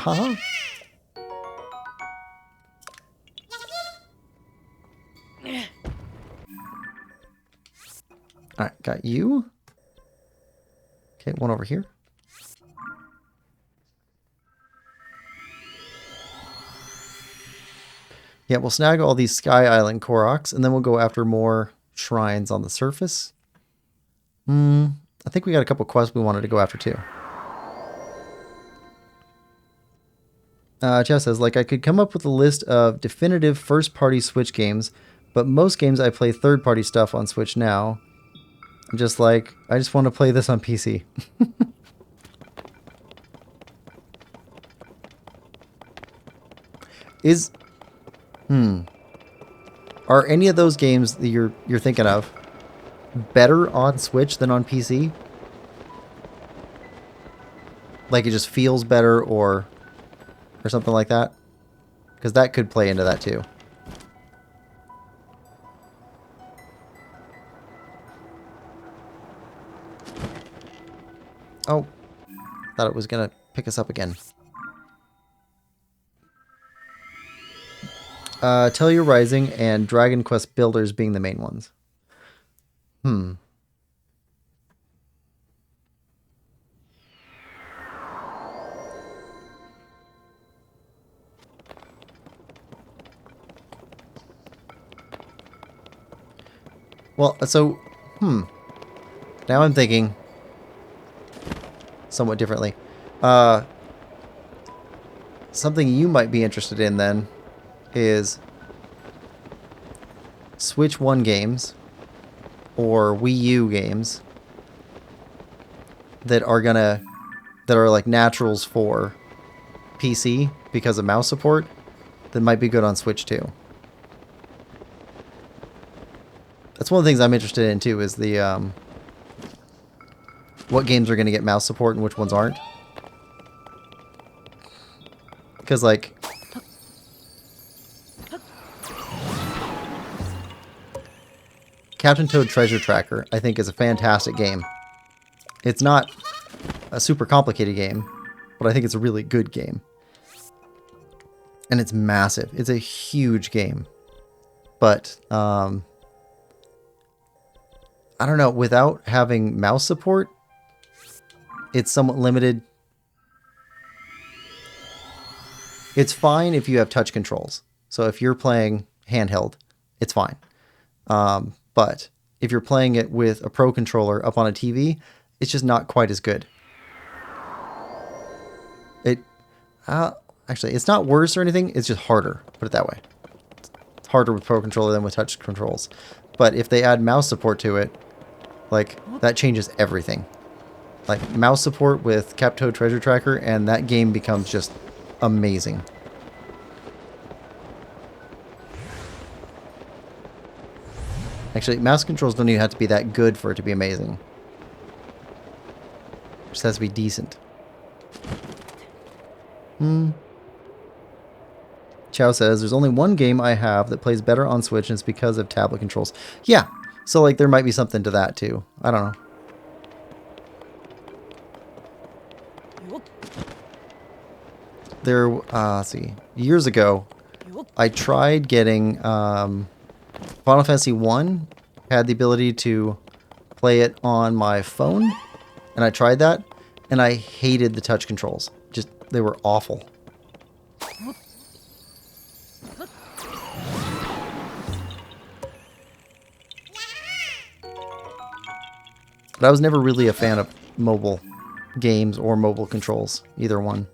Alright, got you. Okay, one over here. Yeah, we'll snag all these Sky Island Koroks, and then we'll go after more shrines on the surface. I think we got a couple quests we wanted to go after too. Jeff says, like, I could come up with a list of definitive first-party Switch games, but most games I play third-party stuff on Switch now. I'm just like, I just want to play this on PC. Are any of those games that you're thinking of better on Switch than on PC? Like it just feels better or something like that? Because that could play into that too. Oh, thought it was gonna pick us up again. Tellia Rising and Dragon Quest Builders being the main ones. Well, so, now I'm thinking somewhat differently. Something you might be interested in then is Switch 1 games or Wii U games that are like naturals for PC because of mouse support that might be good on Switch too. That's one of the things I'm interested in too, is the what games are going to get mouse support and which ones aren't. Because like Captain Toad Treasure Tracker, I think, is a fantastic game. It's not a super complicated game, but I think it's a really good game. And it's massive. It's a huge game. But, I don't know, without having mouse support, it's somewhat limited. It's fine if you have touch controls. So if you're playing handheld, it's fine. But if you're playing it with a Pro controller up on a TV, it's just not quite as good. Actually, it's not worse or anything. It's just harder. Put it that way. It's harder with Pro controller than with touch controls. But if they add mouse support to it, like, that changes everything. Like, mouse support with Captain Toad Treasure Tracker, and that game becomes just amazing. Actually, mouse controls don't even have to be that good for it to be amazing. It just has to be decent. Chow says, there's only one game I have that plays better on Switch, and it's because of tablet controls. Yeah, so like there might be something to that too. I don't know. Let's see. Years ago, I tried getting Final Fantasy 1 had the ability to play it on my phone, and I tried that, and I hated the touch controls. Just, they were awful. But I was never really a fan of mobile games or mobile controls, either one.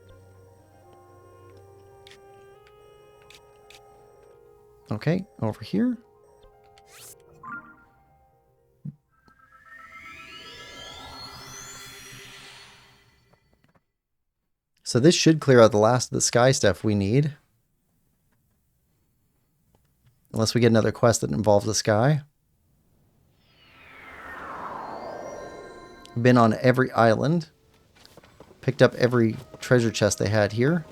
Okay, over here. So this should clear out the last of the sky stuff we need. Unless we get another quest that involves the sky. Been on every island. Picked up every treasure chest they had here.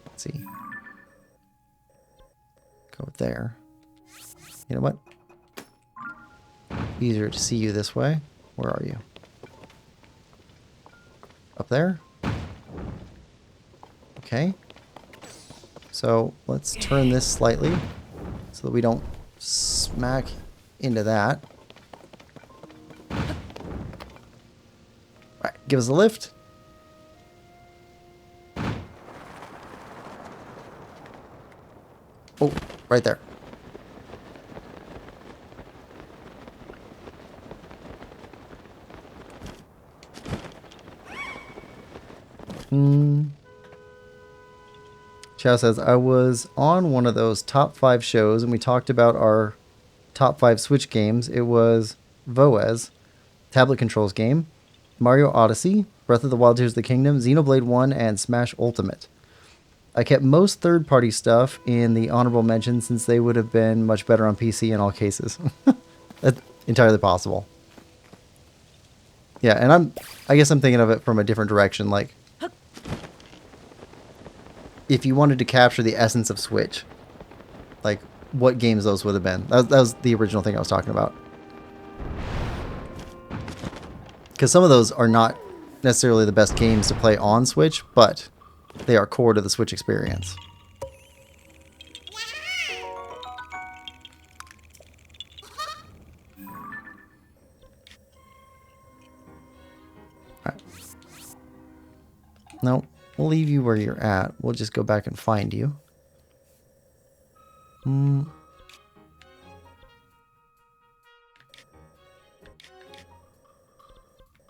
Let's see. Go there. You know what? Easier to see you this way. Where are you? Up there? Okay. So let's turn this slightly so that we don't smack into that. Alright, give us a lift. Oh, right there. Chow says, I was on one of those top 5 shows and we talked about our top 5 Switch games. It was Voez, tablet controls game, Mario Odyssey, Breath of the Wild, Tears of the Kingdom, Xenoblade 1, and Smash Ultimate. I kept most third-party stuff in the honorable mention since they would have been much better on PC in all cases. That's entirely possible. Yeah, and I guess I'm thinking of it from a different direction. Like, if you wanted to capture the essence of Switch, like what games those would have been. That was the original thing I was talking about. Because some of those are not necessarily the best games to play on Switch, but they are core to the Switch experience. All right. No, we'll leave you where you're at. We'll just go back and find you.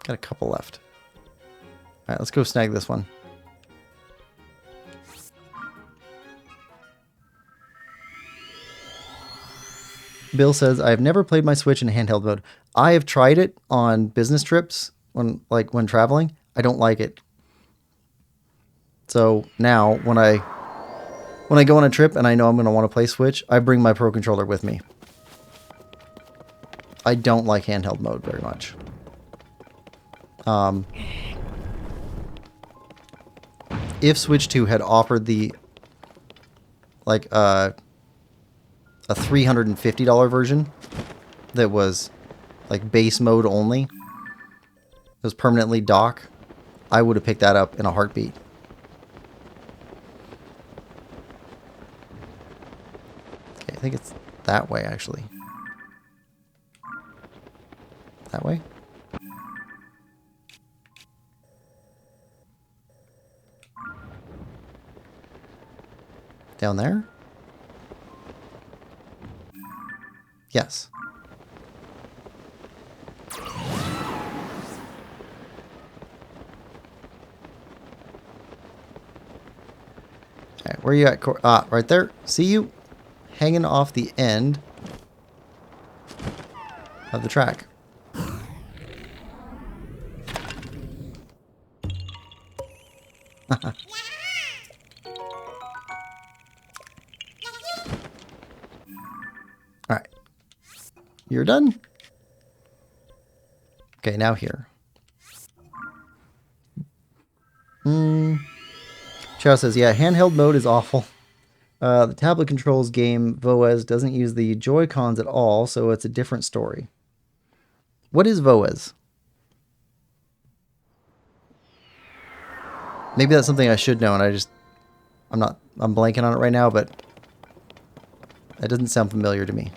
Got a couple left. Alright, let's go snag this one. Bill says, I've never played my Switch in handheld mode. I have tried it on business trips when traveling. I don't like it. So now when I go on a trip and I know I'm going to want to play Switch, I bring my Pro Controller with me. I don't like handheld mode very much. If Switch 2 had offered the like a $350 version that was like base mode only, it was permanently dock, I would have picked that up in a heartbeat. Okay, I think it's that way actually. That way? Down there? Yes. Okay, where are you at? Ah, right there. See you hanging off the end of the track. Alright. You're done? Okay, now here. Chow says, yeah, handheld mode is awful. The tablet controls game, Voez, doesn't use the Joy-Cons at all, so it's a different story. What is Voez? Maybe that's something I should know, and I'm blanking on it right now, but that doesn't sound familiar to me.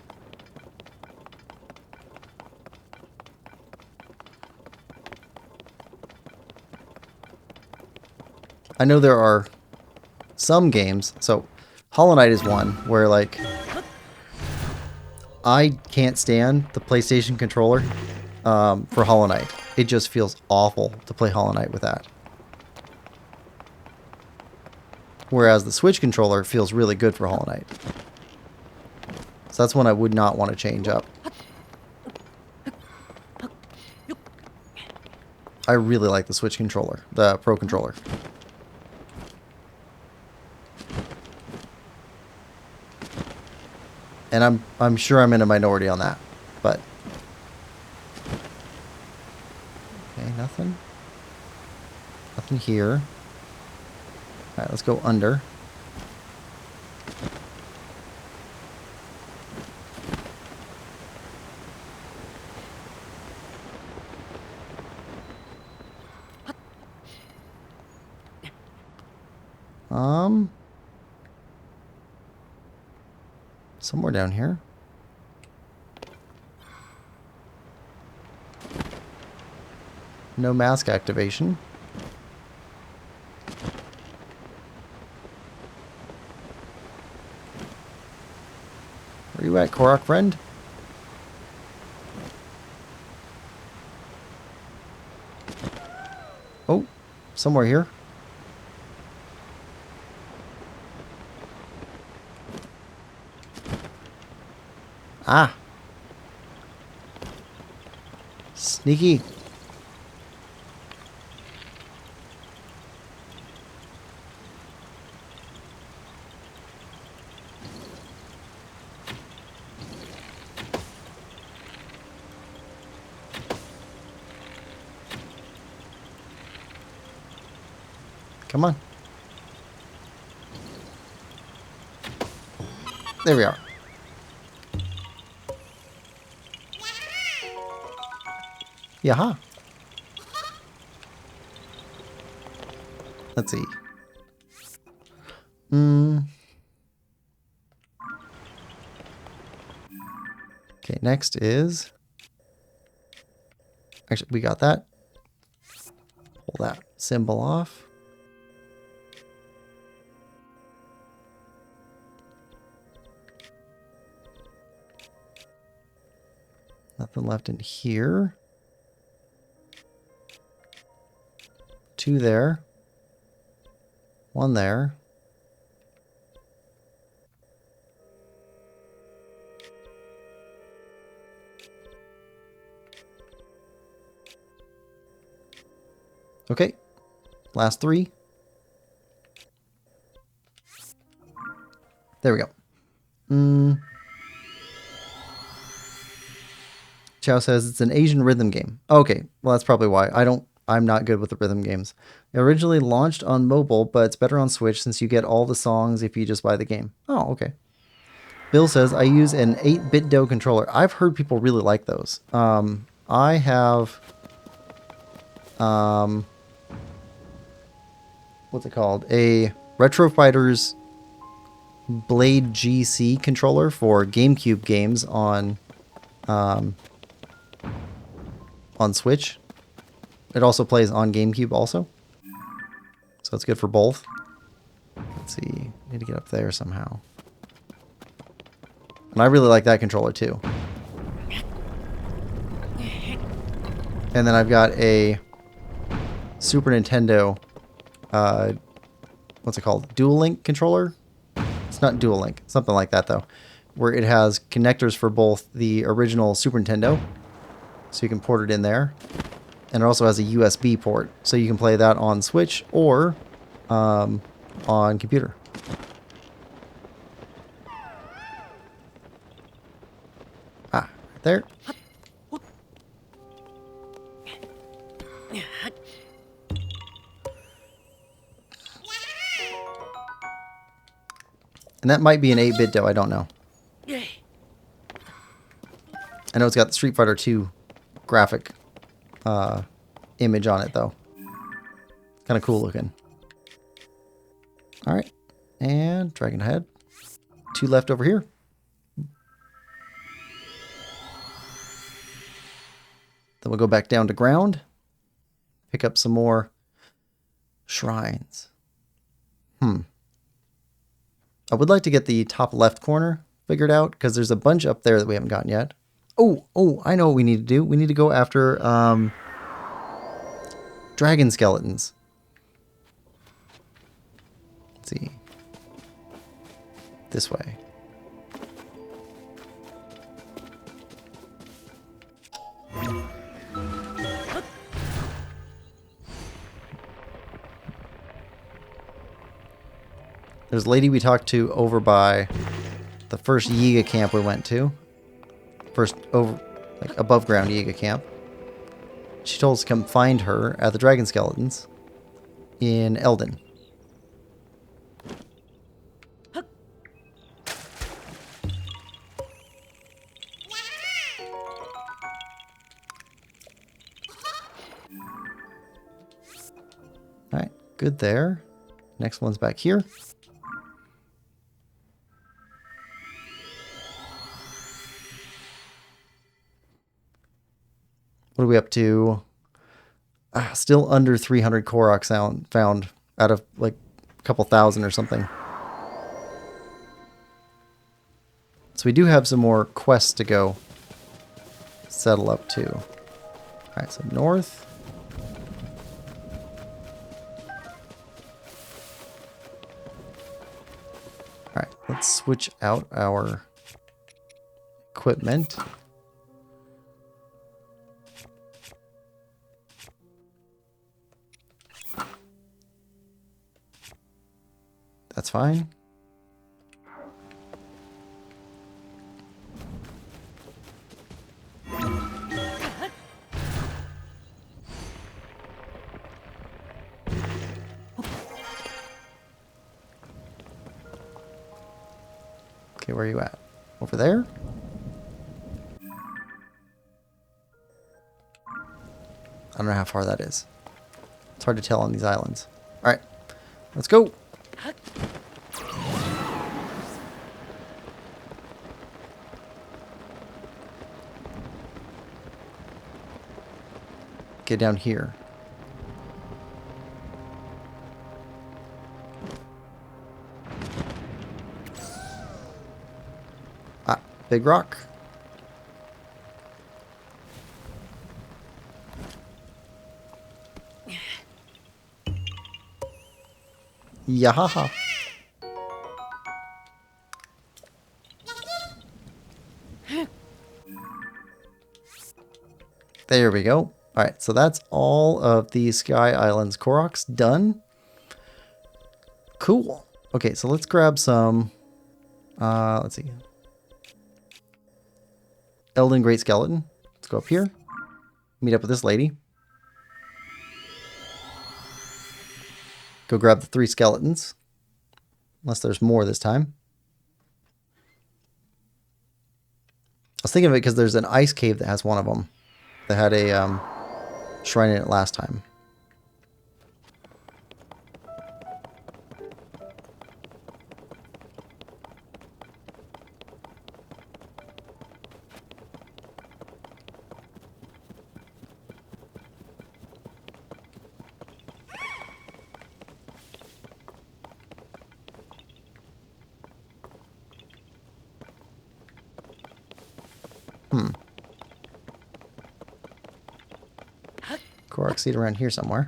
I know there are some games, so Hollow Knight is one where, like, I can't stand the PlayStation controller for Hollow Knight. It just feels awful to play Hollow Knight with that. Whereas the Switch controller feels really good for Hollow Knight. So that's one I would not want to change up. I really like the Switch controller, the Pro controller. And I'm sure I'm in a minority on that, but okay, nothing here. All right, let's go under. Somewhere down here. No mask activation. Where you at, Korok friend? Oh, somewhere here. Ah. Sneaky. Come on. There we are. Yaha. Let's see. Okay, next is... Actually, we got that. Pull that symbol off. Nothing left in here. 2 there. 1 there. Okay. Last 3. There we go. Chow says it's an Asian rhythm game. Okay, well that's probably why. I'm not good with the rhythm games. It originally launched on mobile, but it's better on Switch since you get all the songs if you just buy the game. Oh, okay. Bill says I use an 8-bit Do controller. I've heard people really like those. I have what's it called? A Retro Fighters Blade GC controller for GameCube games on Switch. It also plays on GameCube also. So it's good for both. Let's see. Need to get up there somehow. And I really like that controller too. And then I've got a Super Nintendo, what's it called? Dual Link controller? It's not Dual Link, something like that though. Where it has connectors for both the original Super Nintendo, so you can port it in there. And it also has a USB port, so you can play that on Switch or on computer. Ah, right there. And that might be an 8-bit Do, I don't know. I know it's got the Street Fighter 2 graphic image on it, though. Kind of cool looking. Alright. And Dragon Head. 2 left over here. Then we'll go back down to ground. Pick up some more shrines. I would like to get the top left corner figured out, because there's a bunch up there that we haven't gotten yet. Oh, I know what we need to do. We need to go after dragon skeletons. Let's see. This way. There's a lady we talked to over by the first Yiga camp we went to. First over, like above ground Yiga camp. She told us to come find her at the dragon skeletons in Eldin. Alright, good there. Next one's back here. What are we up to? Still under 300 Korok found out of like a couple thousand or something. So we do have some more quests to go settle up to. Alright, so north. Alright, let's switch out our equipment. That's fine. Okay, where are you at? Over there? I don't know how far that is. It's hard to tell on these islands. Alright, let's go. Get down here. Ah, big rock. Yahaha. There we go. Alright, so that's all of the Sky Islands Koroks done. Cool. Okay, so let's grab some Let's see. Elden Great Skeleton. Let's go up here. Meet up with this lady. Go grab the 3 skeletons. Unless there's more this time. I was thinking of it because there's an ice cave that has one of them. That had a shrine in it last time. Korok seed around here somewhere.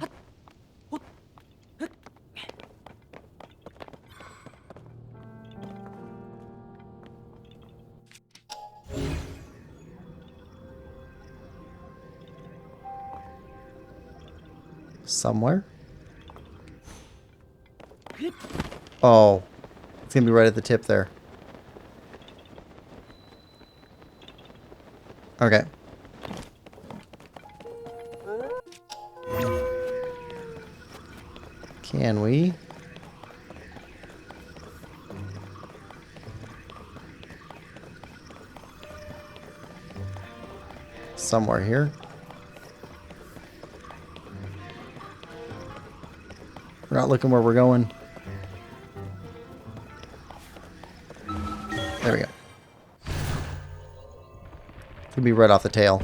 Somewhere. Oh, it's gonna be right at the tip there. Okay. Can we? Somewhere here. We're not looking where we're going. There we go. Could be right off the tail.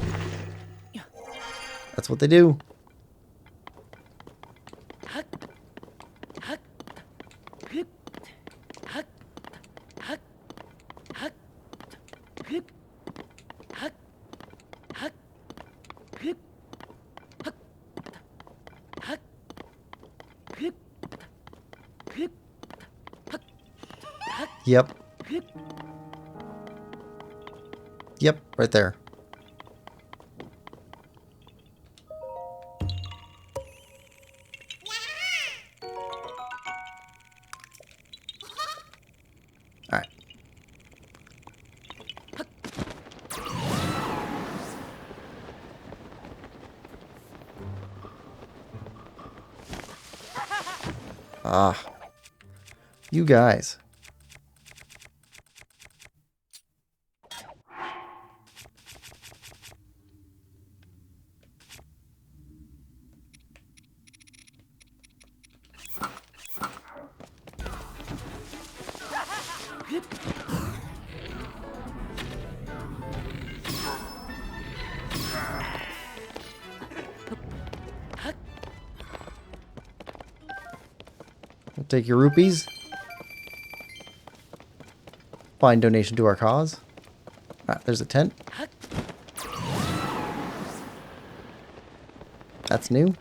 That's what they do. Yep. Yep, right there. Alright. Ah. You guys. We'll take your rupees. Fine donation to our cause. Ah, there's a tent. That's new.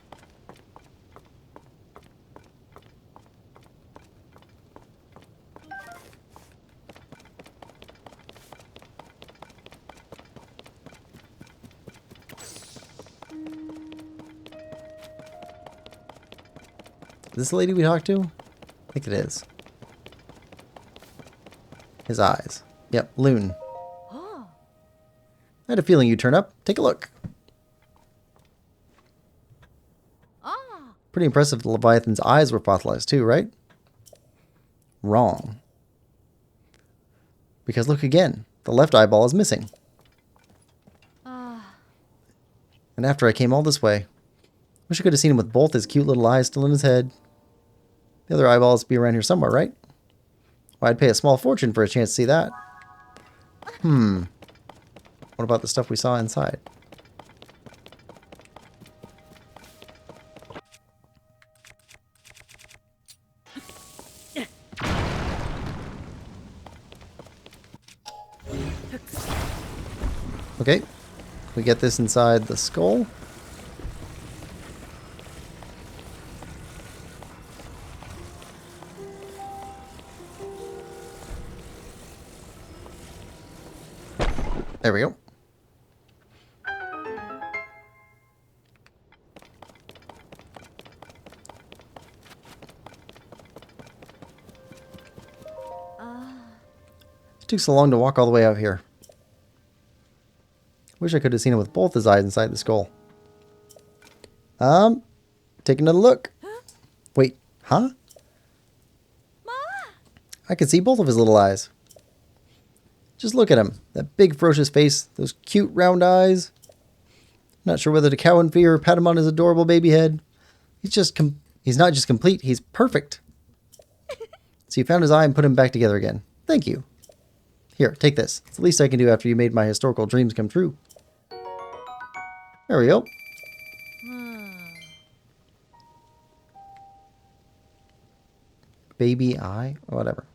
Is this the lady we talked to? I think it is. His eyes. Yep, Loon. Oh. I had a feeling you'd turn up. Take a look. Ah. Pretty impressive the Leviathan's eyes were fossilized too, right? Wrong. Because look again. The left eyeball is missing. Ah. And after I came all this way, wish I could have seen him with both his cute little eyes still in his head. The other eyeballs be around here somewhere, right? Well, I'd pay a small fortune for a chance to see that. What about the stuff we saw inside? Okay. We get this inside the skull. There we go. It took so long to walk all the way out here. Wish I could have seen him with both his eyes inside the skull. Take another look. Wait, huh? I can see both of his little eyes. Just look at him. That big ferocious face, those cute round eyes. Not sure whether to cow in fear or pat him on his adorable baby head. He's not just complete, he's perfect. So you found his eye and put him back together again. Thank you. Here, take this. It's the least I can do after you made my historical dreams come true. There we go. Baby eye? Or whatever.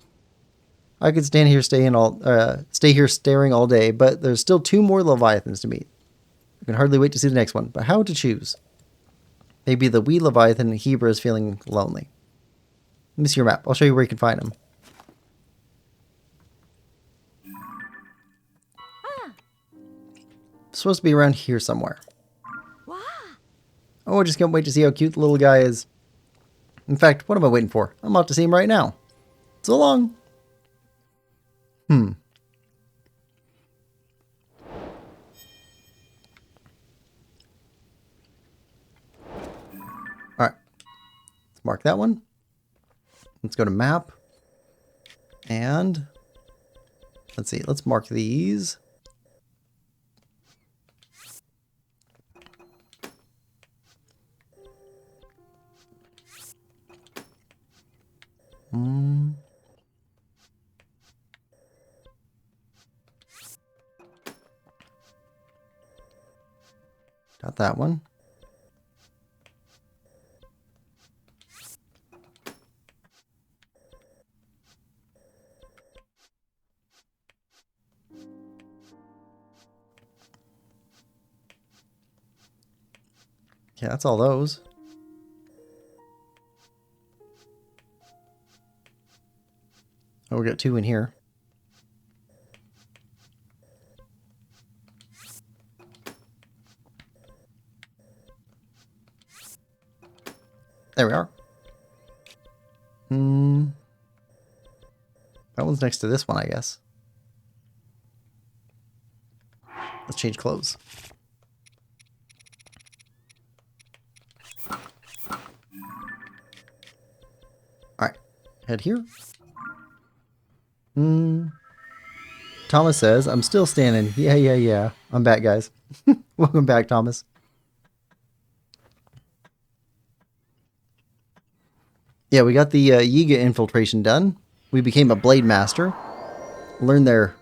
I could stay here staring all day, but there's still 2 more Leviathans to meet. I can hardly wait to see the next one, but how to choose? Maybe the wee Leviathan in Hebra is feeling lonely. Let me see your map. I'll show you where you can find him. It's supposed to be around here somewhere. Oh, I just can't wait to see how cute the little guy is. In fact, what am I waiting for? I'm off to see him right now. So long. Alright. Let's mark that one. Let's go to map. And let's see. Let's mark these. Got that one. Yeah, that's all those. Oh, we got 2 in here. There we are. That one's next to this one, I guess. Let's change clothes. Alright. Head here. Thomas says, I'm still standing. Yeah. I'm back, guys. Welcome back, Thomas. Yeah, we got the Yiga infiltration done. We became a Blade Master. Learned their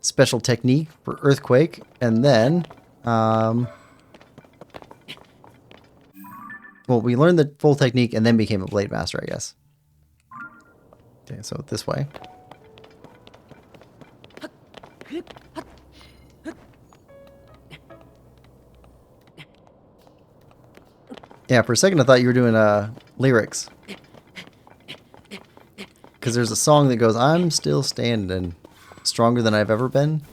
special technique for Earthquake. And then... well, we learned the full technique and then became a Blade Master, I guess. Okay, so this way. Yeah, for a second I thought you were doing lyrics. Because there's a song that goes, I'm still standing, stronger than I've ever been.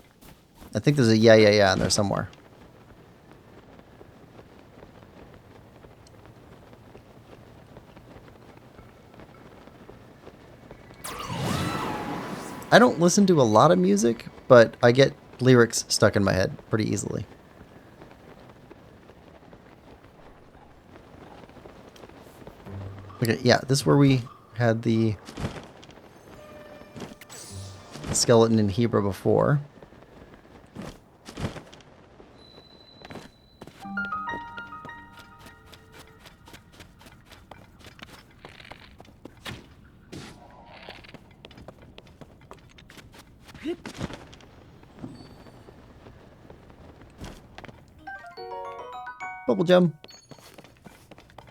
I think there's a yeah in there somewhere. I don't listen to a lot of music, but I get lyrics stuck in my head pretty easily. Okay, yeah, this is where we had the skeleton in Hebra before. Bubble gem.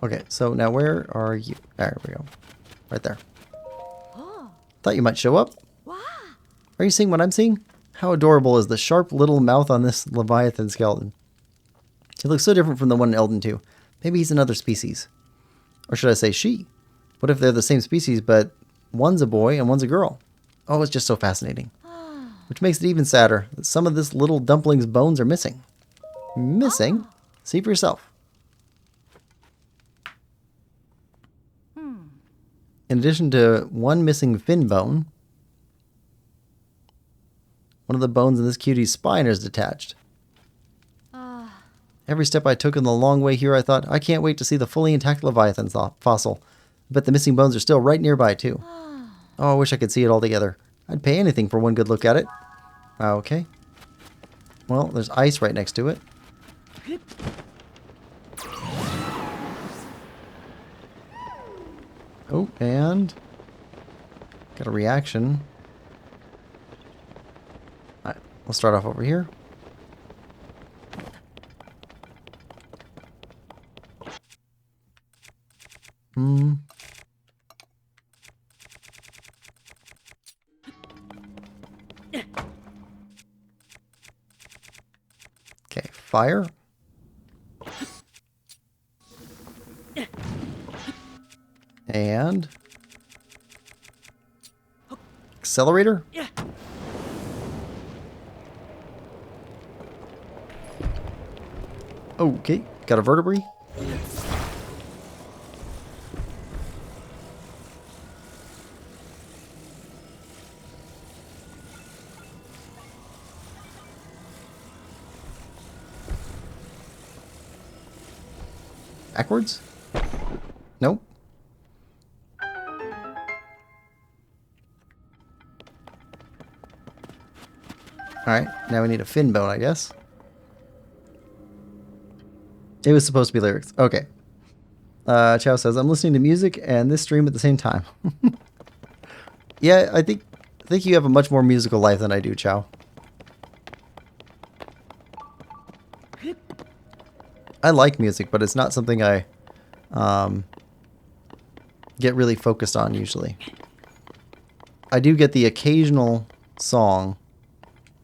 Okay, so now where are you? There we go. Right there. Thought you might show up. Are you seeing what I'm seeing? How adorable is the sharp little mouth on this Leviathan skeleton? It looks so different from the one in Elden 2. Maybe he's another species. Or should I say she? What if they're the same species, but one's a boy and one's a girl? Oh, it's just so fascinating. Which makes it even sadder that some of this little dumpling's bones are missing. Missing? See for yourself. In addition to one missing fin bone, One of the bones in this cutie's spine is detached. Ah. Every step I took in the long way here, I thought, I can't wait to see the fully intact Leviathan fossil. But the missing bones are still right nearby, too. Oh, I wish I could see it all together. I'd pay anything for one good look at it. Okay. Well, there's ice right next to it. Oh, and got a reaction. Alright, we'll start off over here. Okay, fire. And accelerator. Okay, got a vertebrae. Backwards? Nope. Alright, now we need a fin bone, I guess. It was supposed to be lyrics. Okay. Chow says, I'm listening to music and this stream at the same time. Yeah, I think you have a much more musical life than I do, Chow. I like music, but it's not something I get really focused on usually. I do get the occasional song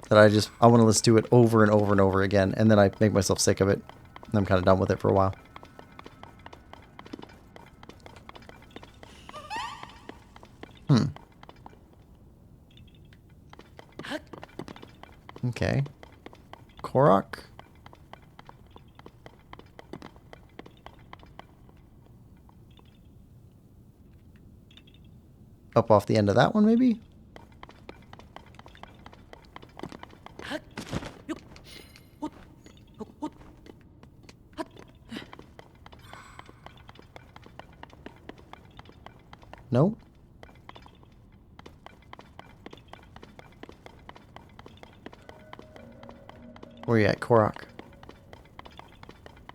that I want to listen to it over and over and over again, and then I make myself sick of it, and I'm kind of done with it for a while. Okay. Korok. Up off the end of that one, maybe? No? Where you at, Korok?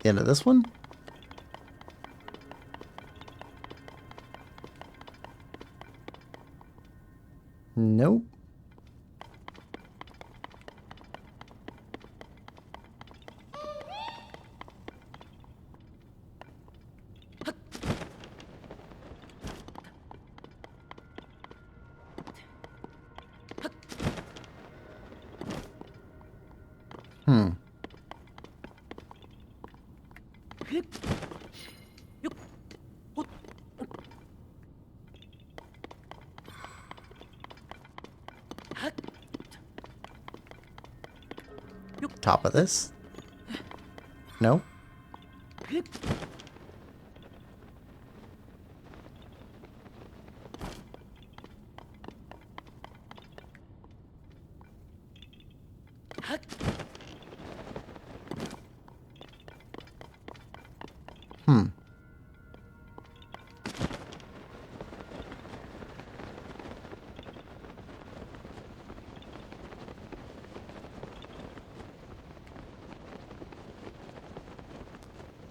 The end of this one? Nope. Top of this? No?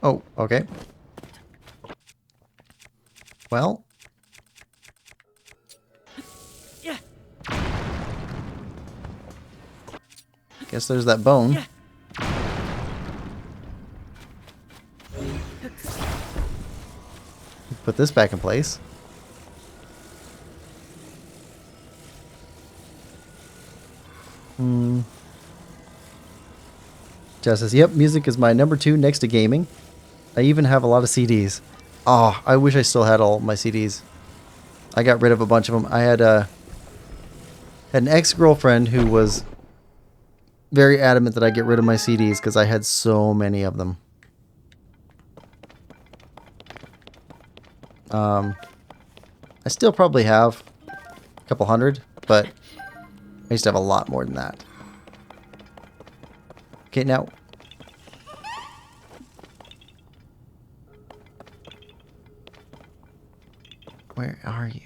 Oh, okay. Well. Guess there's that bone. Put this back in place. Jess says, yep, music is my number 2 next to gaming. I even have a lot of CDs. Oh, I wish I still had all my CDs. I got rid of a bunch of them. I had an ex-girlfriend who was very adamant that I get rid of my CDs because I had so many of them. I still probably have a couple hundred, but I used to have a lot more than that. Okay, now. Where are you?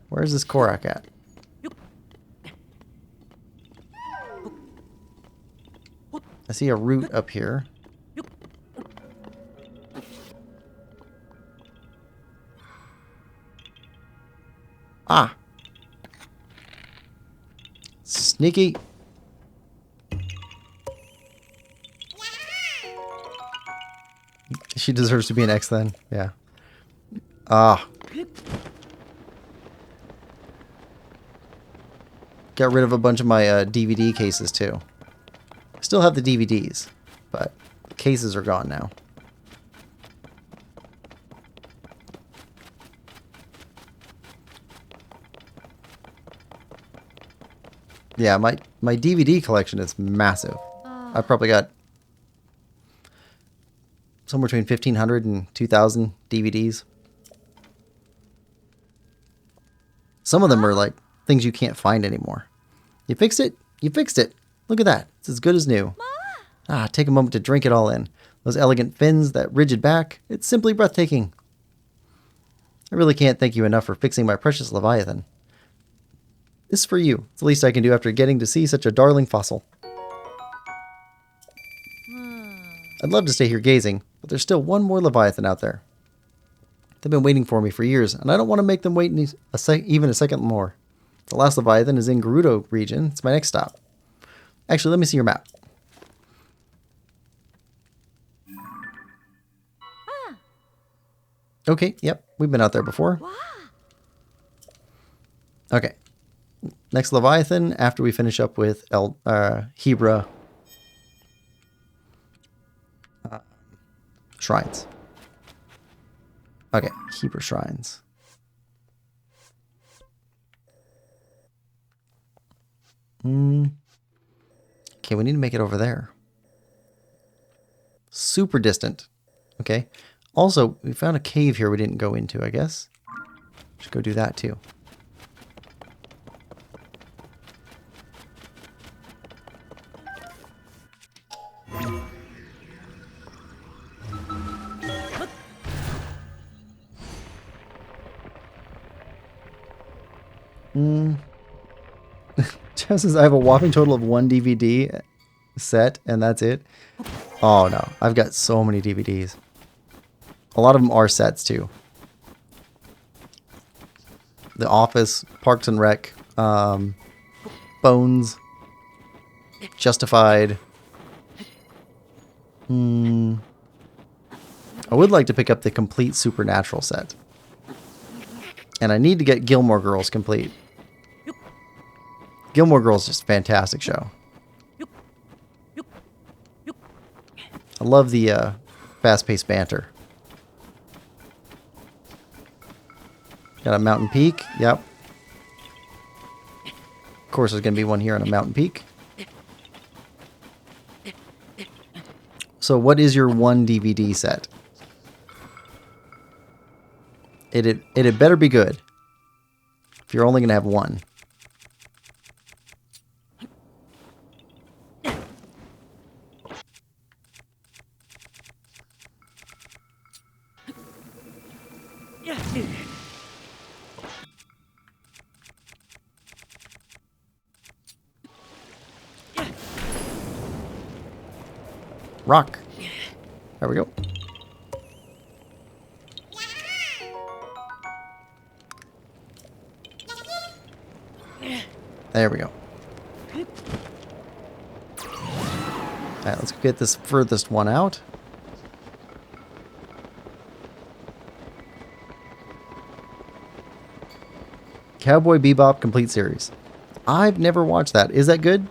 Where's this Korak at? I see a root up here. Ah! Sneaky! She deserves to be an X then. Yeah. Ah. Got rid of a bunch of my DVD cases too. Still have the DVDs, but the cases are gone now. Yeah, my DVD collection is massive. I probably got somewhere between 1,500 and 2,000 DVDs. Some of them are like things you can't find anymore. You fixed it? You fixed it. Look at that. It's as good as new. Ah, take a moment to drink it all in. Those elegant fins, that rigid back. It's simply breathtaking. I really can't thank you enough for fixing my precious Leviathan. This is for you. It's the least I can do after getting to see such a darling fossil. I'd love to stay here gazing, but there's still one more Leviathan out there. They've been waiting for me for years, and I don't want to make them wait even a second more. The last Leviathan is in Gerudo region. It's my next stop. Actually, let me see your map. Okay, yep. We've been out there before. Okay. Next Leviathan after we finish up with Hebra shrines. Okay, Hebra shrines. Okay, we need to make it over there. Super distant. Okay. Also, we found a cave here we didn't go into, I guess. Should go do that too. Jeff says I have a whopping total of 1 DVD set, and that's it. Oh no, I've got so many DVDs. A lot of them are sets too. The Office, Parks and Rec, Bones, Justified. I would like to pick up the complete Supernatural set. And I need to get Gilmore Girls complete. Gilmore Girls is just a fantastic show. I love the fast-paced banter. Got a mountain peak. Yep. Of course, there's going to be one here on a mountain peak. So what is your 1 DVD set? It had better be good. If you're only going to have 1. Rock. There we go. There we go. Alright, let's get this furthest one out. Cowboy Bebop Complete Series. I've never watched that. Is that good?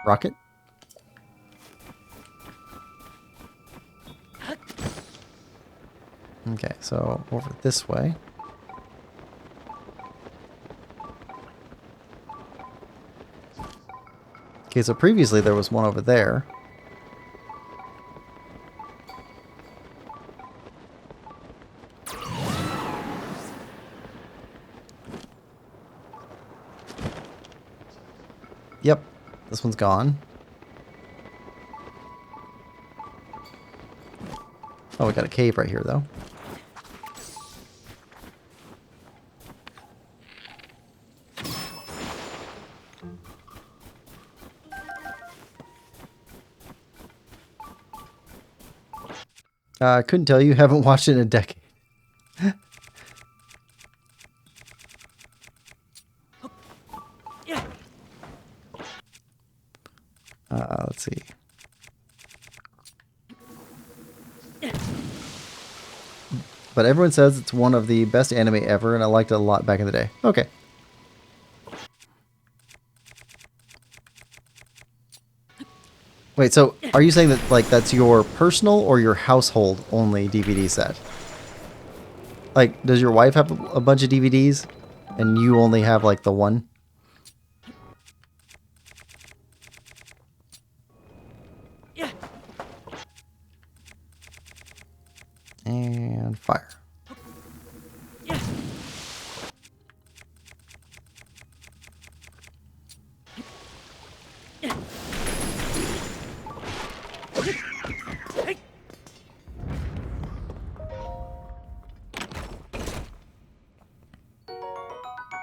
Rocket? Okay, so over this way. Okay, so previously there was one over there. Yep, this one's gone. Oh, we got a cave right here, though. I couldn't tell you. Haven't watched it in a decade. Let's see. But everyone says it's one of the best anime ever, and I liked it a lot back in the day. Okay. Wait, so are you saying that like that's your personal or your household only DVD set? Like, does your wife have a bunch of DVDs, and you only have like the one? And fire.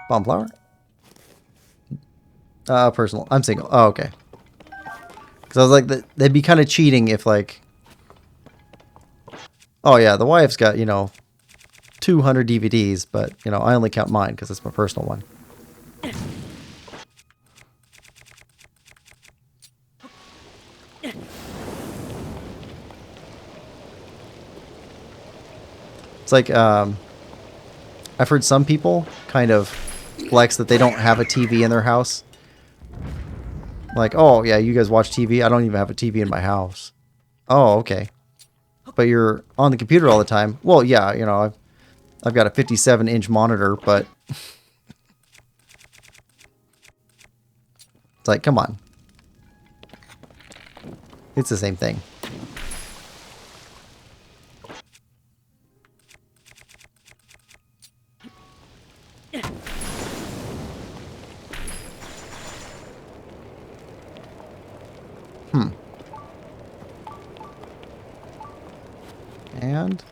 Bomb flower? Personal. I'm single. Oh, okay. Because I was like, they'd be kind of cheating if like... Oh yeah, the wife's got, 200 DVDs, but, I only count mine because it's my personal one. It's like, I've heard some people kind of flex that they don't have a TV in their house. Like, oh, yeah, you guys watch TV? I don't even have a TV in my house. Oh, okay. But you're on the computer all the time. Well, yeah, I've got a 57-inch monitor, but... It's like, come on. It's the same thing. And...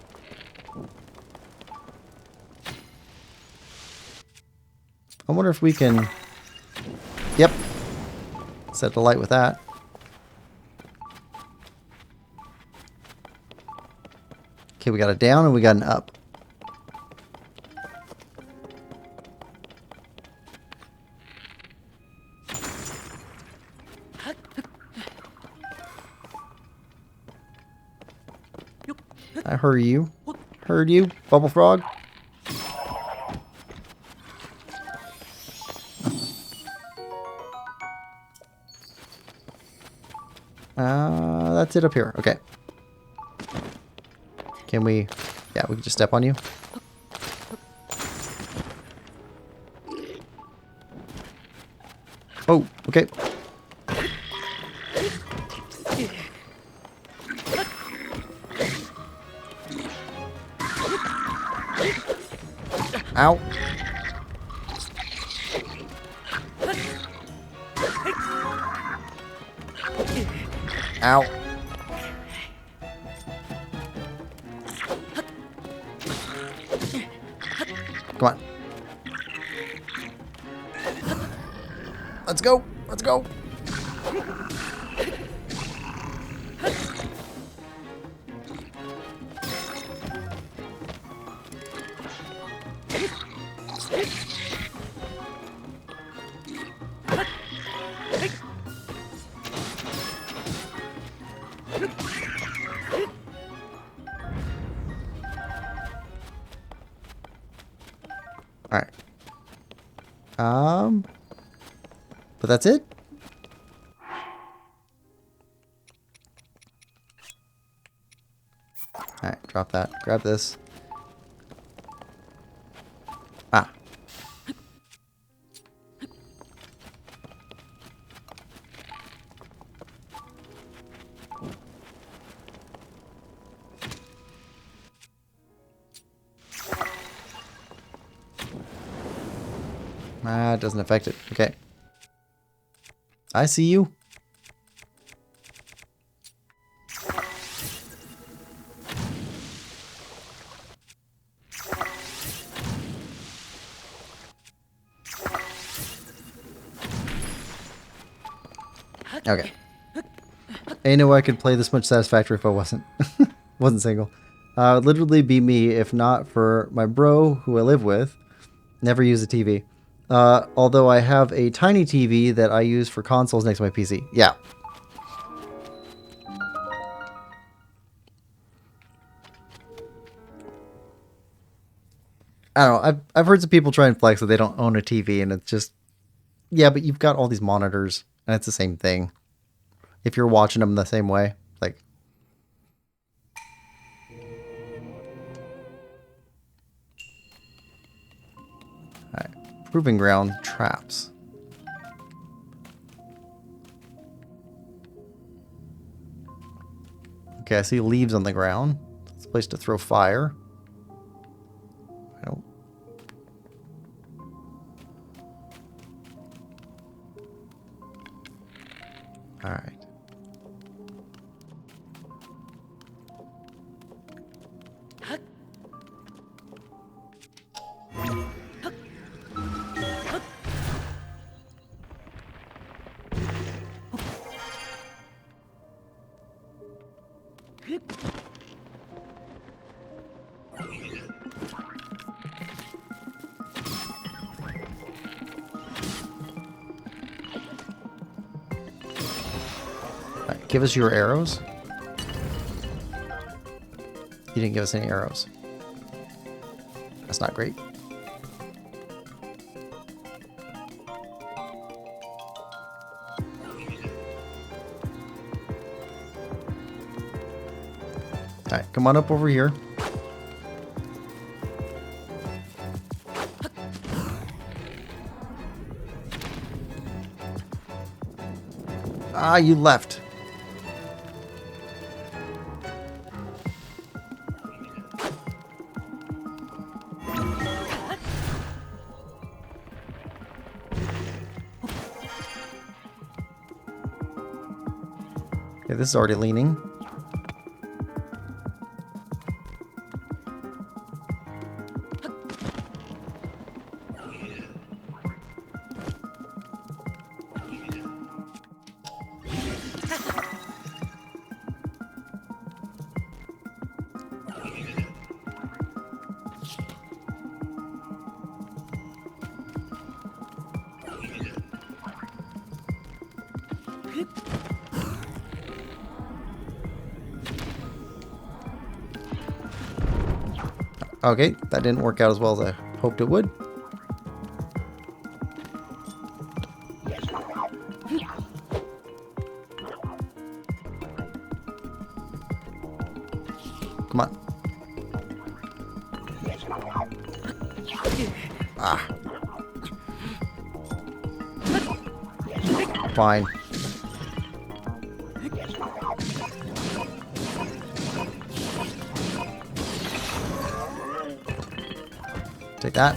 I wonder if we can... Yep. Set the light with that. Okay, we got a down and we got an up. I heard you. Heard you, Bubble Frog. That's it up here. Okay. Can we... Yeah, we can just step on you. Oh, okay. Ow. Ow. Come on. Let's go. Let's go. All right. But that's it? Alright, drop that. Grab this. Ah. Ah, it doesn't affect it. Okay. I see you. Okay. I know I could play this much Satisfactory if I wasn't single. It would literally be me if not for my bro who I live with. Never use a TV. Although I have a tiny TV that I use for consoles next to my PC. Yeah. I don't know. I've heard some people try and flex that they don't own a TV, and it's just, yeah, but you've got all these monitors, and it's the same thing. If you're watching them the same way, like. Alright. Proving ground traps. Okay, I see leaves on the ground. It's a place to throw fire. I don't. Alright. Alright, give us your arrows. You didn't give us any arrows. That's not great. Alright, come on up over here. Ah, you left. Okay, this is already leaning. Okay, that didn't work out as well as I hoped it would. Come on. Ah. Fine. Take that.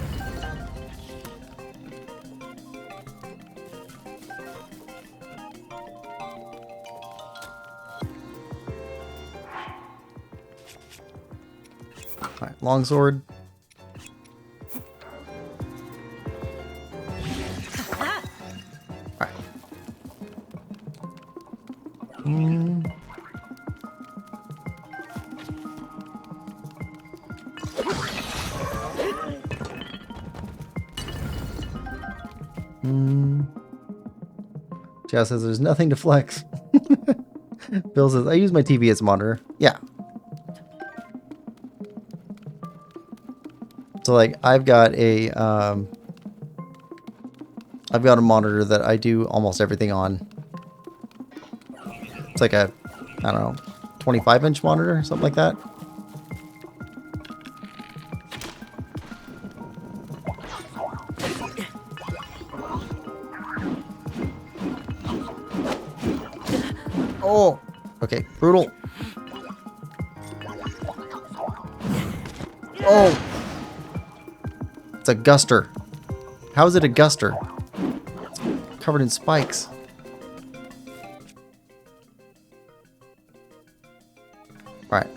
Alright, longsword. Alright. Jazz says there's nothing to flex. Bill says I use my TV as a monitor. Yeah. So like I've got a monitor that I do almost everything on. It's like a, I don't know, 25-inch monitor, something like that. Oh, okay, brutal. Oh, it's a guster. How is it a guster? Covered in spikes. Alright.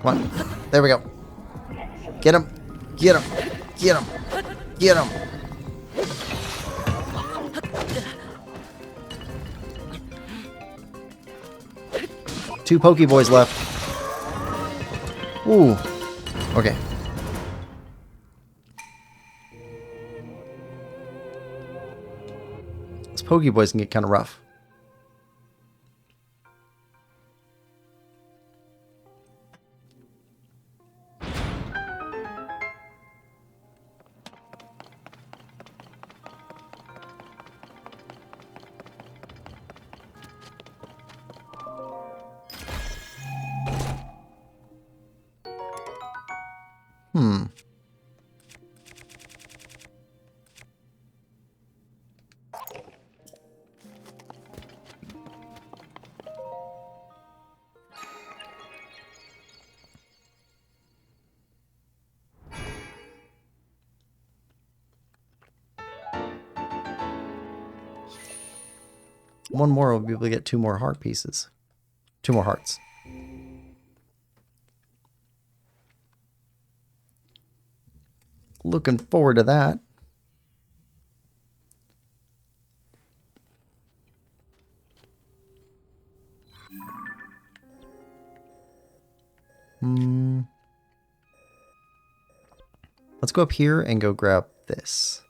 Come on. There we go. Get him. Get him. Get him. Get him. Two Pokeboys left. Ooh. Okay. These Pokeboys can get kind of rough. One more, we'll be able to get 2 more heart pieces. 2 more hearts. Looking forward to that. Let's go up here and go grab this.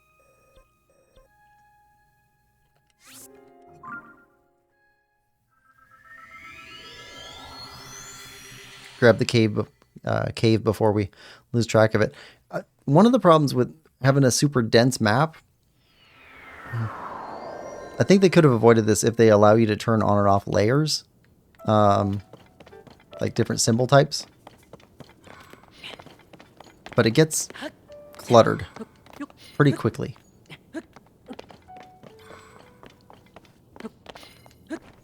Grab the cave before we lose track of it. One of the problems with having a super dense map, I think they could have avoided this if they allow you to turn on and off layers, like different symbol types. But it gets cluttered pretty quickly.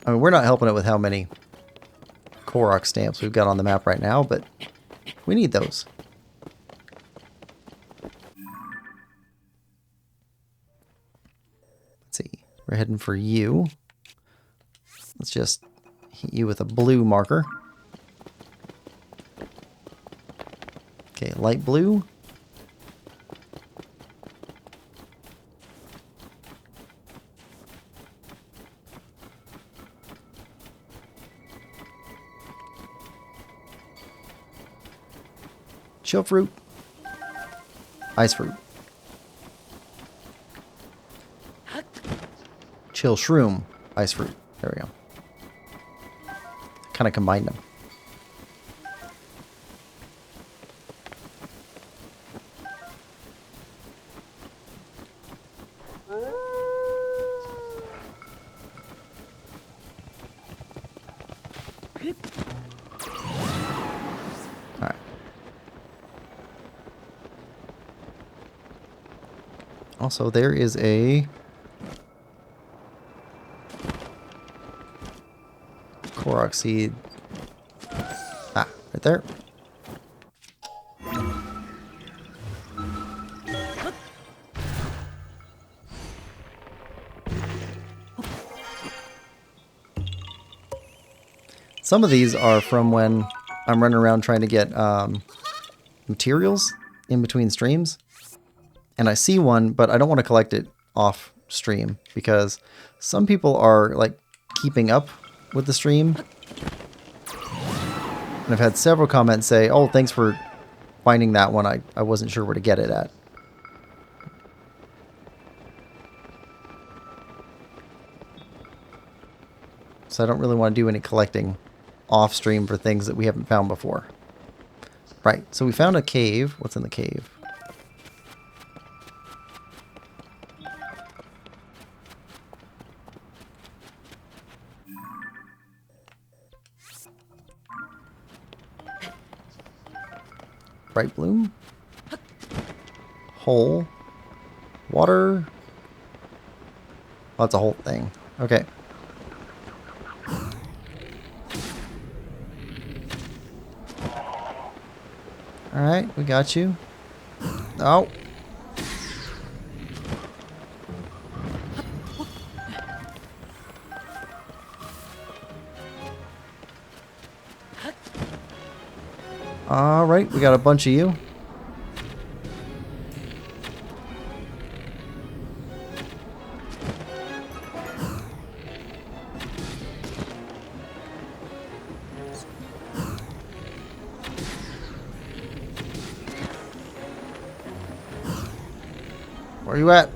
I mean, we're not helping it with how many Korok stamps we've got on the map right now, but we need those. Let's see. We're heading for you. Let's just hit you with a blue marker. Okay, light blue. Chill fruit. Ice fruit. Chill shroom. Ice fruit. There we go. Kind of combined them. Also, there is a Korok seed. Ah, right there. Some of these are from when I'm running around trying to get materials in between streams. And I see one, but I don't want to collect it off stream because some people are like keeping up with the stream. And I've had several comments say, oh, thanks for finding that one. I wasn't sure where to get it at. So I don't really want to do any collecting off stream for things that we haven't found before. Right, so we found a cave. What's in the cave? Bright bloom. Hole. Water. Oh, that's a whole thing. Okay. Alright, we got you. Oh. Alright, we got a bunch of you. Where are you at?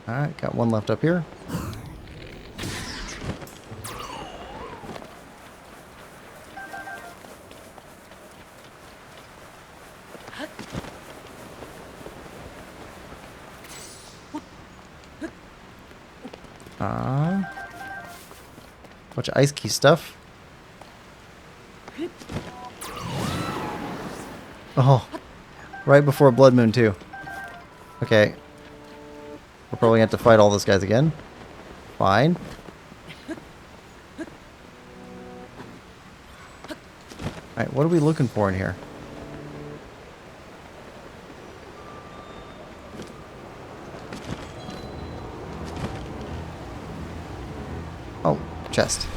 Alright, got one left up here. Bunch of ice key stuff. Oh, right before Blood Moon too. Okay. We're probably going to have to fight all those guys again. Fine. Alright, what are we looking for in here? Oh, chest.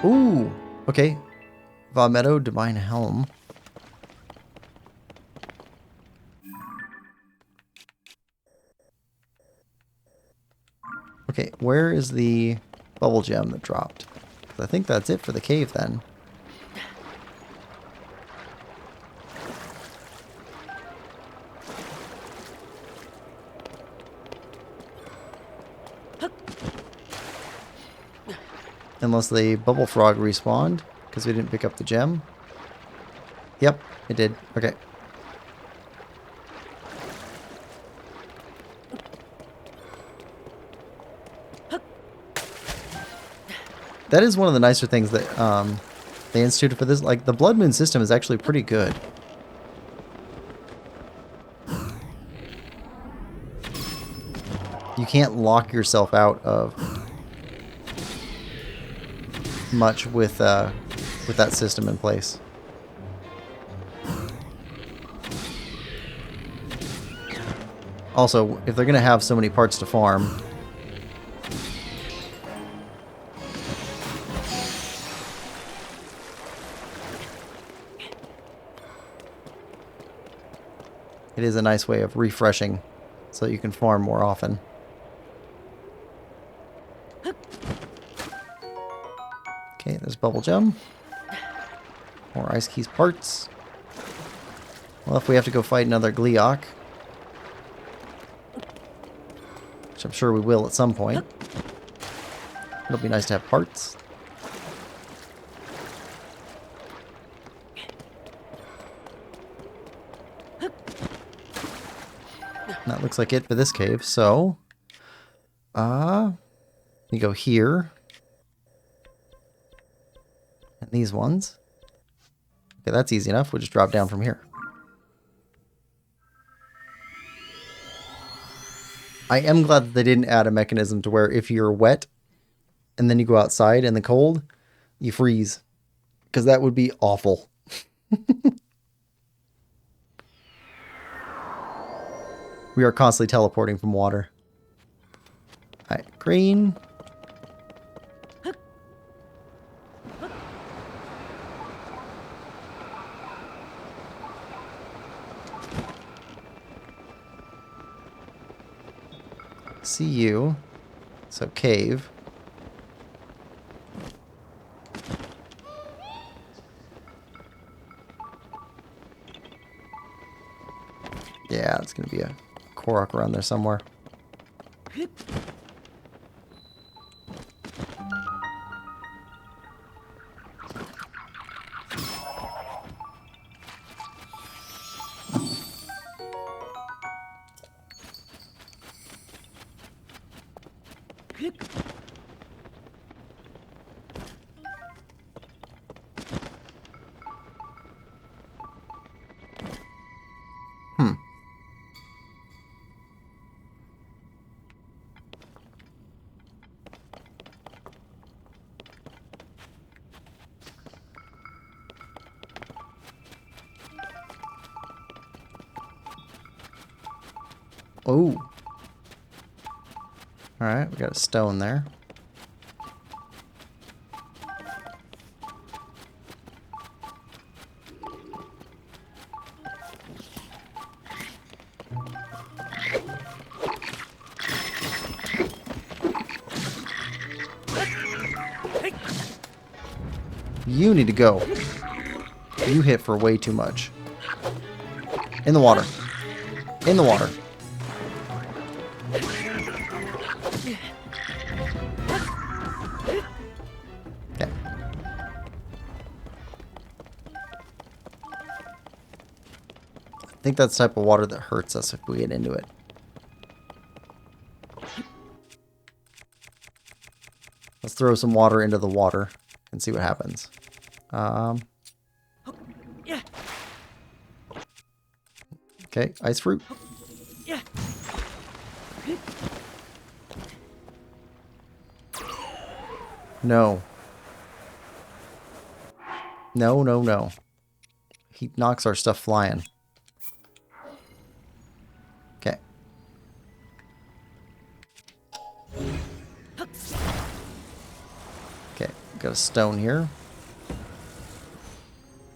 Ooh, okay. Vomito, Divine Helm. Okay, where is the bubble gem that dropped? 'Cause I think that's it for the cave then. Unless the bubble frog respawned because we didn't pick up the gem. Yep, it did. Okay. That is one of the nicer things that they instituted for this. Like, the Blood Moon system is actually pretty good. You can't lock yourself out of much with that system in place. Also, if they're going to have so many parts to farm, it is a nice way of refreshing so that you can farm more often. Okay, there's bubble gem. More ice keys parts. Well, if we have to go fight another Gleeok, which I'm sure we will at some point, it'll be nice to have parts. That looks like it for this cave, so you go here. And these ones. Okay, that's easy enough. We'll just drop down from here. I am glad that they didn't add a mechanism to where if you're wet and then you go outside in the cold, you freeze. Because that would be awful. We are constantly teleporting from water. Alright, green. See you. So cave. it's going to be a Korok around there somewhere. Oh. Alright, we got a stone there. You need to go. You hit for way too much. In the water. In the water. Okay. I think that's the type of water that hurts us if we get into it. Let's throw some water into the water and see what happens. Okay, ice fruit. No. No, no, no. He knocks our stuff flying. Okay. Okay, got a stone here.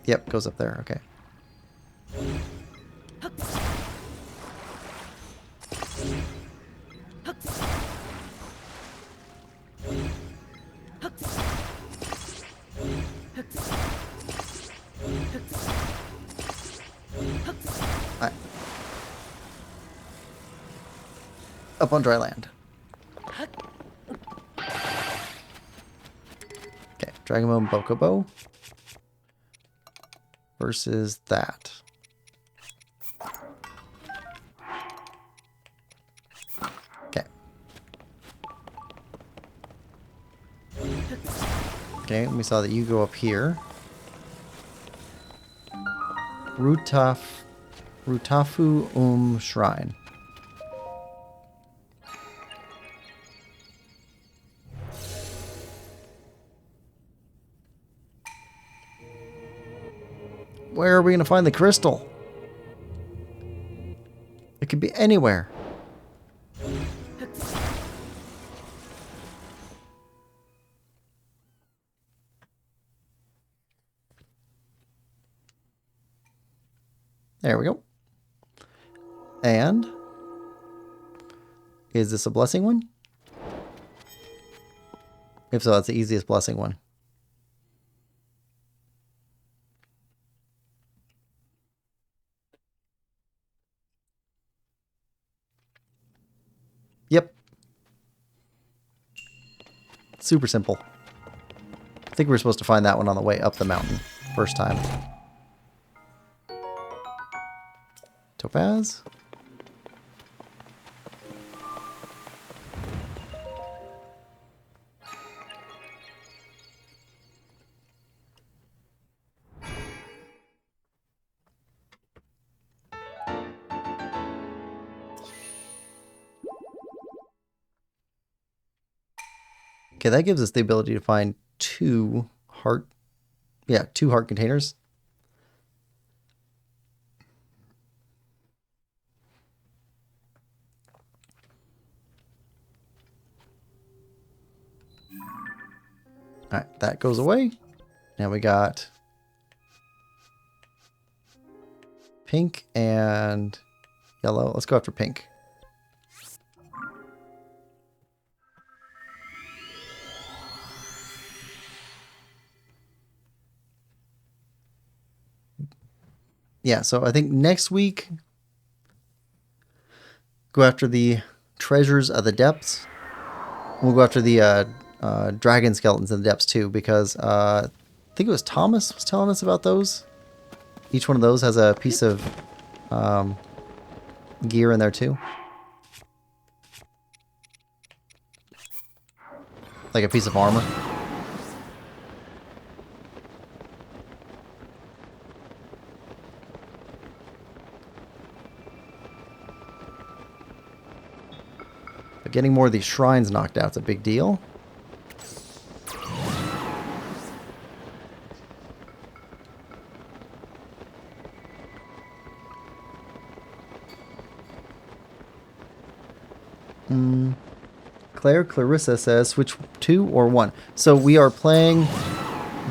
Yep, goes up there. Okay. Alright. Up on dry land. Okay, Dragon Bone Bokobo versus that. Okay. Okay, we saw that you go up here. Rutafu Shrine. Where are we going to find the crystal? It could be anywhere. There we go. And is this a blessing one? If so, that's the easiest blessing one. Yep. Super simple. I think we were supposed to find that one on the way up the mountain first time. Topaz. Okay, that gives us the ability to find two heart containers. Alright, that goes away. Now we got pink and yellow. Let's go after pink. Yeah, so I think next week go after the treasures of the depths. We'll go after the dragon skeletons in the depths too, because I think it was Thomas was telling us about those. Each one of those has a piece of gear in there too. Like a piece of armor. But getting more of these shrines knocked out is a big deal. Clarissa says switch 2 or 1. So we are playing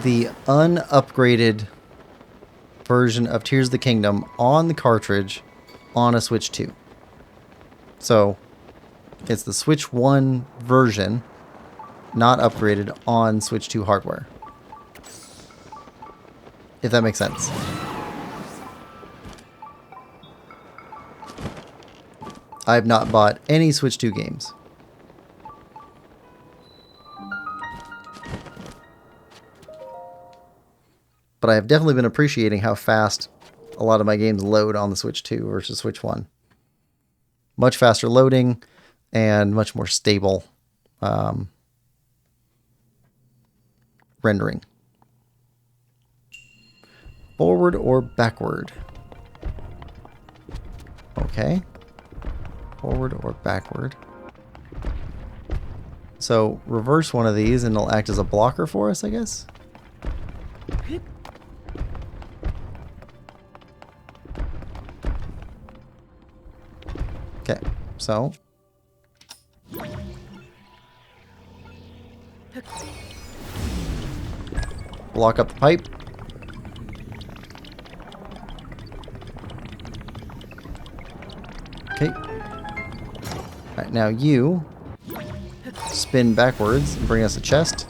the unupgraded version of Tears of the Kingdom on the cartridge on a Switch 2. So it's the Switch 1 version, not upgraded on Switch 2 hardware. If that makes sense. I've not bought any Switch 2 games. But I have definitely been appreciating how fast a lot of my games load on the Switch 2 versus Switch 1. Much faster loading and much more stable rendering. Forward or backward? Okay. Forward or backward. So reverse one of these and it'll act as a blocker for us, I guess. Okay, so block up the pipe. Okay. Alright, now you spin backwards and bring us a chest.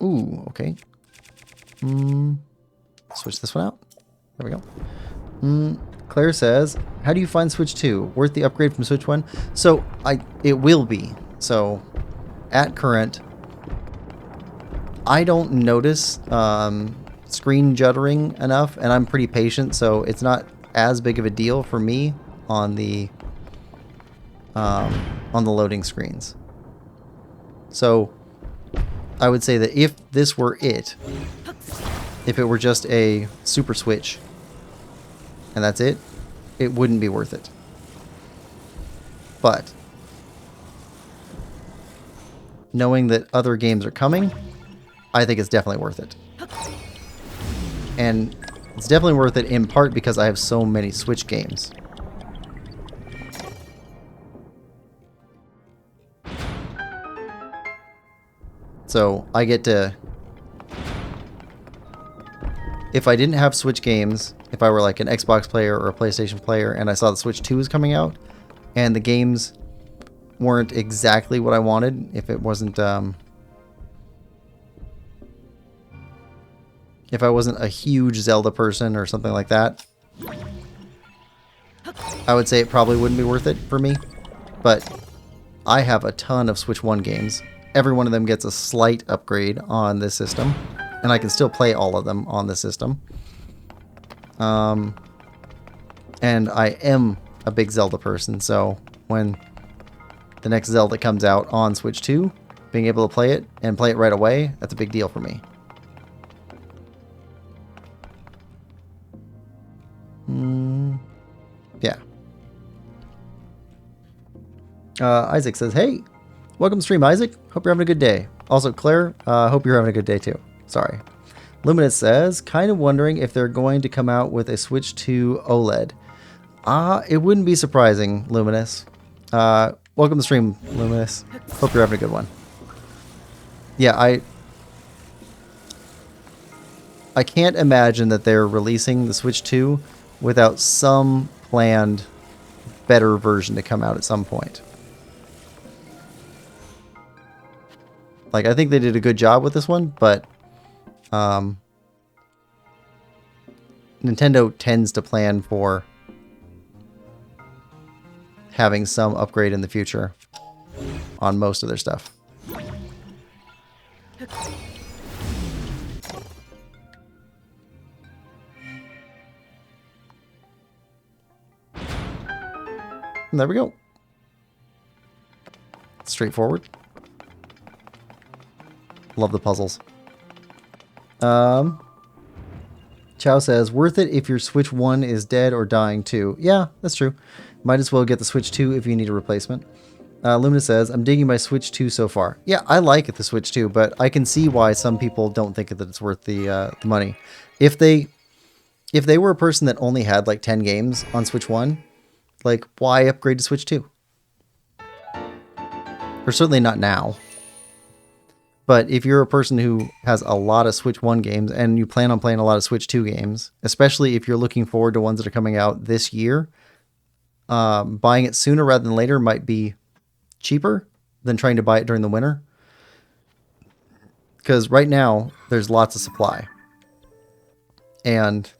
Ooh, okay. Switch this one out. There we go. Claire says, how do you find Switch 2? Worth the upgrade from Switch 1? So, it will be. So, at current, I don't notice screen juddering enough, and I'm pretty patient, so it's not as big of a deal for me on the loading screens. So, I would say that if this were it, if it were just a Super Switch, and that's it, it wouldn't be worth it. But knowing that other games are coming, I think it's definitely worth it. And it's definitely worth it in part because I have so many Switch games. So I get to... If I didn't have Switch games, if I were like an Xbox player or a PlayStation player and I saw the Switch 2 was coming out and the games weren't exactly what I wanted, if it wasn't... if I wasn't a huge Zelda person or something like that, I would say it probably wouldn't be worth it for me. But I have a ton of Switch 1 games. Every one of them gets a slight upgrade on this system, and I can still play all of them on the system. And I am a big Zelda person, so when the next Zelda comes out on Switch 2, being able to play it and play it right away, that's a big deal for me. Yeah. Isaac says, hey, welcome to stream, Isaac. Hope you're having a good day. Also, Claire, hope you're having a good day too. Sorry. Luminous says, kind of wondering if they're going to come out with a Switch 2 OLED. It wouldn't be surprising, Luminous. Welcome to stream, Luminous. Hope you're having a good one. Yeah, I can't imagine that they're releasing the Switch 2 without some planned better version to come out at some point. Like, I think they did a good job with this one, but Nintendo tends to plan for having some upgrade in the future on most of their stuff. And there we go. Straightforward. Love the puzzles. Chow says, worth it if your Switch 1 is dead or dying too. Yeah, that's true. Might as well get the Switch 2 if you need a replacement. Lumina says, I'm digging my Switch 2 so far. Yeah, I like the Switch 2, but I can see why some people don't think that it's worth the money. If they were a person that only had like 10 games on Switch 1, like, why upgrade to Switch 2? Or certainly not now. But if you're a person who has a lot of Switch 1 games and you plan on playing a lot of Switch 2 games, especially if you're looking forward to ones that are coming out this year, buying it sooner rather than later might be cheaper than trying to buy it during the winter. Because right now, there's lots of supply. And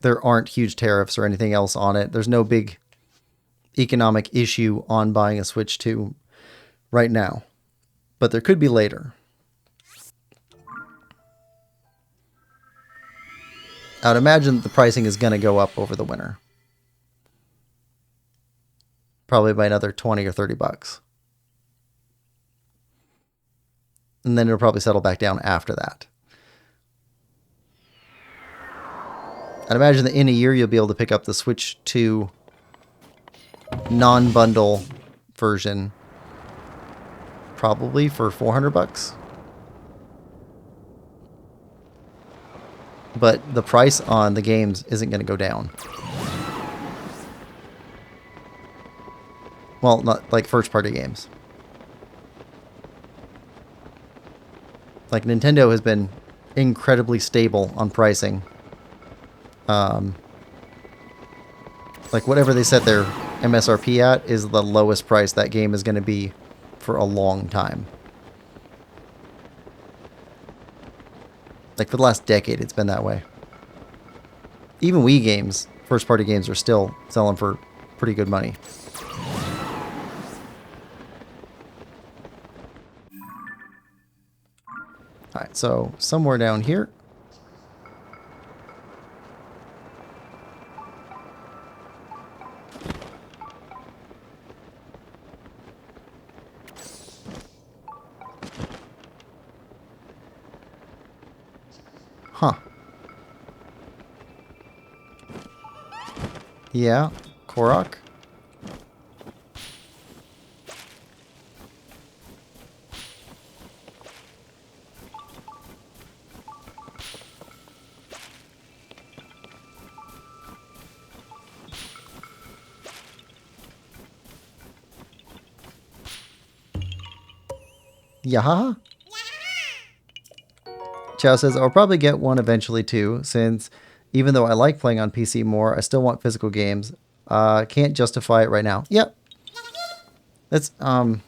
there aren't huge tariffs or anything else on it. There's no big economic issue on buying a Switch 2 right now. But there could be later. I would imagine the pricing is going to go up over the winter. Probably by another 20 or 30 bucks. And then it'll probably settle back down after that. I'd imagine that in a year you'll be able to pick up the Switch 2 non-bundle version probably for 400 bucks. But the price on the games isn't going to go down. Well, not like first-party games. Like, Nintendo has been incredibly stable on pricing. Like, whatever they set their MSRP at is the lowest price that game is going to be for a long time. Like, for the last decade, it's been that way. Even Wii games, first-party games, are still selling for pretty good money. Alright, so somewhere down here. Huh. Yeah, Korok. Yahaha. Chow says, I'll probably get one eventually too, since even though I like playing on PC more, I still want physical games. Can't justify it right now. Yep. That's, I'm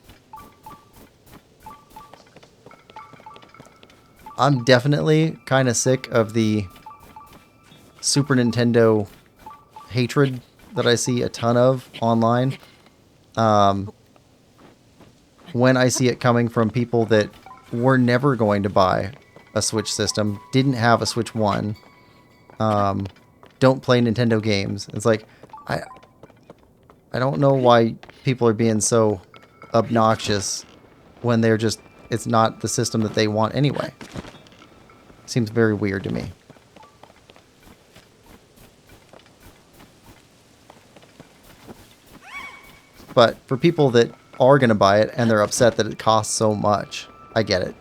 definitely kind of sick of the Super Nintendo hatred that I see a ton of online. When I see it coming from people that were never going to buy a Switch system, didn't have a Switch 1, don't play Nintendo games. It's like, I don't know why people are being so obnoxious when they're just, it's not the system that they want anyway. Seems very weird to me. But for people that are going to buy it and they're upset that it costs so much, I get it.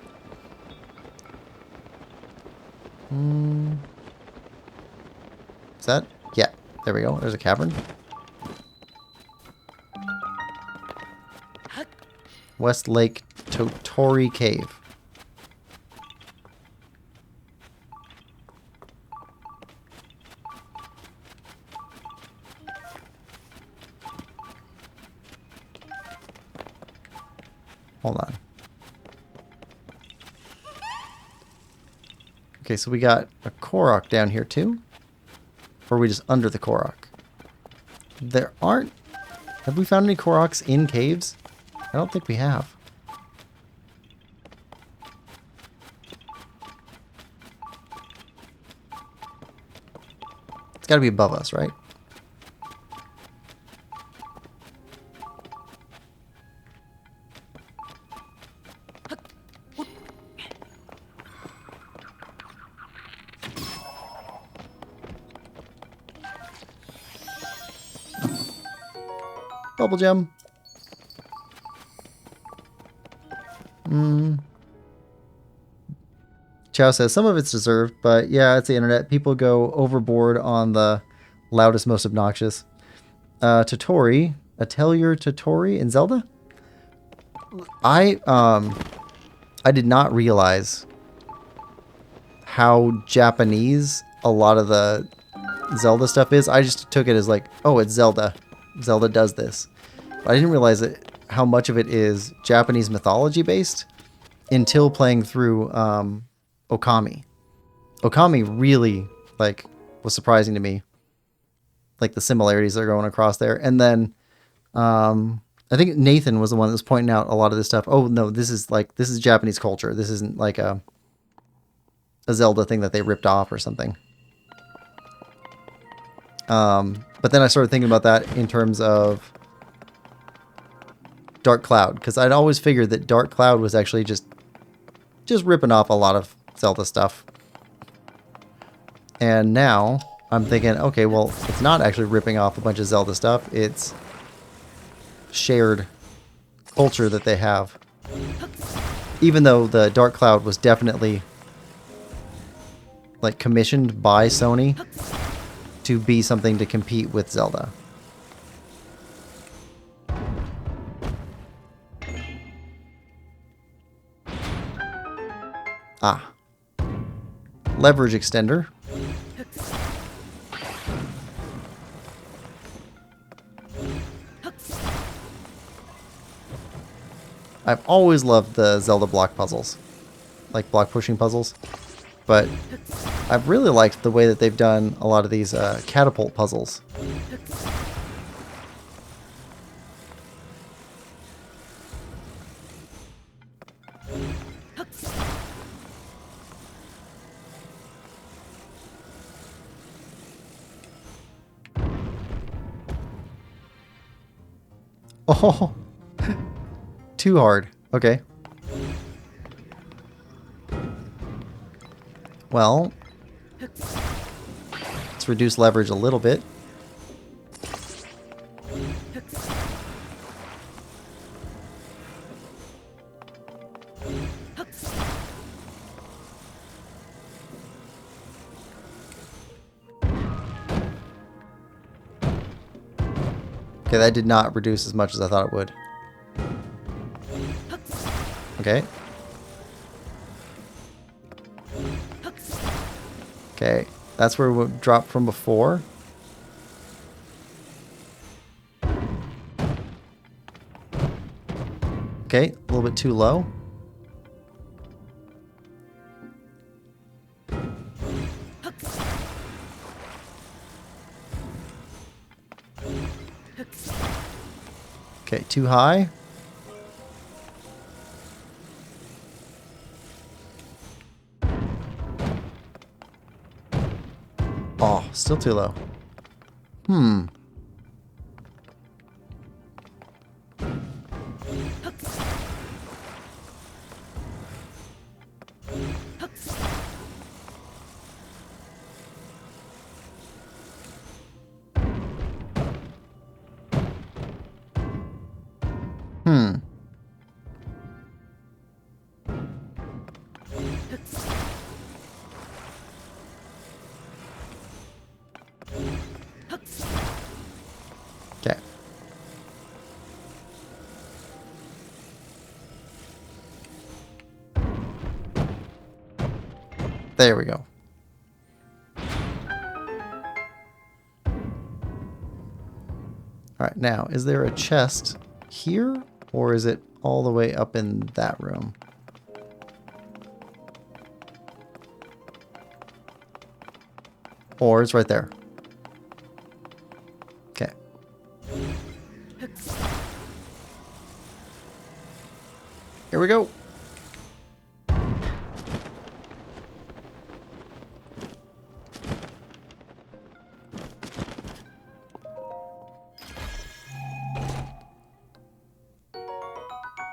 Is that? Yeah, there we go. There's a cavern. West Lake Totori Cave. Hold on. Okay, so we got a Korok down here too. Or are we just under the Korok? There aren't... Have we found any Koroks in caves? I don't think we have. It's got to be above us, right? Bubble gem. Chow says some of it's deserved, but yeah, it's the internet. People go overboard on the loudest, most obnoxious. Totori, Atelier Totori in Zelda. I did not realize how Japanese a lot of the Zelda stuff is. I just took it as like, oh, it's Zelda. Zelda does this. But I didn't realize how much of it is Japanese mythology based until playing through Okami. Okami really was surprising to me. Like the similarities that are going across there. And then I think Nathan was the one that was pointing out a lot of this stuff. Oh no, this is Japanese culture. This isn't like a Zelda thing that they ripped off or something. But then I started thinking about that in terms of Dark Cloud, because I'd always figured that Dark Cloud was actually just ripping off a lot of Zelda stuff. And now I'm thinking, okay, well, it's not actually ripping off a bunch of Zelda stuff. It's shared culture that they have. Even though the Dark Cloud was definitely like commissioned by Sony to be something to compete with Zelda. Ah. Leverage extender. I've always loved the Zelda block puzzles. Like block pushing puzzles. But I've really liked the way that they've done a lot of these catapult puzzles. Oh, too hard. Okay. Well, let's reduce leverage a little bit. Okay, that did not reduce as much as I thought it would. Okay. Okay, that's where we dropped from before. Okay, a little bit too low. Okay, too high. Oh, still too low. Hmm. Hmm. Okay. There we go. All right, now, is there a chest here, or is it all the way up in that room? Or it's right there. Okay. Here we go.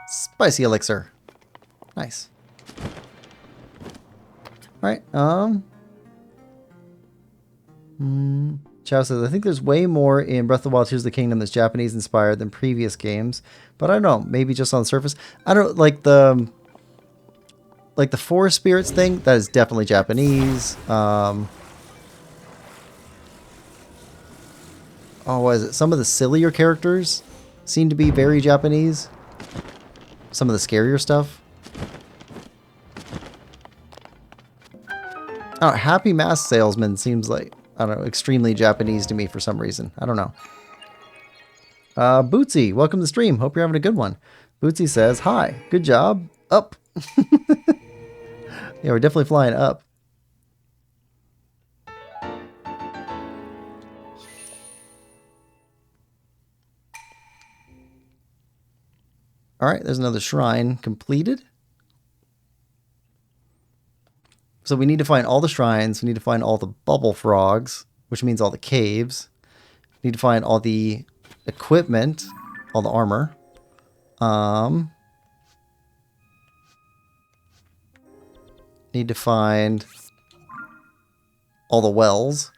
Spicy elixir. Nice. Alright, Chow says, I think there's way more in Breath of the Wild Tears of the Kingdom that's Japanese inspired than previous games. But I don't know, maybe just on the surface. I don't like the forest spirits thing, that is definitely Japanese. Oh, what is it? Some of the sillier characters seem to be very Japanese. Some of the scarier stuff. Oh, Happy Mask Salesman seems like, I don't know, extremely Japanese to me for some reason. I don't know. Bootsy, welcome to the stream. Hope you're having a good one. Bootsy says, hi, good job. Up. Yeah, we're definitely flying up. Alright, there's another shrine completed. So we need to find all the shrines. We need to find all the bubble frogs, which means all the caves. We need to find all the equipment, all the armor. Need to find all the wells.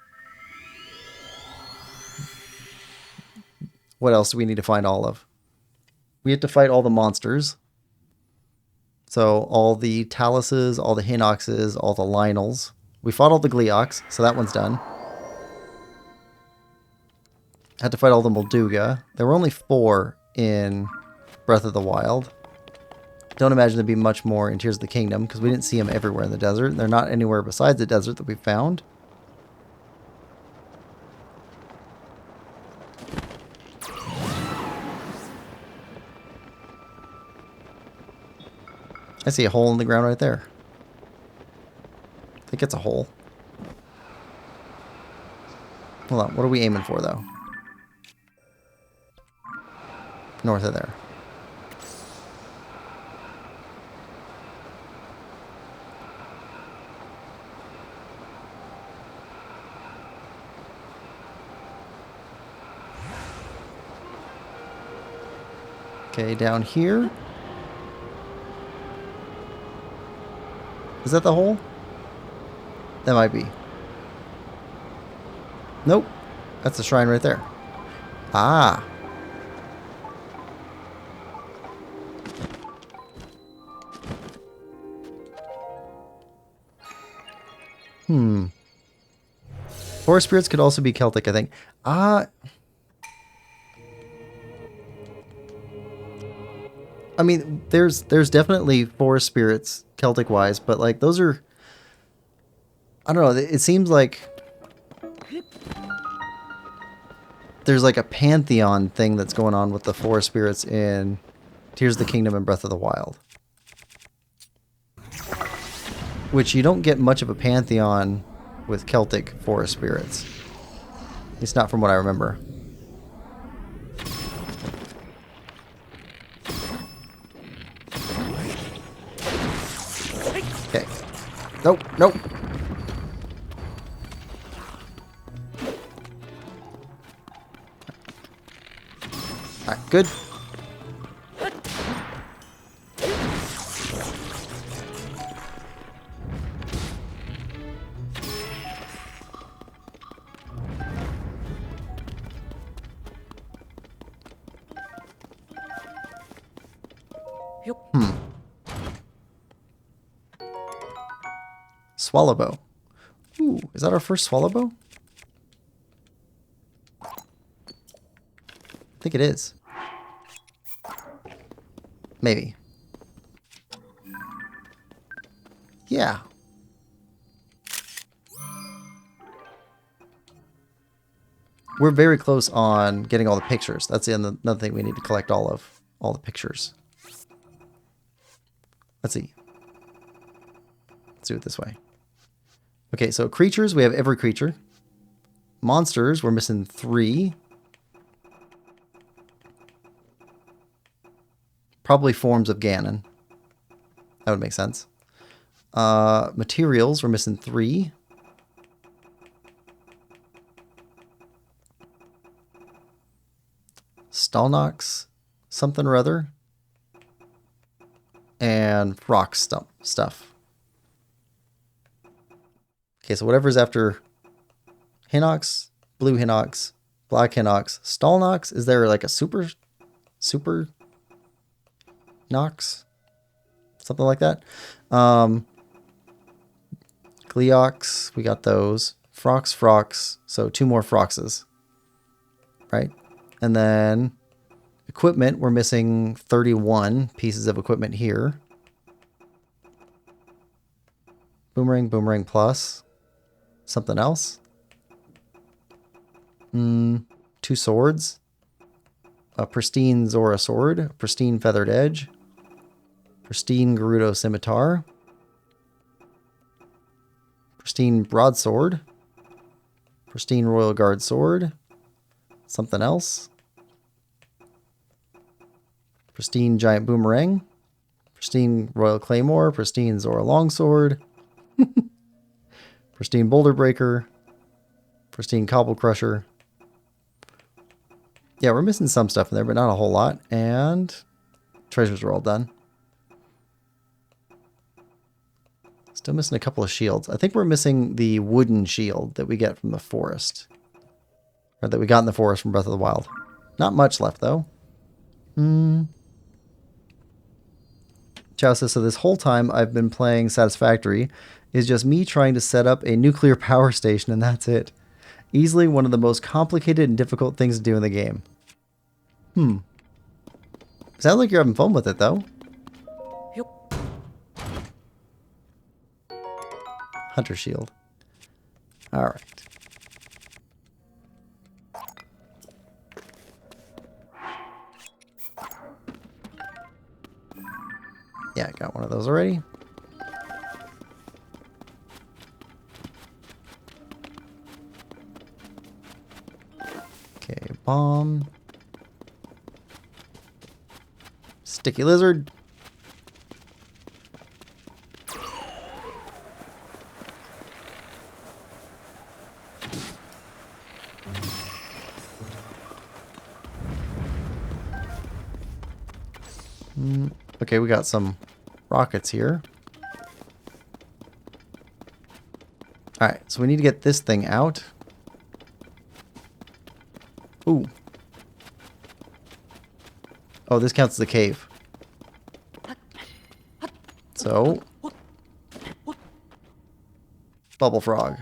What else do we need to find all of? We have to fight all the monsters. So all the taluses, all the hinoxes, all the Lionels. We fought all the Gleeoks, so that one's done. Had to fight all the Molduga. There were only 4 in Breath of the Wild. Don't imagine there'd be much more in Tears of the Kingdom, because we didn't see them everywhere in the desert. They're not anywhere besides the desert that we found. I see a hole in the ground right there. I think it's a hole. Hold on, what are we aiming for, though? North of there. Okay, down here. Is that the hole? That might be. Nope. That's the shrine right there. Ah. Forest spirits could also be Celtic, I think. I mean, there's definitely forest spirits Celtic-wise, but like those are, I don't know, it seems like there's like a pantheon thing that's going on with the forest spirits in Tears of the Kingdom and Breath of the Wild. Which you don't get much of a pantheon with Celtic forest spirits. At least not from what I remember. Okay. Nope, nope. Alright, good. Swallowbow. Ooh, is that our first swallowbow? I think it is. Maybe. Yeah. We're very close on getting all the pictures. That's another thing we need to collect all the pictures. Let's see. Let's do it this way. Okay, so creatures, we have every creature. Monsters, we're missing 3. Probably forms of Ganon. That would make sense. Materials, we're missing 3. Stalnox, something or other. And rock stuff. Okay, so whatever's after Hinox, blue Hinox, black Hinox, Stalnox, is there like a super Nox? Something like that. Gleox, we got those. Frox, so 2 more Froxes. Right? And then equipment, we're missing 31 pieces of equipment here. Boomerang plus. Something else. 2 swords. A pristine Zora sword. A pristine feathered edge. Pristine Gerudo scimitar. Pristine broadsword. Pristine Royal Guard sword. Something else. Pristine giant boomerang. Pristine Royal Claymore. Pristine Zora longsword. Pristine boulder breaker. Pristine cobble crusher. Yeah, we're missing some stuff in there, but not a whole lot. And treasures are all done. Still missing a couple of shields. I think we're missing the wooden shield that we get from the forest. Or that we got in the forest from Breath of the Wild. Not much left, though. Chow says, so this whole time I've been playing Satisfactory is just me trying to set up a nuclear power station, and that's it. Easily one of the most complicated and difficult things to do in the game. Sounds like you're having fun with it, though. Hunter shield. Alright. Yeah, I got one of those already. Okay, bomb. Sticky lizard. Okay, we got some rockets here. Alright, so we need to get this thing out. Ooh. Oh, this counts as a cave. So. Bubble frog.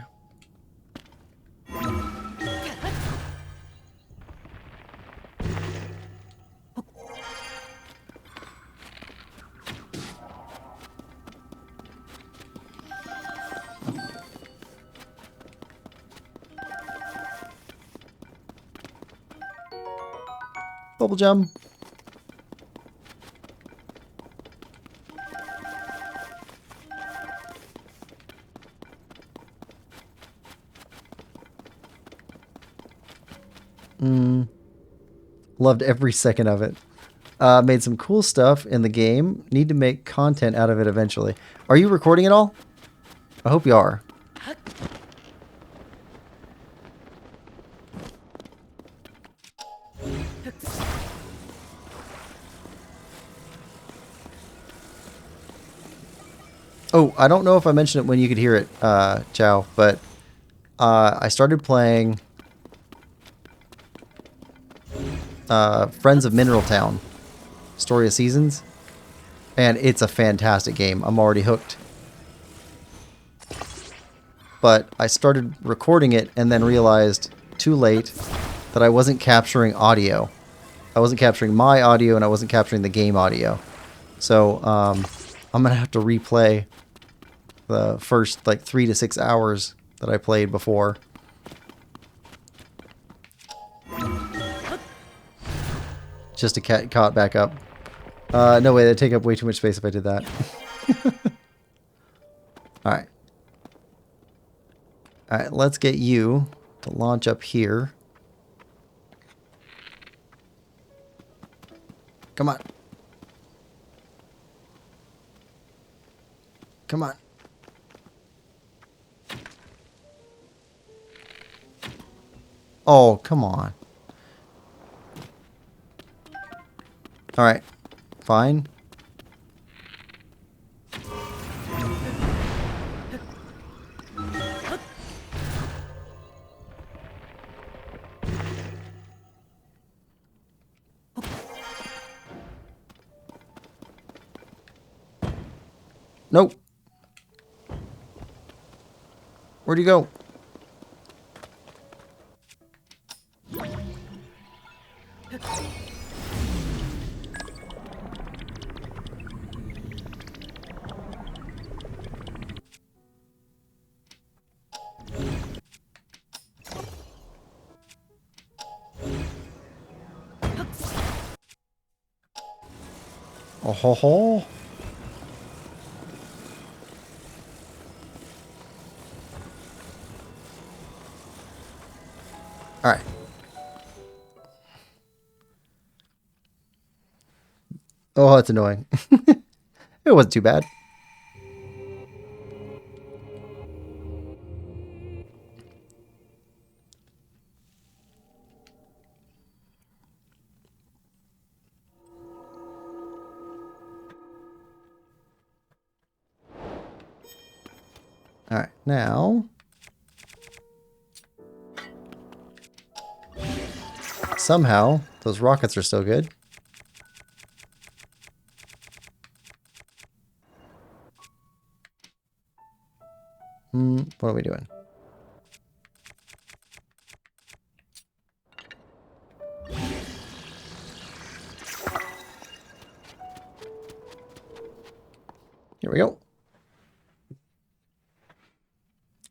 Bubble jump. Loved every second of it. Made some cool stuff in the game. Need to make content out of it eventually. Are you recording it all? I hope you are. Oh, I don't know if I mentioned it when you could hear it, Chow, but I started playing Friends of Mineral Town, Story of Seasons, and it's a fantastic game. I'm already hooked. But I started recording it and then realized, too late, that I wasn't capturing audio. I wasn't capturing my audio and I wasn't capturing the game audio. So I'm going to have to replay the first like 3 to 6 hours that I played before. Just to caught back up. No way, that'd take up way too much space if I did that. Alright. Alright, let's get you to launch up here. Come on. Come on. Oh, come on. Alright. Fine. Nope. Where'd you go? Oh ho ho. Alright. Oh, that's annoying. It wasn't too bad. Alright, now... somehow, those rockets are still good. What are we doing? Here we go.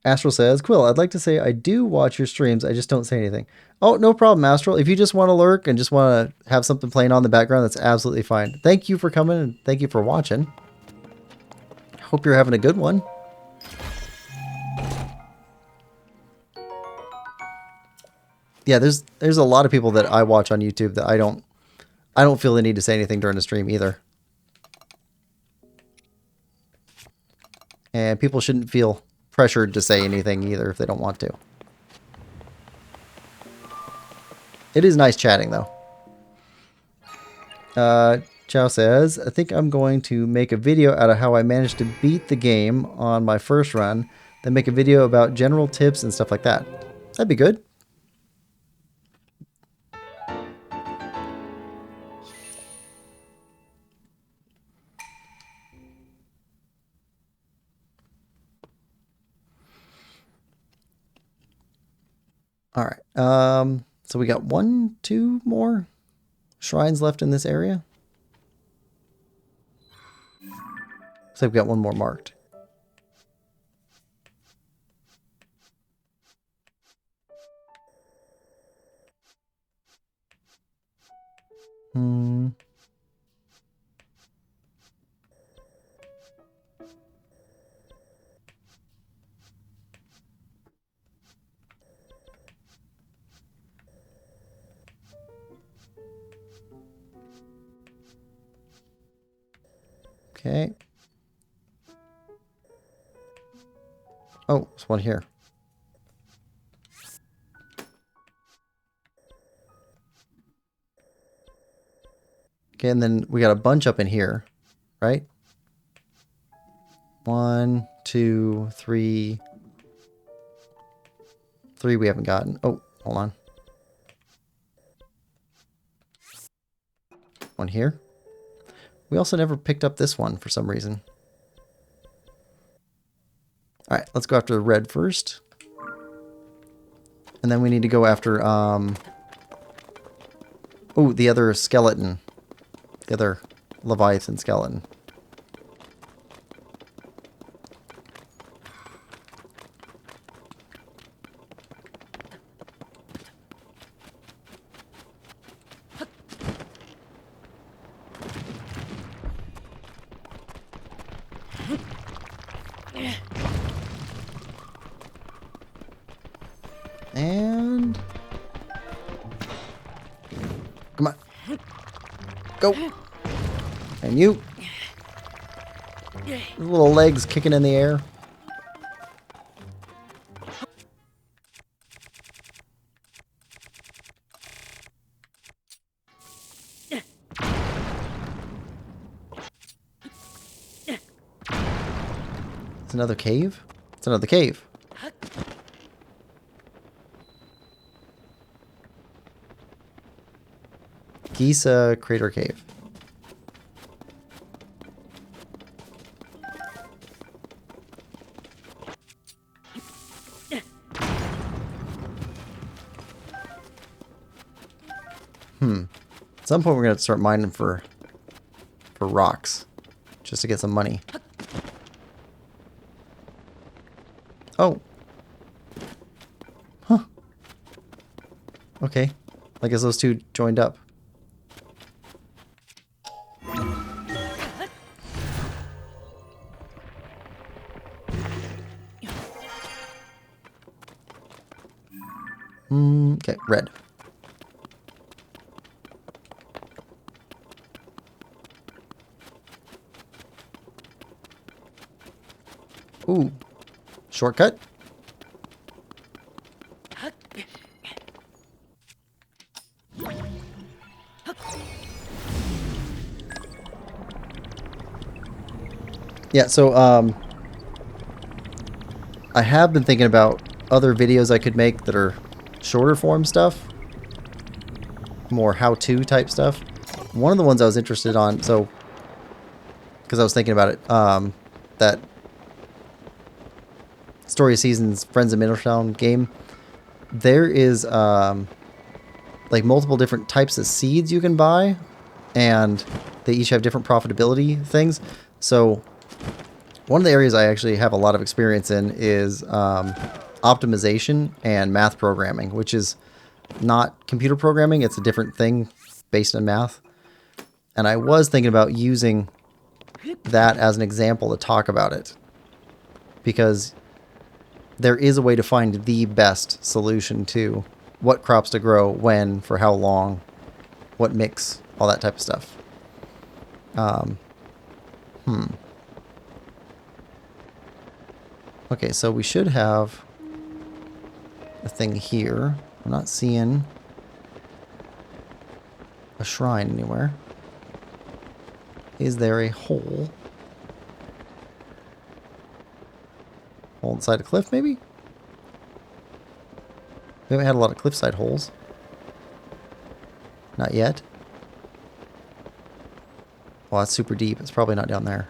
Astral says, Quill, I'd like to say I do watch your streams. I just don't say anything. Oh, no problem, Astral. If you just want to lurk and just want to have something playing on in the background, that's absolutely fine. Thank you for coming and thank you for watching. Hope you're having a good one. Yeah, there's a lot of people that I watch on YouTube that I don't feel the need to say anything during the stream either. And people shouldn't feel pressured to say anything either if they don't want to. It is nice chatting though. Chow says, I think I'm going to make a video out of how I managed to beat the game on my first run, then make a video about general tips and stuff like that. That'd be good. All right. So we got 2 more shrines left in this area. So we've got 1 more marked. Okay. Oh, there's one here. Okay, and then we got a bunch up in here, right? 1, 2, 3. 3 we haven't gotten. Oh, hold on. 1 here. We also never picked up this one for some reason. All right, let's go after the red first. And then we need to go after, oh, the other skeleton. The other Leviathan skeleton. And Go. And you. Little legs kicking in the air. It's another cave? It's another cave. Giza Crater Cave. At some point we're going to start mining for rocks. Just to get some money. Oh. Huh. Okay. I guess those two joined up. Okay, red. Ooh. Shortcut? Yeah, so I have been thinking about other videos I could make that are shorter form stuff. More how-to type stuff. One of the ones I was interested on, so because I was thinking about it, that Story of Seasons Friends of Middletown game, there is like multiple different types of seeds you can buy, and they each have different profitability things. So one of the areas I actually have a lot of experience in is optimization and math programming, which is not computer programming. It's a different thing based on math. And I was thinking about using that as an example to talk about it, because there is a way to find the best solution to what crops to grow, when, for how long, what mix, all that type of stuff. Okay, so we should have a thing here. I'm not seeing a shrine anywhere. Is there a hole? Hole inside a cliff, maybe? We haven't had a lot of cliffside holes. Not yet. Well, that's super deep. It's probably not down there.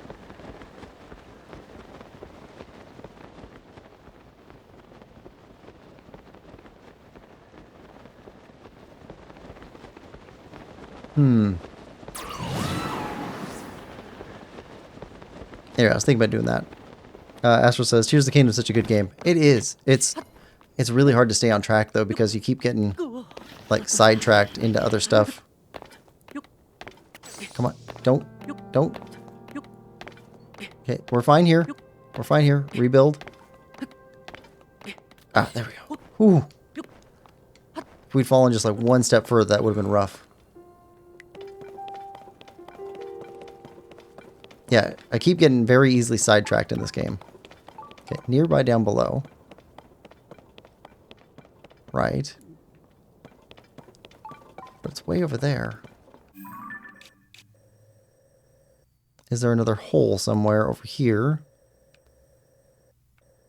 Anyway, I was thinking about doing that. Astro says, Tears of the Kingdom is such a good game. It is. It's really hard to stay on track, though, because you keep getting, like, sidetracked into other stuff. Come on. Don't. Okay, we're fine here. We're fine here. Rebuild. Ah, there we go. Ooh. If we'd fallen just, like, one step further, that would have been rough. Yeah, I keep getting very easily sidetracked in this game. Okay, nearby down below. Right. But it's way over there. Is there another hole somewhere over here?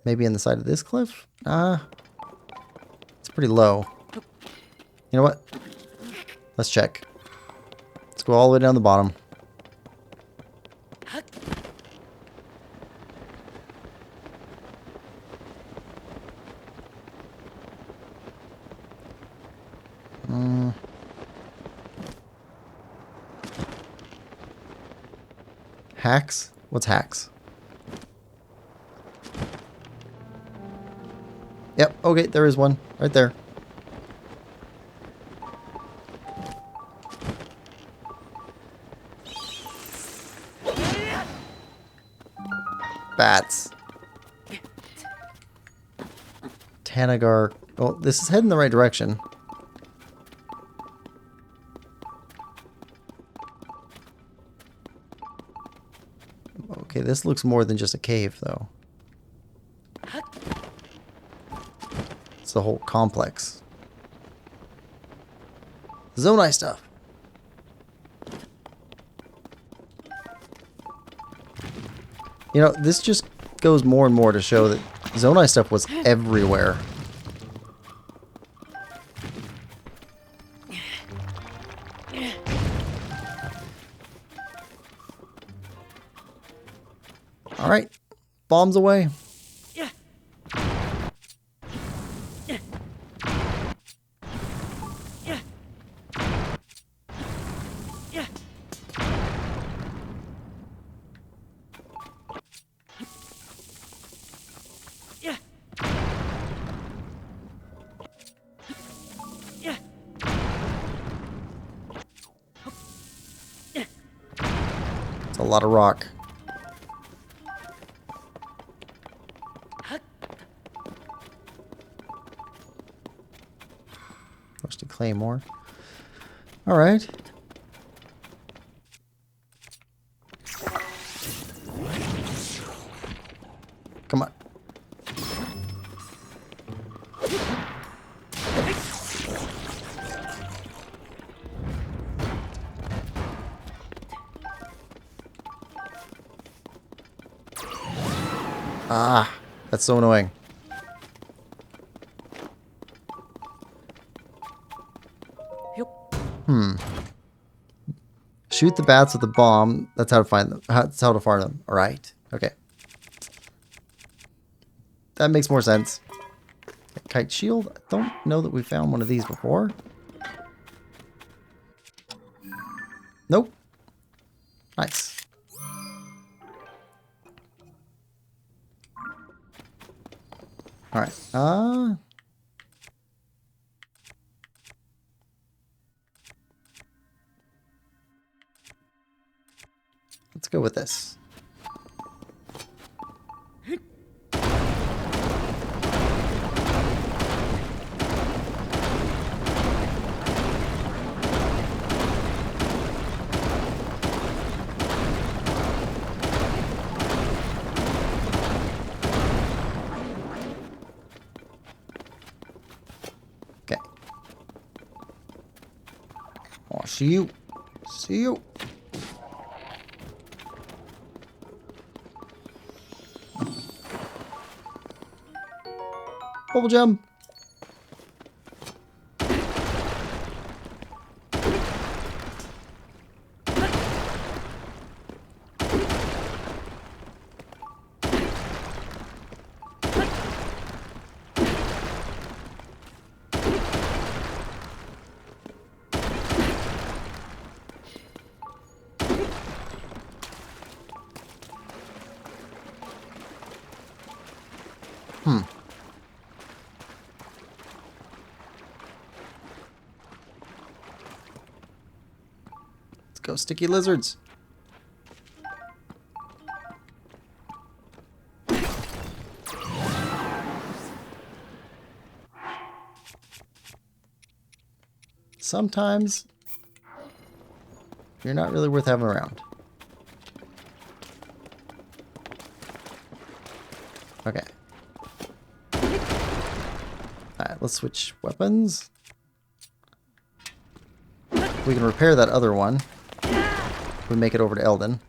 Maybe in the side of this cliff? It's pretty low. You know what? Let's check. Let's go all the way down the bottom. Hacks? What's hacks? Yep, okay, there is one. Right there. Bats. Tanagar. Well, this is heading the right direction. Okay, this looks more than just a cave, though. It's the whole complex. Zonai stuff. You know, this just goes more and more to show that Zonai stuff was everywhere. Alright, bombs away. It's a lot of rock. Rusty claymore. Alright. Come on. Ah, that's so annoying. Shoot the bats with the bomb. That's how to find them. That's how to farm them. Alright. Okay. That makes more sense. Kite shield. I don't know that we found one of these before. Nope. Nice. Alright. Let's go with this. Okay. Oh, see you. See you. Bubble jump. Let's go, sticky lizards. Sometimes you're not really worth having around. Okay. Alright, let's switch weapons. We can repair that other one. We make it over to Eldon.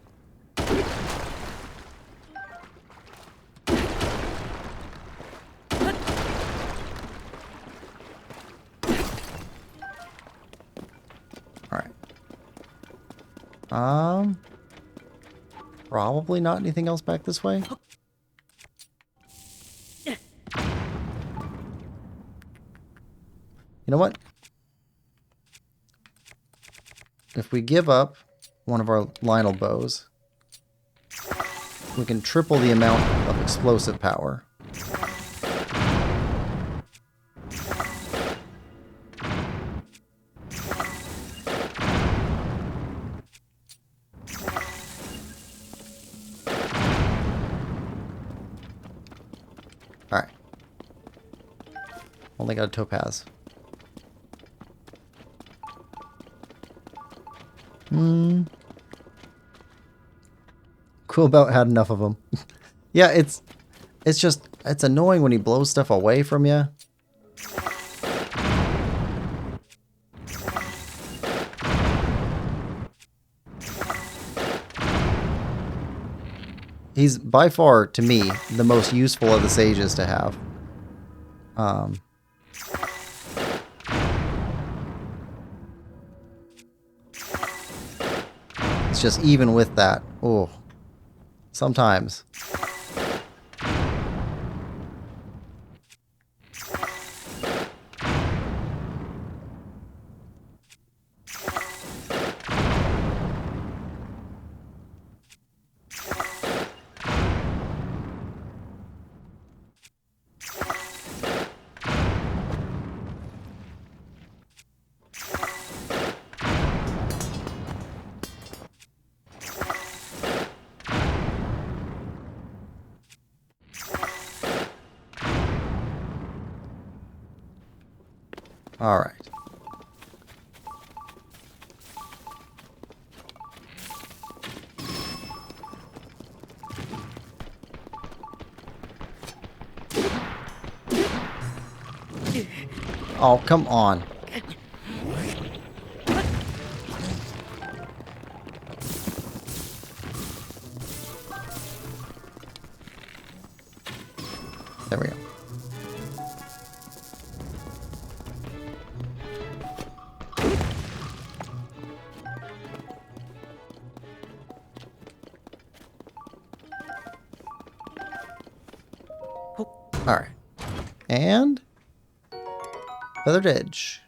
Alright. Probably not anything else back this way. You know what? If we give up one of our Lionel bows, we can triple the amount of explosive power. Alright. Only got a topaz. We'll about had enough of them. Yeah, it's annoying when he blows stuff away from you. He's by far, to me, the most useful of the sages to have. It's just even with that. Oh, sometimes. All right. Oh, come on. There we go. All right. And feathered edge.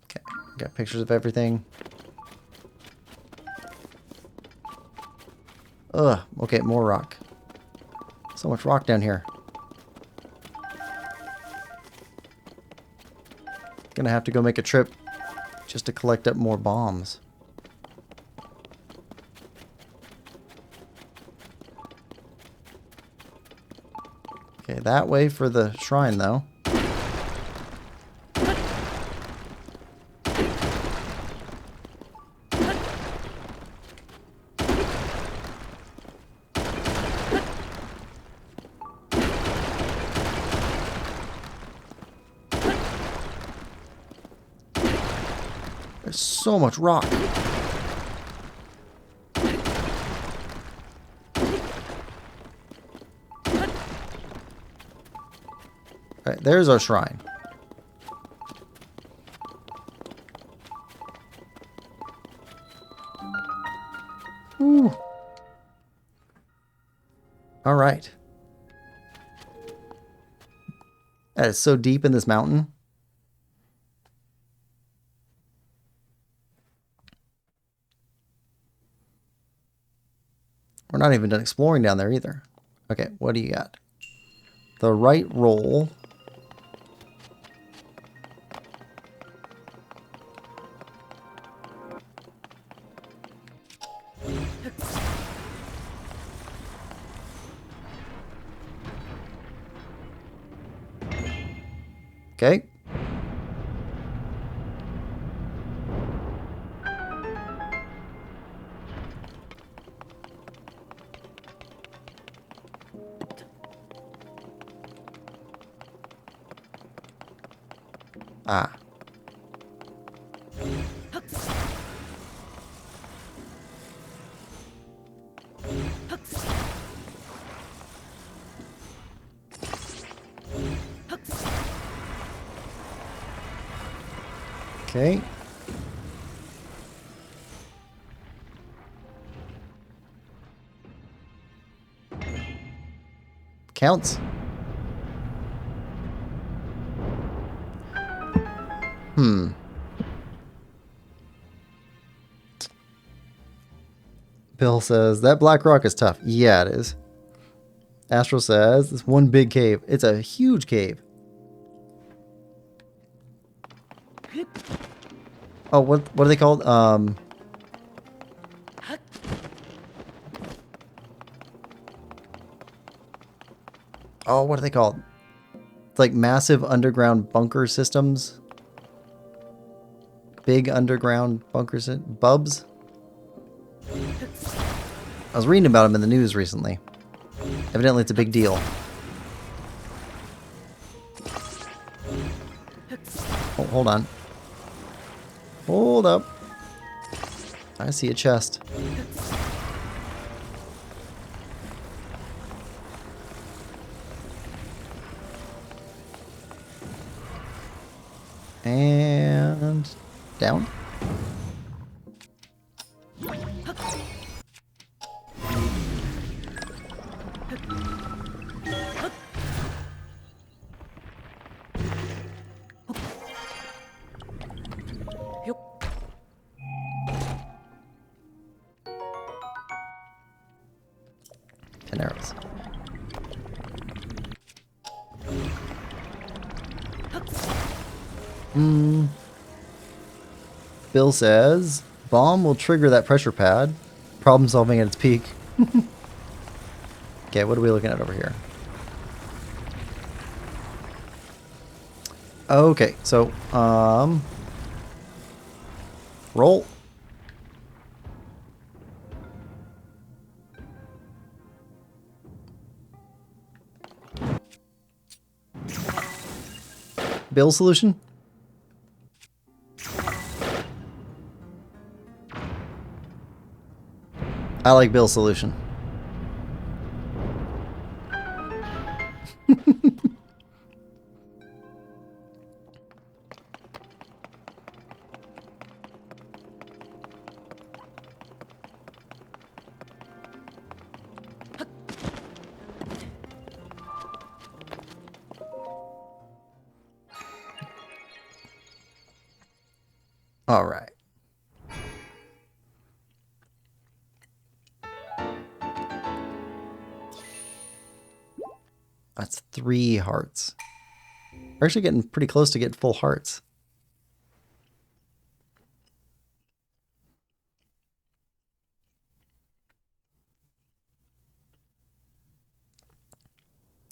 Okay, got pictures of everything. Ugh, okay, more rock. So much rock down here. Gonna have to go make a trip just to collect up more bombs. Okay, that way for the shrine, though. There's so much rock. Alright, there's our shrine. Ooh. Alright. That is so deep in this mountain. We're not even done exploring down there either. Okay, what do you got? The right roll. Okay. Ah. Okay. Counts. Bill says, that black rock is tough. Yeah, it is. Astral says, it's one big cave. It's a huge cave. Oh, what are they called? Oh, what are they called? It's like massive underground bunker systems. Big underground bunkers. Bubs? I was reading about them in the news recently. Evidently it's a big deal. Oh, hold on. Hold up. I see a chest. And down. Ten arrows. Bill says, bomb will trigger that pressure pad. Problem solving at its peak. Okay, what are we looking at over here? Okay, so, roll. Bill solution? I like Bill's solution. All right. That's 3 hearts. We're actually getting pretty close to getting full hearts.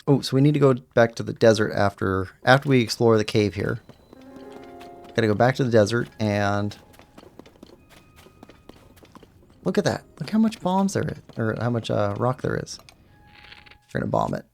Oh, so we need to go back to the desert after we explore the cave here. Gotta go back to the desert and look at that. Look how much bombs there is, or how much rock there is. We're gonna bomb it.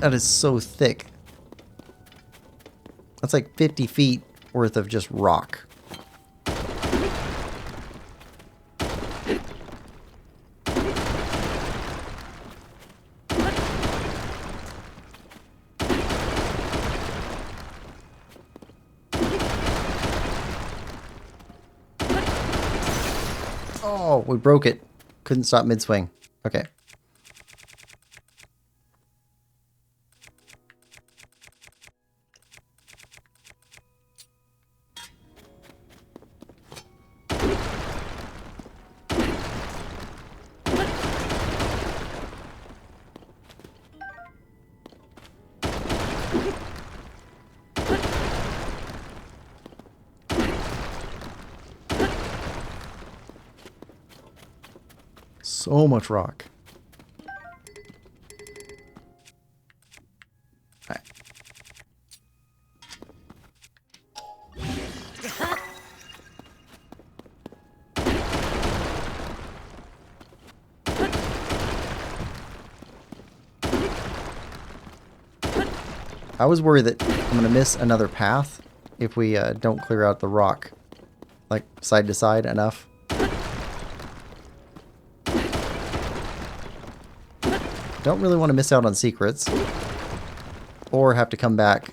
That is so thick. That's like 50 feet worth of just rock. Oh, we broke it. Couldn't stop mid-swing. Okay. So much rock. All right. I was worried that I'm going to miss another path if we don't clear out the rock, like side to side enough. Don't really want to miss out on secrets or have to come back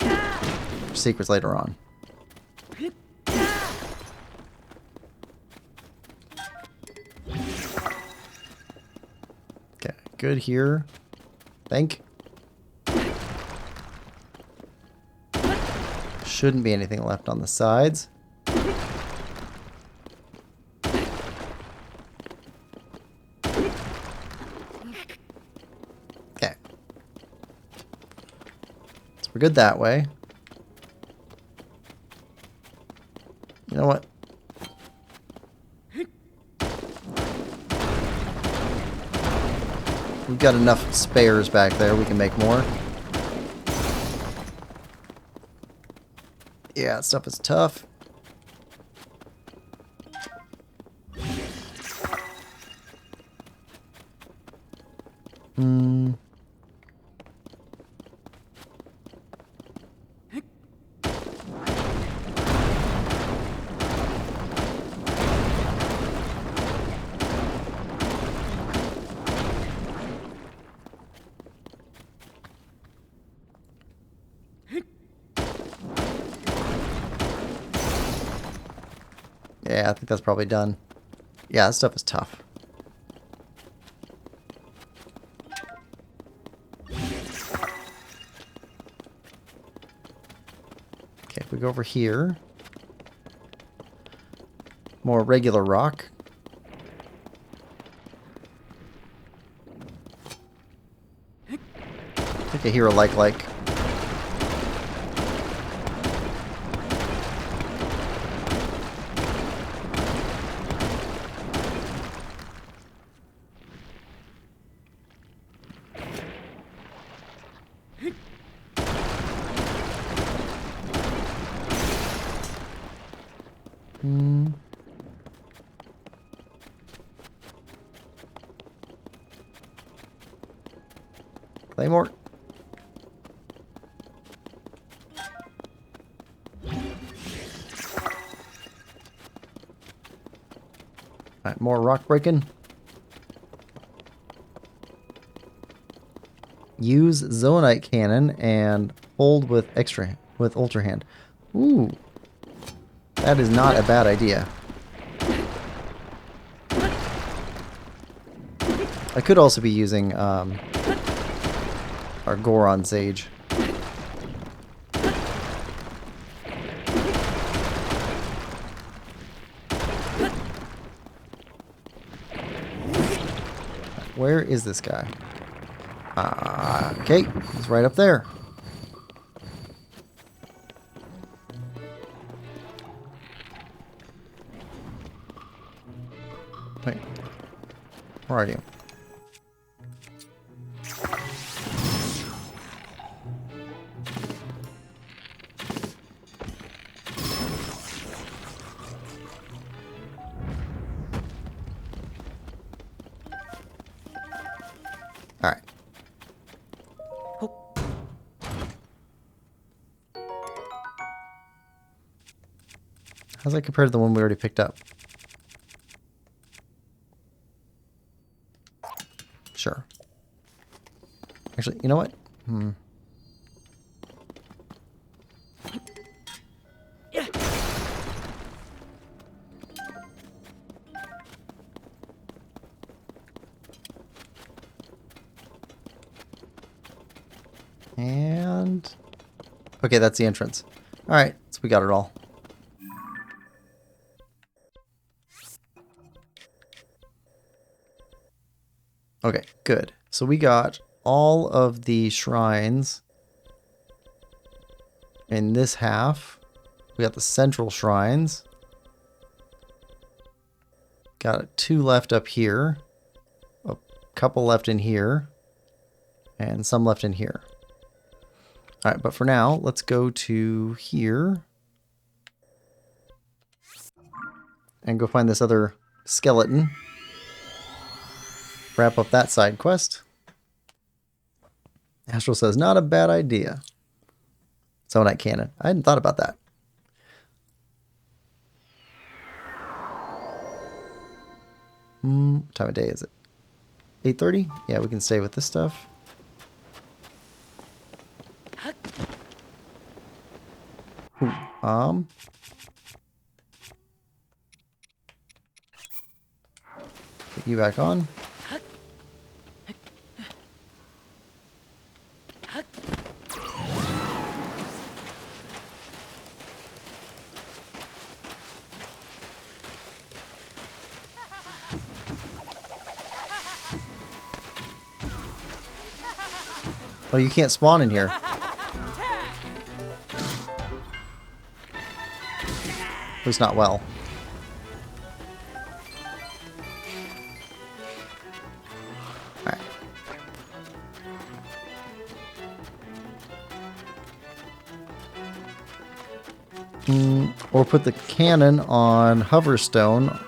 for secrets later on. Okay, good here. Think. Shouldn't be anything left on the sides. We're good that way. You know what? We've got enough spares back there. We can make more. Yeah, that stuff is tough. Yeah, I think that's probably done. Yeah, that stuff is tough. Okay, if we go over here. More regular rock. I think I hear a like. Claymore. Alright, more rock breaking. Use Zoanite cannon and hold with Ultra Hand. Ooh. That is not a bad idea. I could also be using our Goron Sage. Where is this guy? Okay, he's right up there. Wait, where are you? Alright. How's that compared to the one we already picked up? Sure. Actually, you know what? And... okay, that's the entrance. Alright, so we got it all. Okay, good. So we got all of the shrines in this half. We got the central shrines. Got 2 left up here. A couple left in here. And some left in here. Alright, but for now, let's go to here. And go find this other skeleton. Wrap up that side quest. Astral says, not a bad idea. Zoanite cannon. I hadn't thought about that. What time of day is it? 8:30? Yeah, we can stay with this stuff. Ooh, put you back on. Oh, you can't spawn in here. At least not well. Alright. Or put the cannon on Hoverstone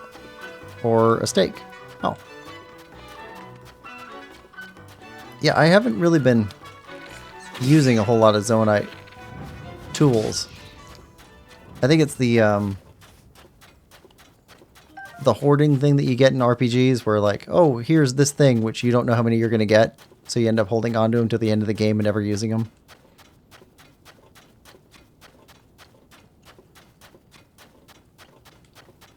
or a stake. Oh. Yeah, I haven't really been using a whole lot of Zonite tools. I think it's the hoarding thing that you get in RPGs where like, oh, here's this thing which you don't know how many you're going to get, so you end up holding onto them till the end of the game and never using them.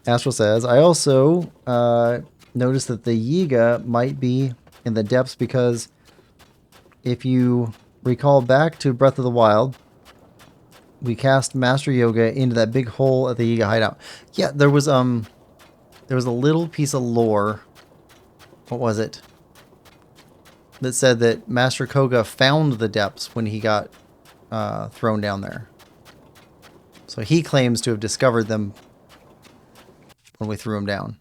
Astral says, I also noticed that the Yiga might be in the depths because if you recall back to Breath of the Wild, we cast Master Yoga into that big hole at the Yiga hideout. Yeah, there was a little piece of lore. What was it? That said that Master Koga found the depths when he got thrown down there. So he claims to have discovered them when we threw him down.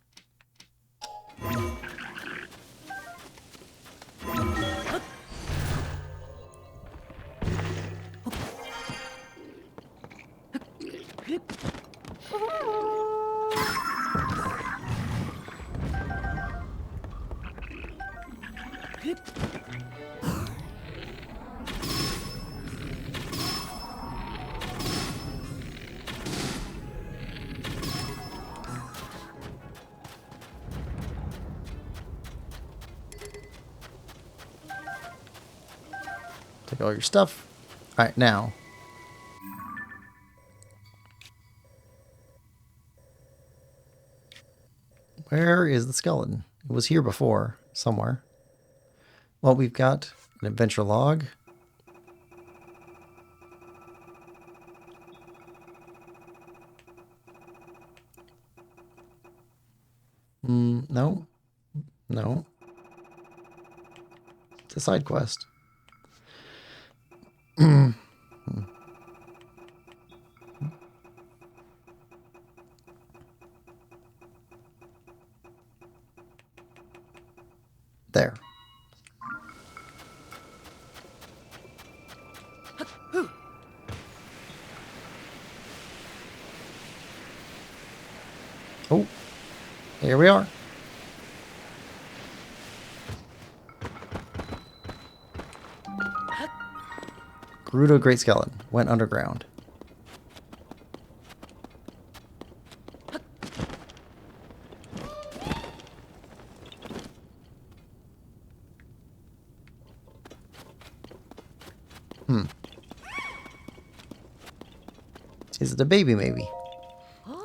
Take all your stuff. Alright, now. Where is the skeleton? It was here before, somewhere. Well, we've got an adventure log. No. No. It's a side quest. There. Oh, here we are. Gerudo Great Skeleton went underground. Is it a baby maybe?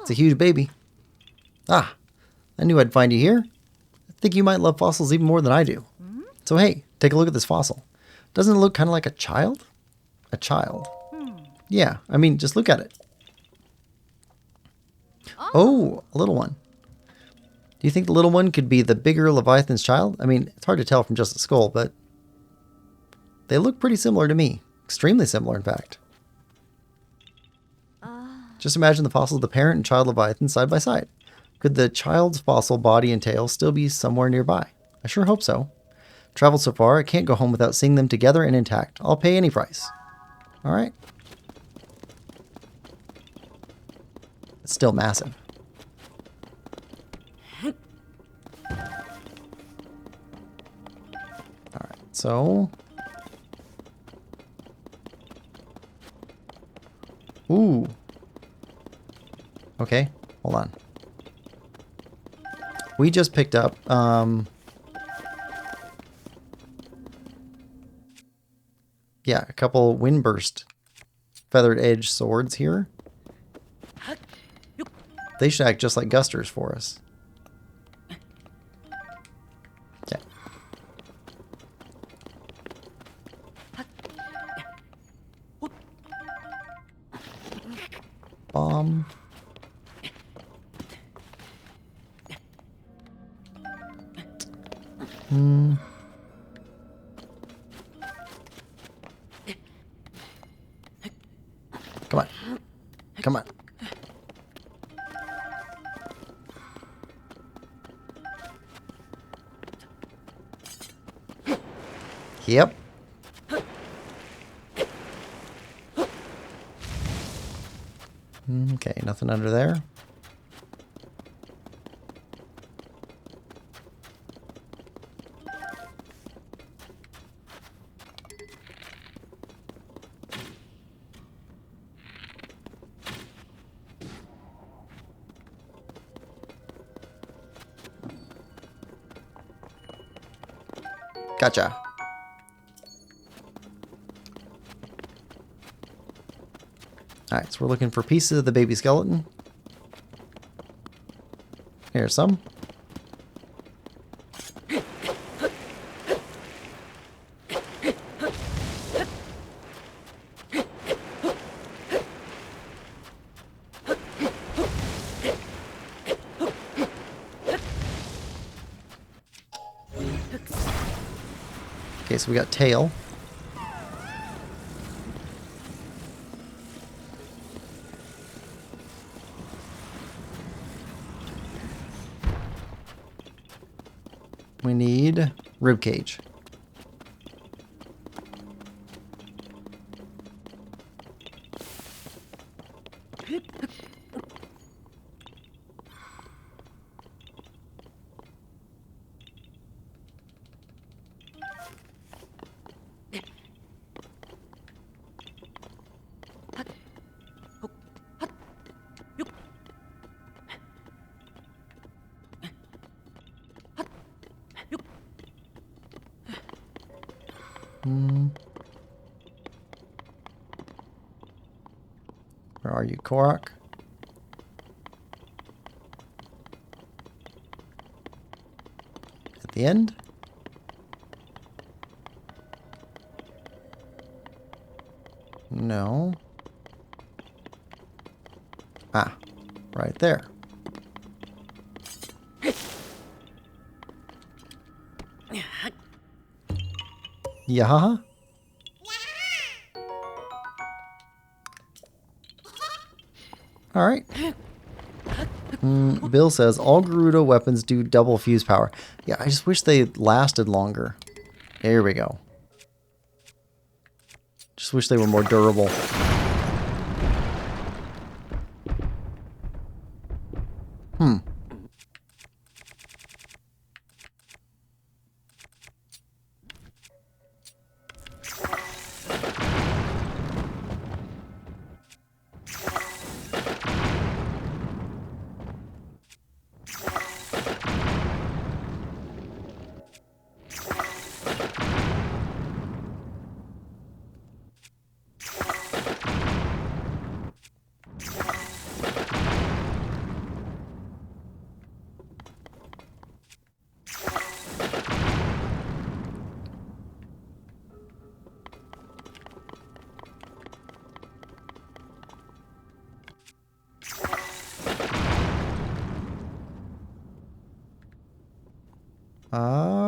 It's a huge baby. Ah, I knew I'd find you here. I think you might love fossils even more than I do. So hey, take a look at this fossil. Doesn't it look kind of like a child? A child. Yeah, I mean, just look at it. Oh, a little one. Do you think the little one could be the bigger Leviathan's child? I mean, it's hard to tell from just the skull, but they look pretty similar to me. Extremely similar, in fact. Just imagine the fossils of the parent and child Leviathan side by side. Could the child's fossil body and tail still be somewhere nearby? I sure hope so. Traveled so far, I can't go home without seeing them together and intact. I'll pay any price. All right. It's still massive. All right, so... Ooh. Okay, hold on. We just picked up, yeah, a couple Windburst feathered edge swords here. They should act just like gusters for us. Okay. Bomb. Come on. Come on. Yep. Okay, nothing under there. Gotcha. Alright, so we're looking for pieces of the baby skeleton. Here's some. Okay, so we got tail. We need rib cage. Where are you, Korok? At the end? No. Ah, right there. Yeah. All right. Bill says all Gerudo weapons do double fuse power. Yeah, I just wish they lasted longer. There we go. Just wish they were more durable.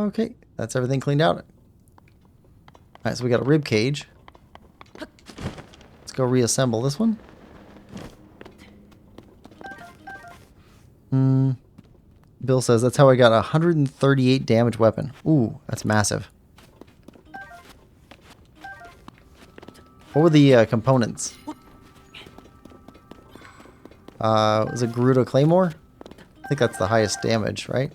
Okay, that's everything cleaned out. Alright, so we got a rib cage. Let's go reassemble this one. Bill says that's how I got a 138 damage weapon. Ooh, that's massive. What were the components? Was it Gerudo Claymore? I think that's the highest damage, right?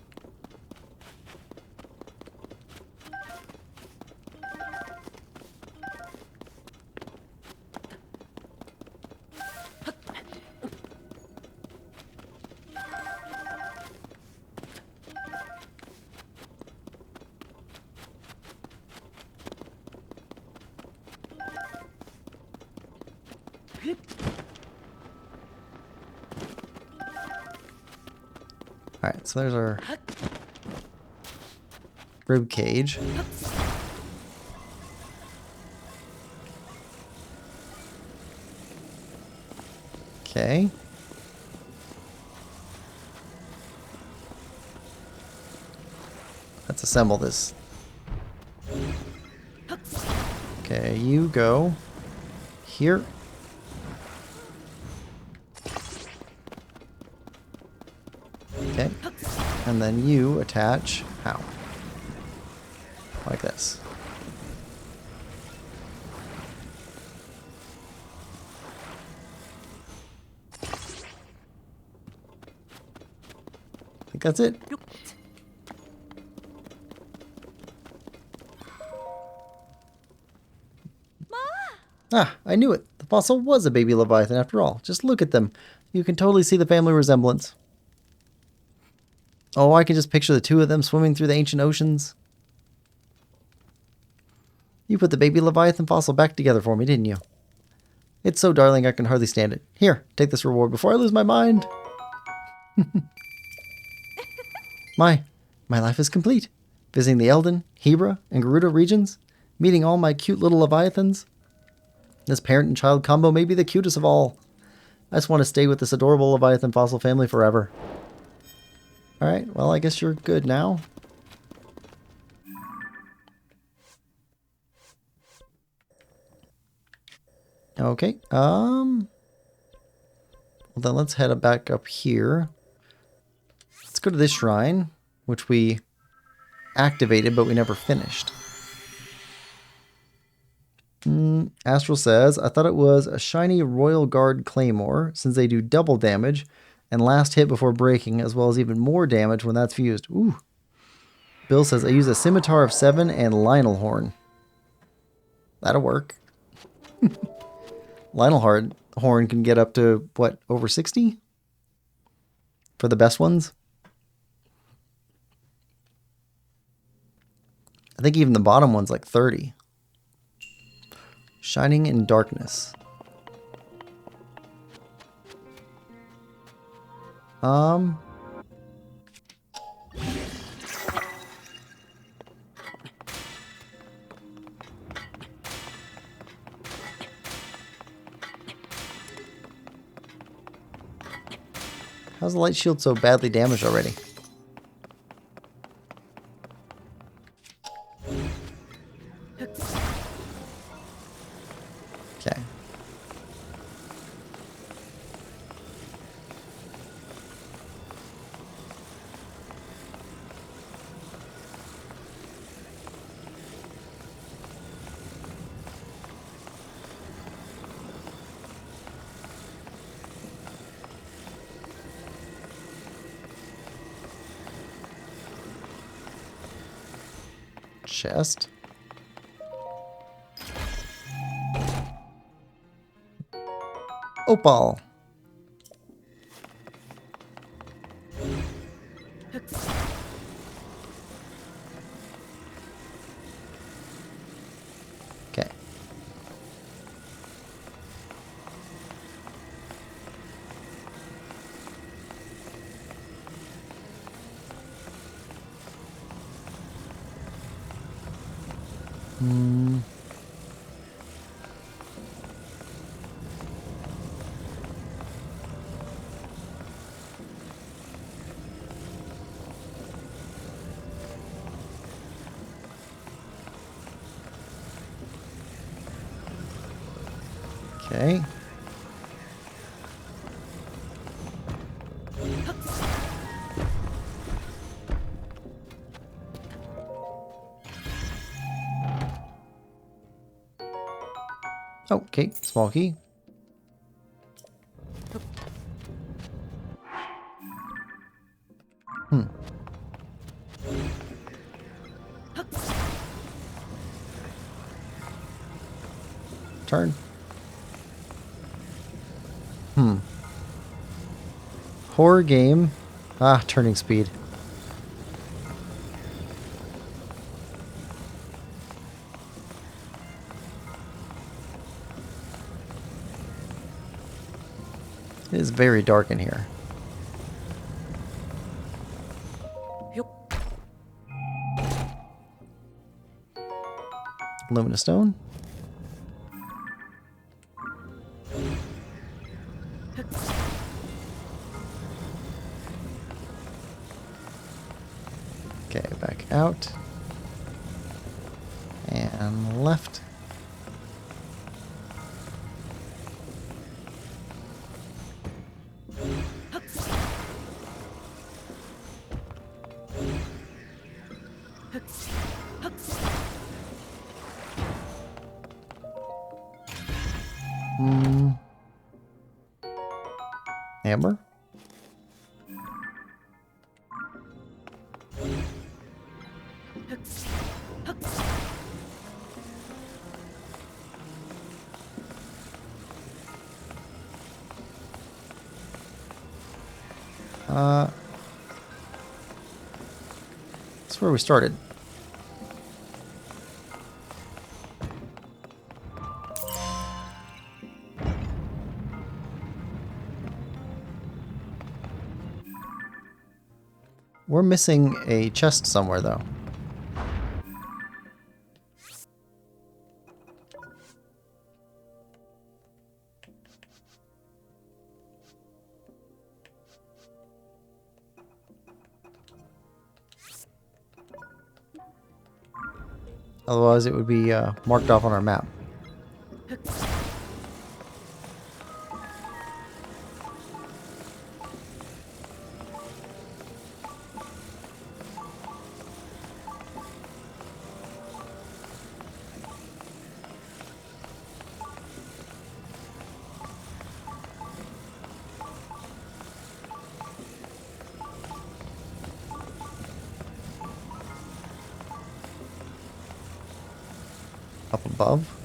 Alright, so there's our rib cage. Okay. Let's assemble this. Okay, you go here. Okay. And then you attach how? Like this. think that's it. Ah, I knew it. The fossil was a baby Leviathan after all. Just look at them. You can totally see the family resemblance. Oh, I can just picture the two of them swimming through the ancient oceans. You put the baby Leviathan fossil back together for me, didn't you? It's so darling I can hardly stand it. Here, take this reward before I lose my mind. My life is complete. Visiting the Eldin, Hebra, and Garuda regions. Meeting all my cute little Leviathans. This parent and child combo may be the cutest of all. I just want to stay with this adorable Leviathan fossil family forever. Alright, well I guess you're good now. Okay, well then let's head back up here. Let's go to this shrine, which we activated but we never finished. Astral says, I thought it was a shiny Royal Guard Claymore, since they do double damage and last hit before breaking, as well as even more damage when that's fused. Ooh. Bill says, I use a Scimitar of 7 and Lionel Horn. That'll work. Lionel Horn can get up to, what, over 60? For the best ones? I think even the bottom one's like 30. Shining in Darkness. How's the light shield so badly damaged already? Okay. Chest. Opal. Okay. Okay. Okay, small key. Turn. Horror game. Ah, turning speed. It is very dark in here. Luminous stone. Okay, back out. And left. Hammer. That's where we started. We're missing a chest somewhere, though. Otherwise, it would be marked off on our map. Up above.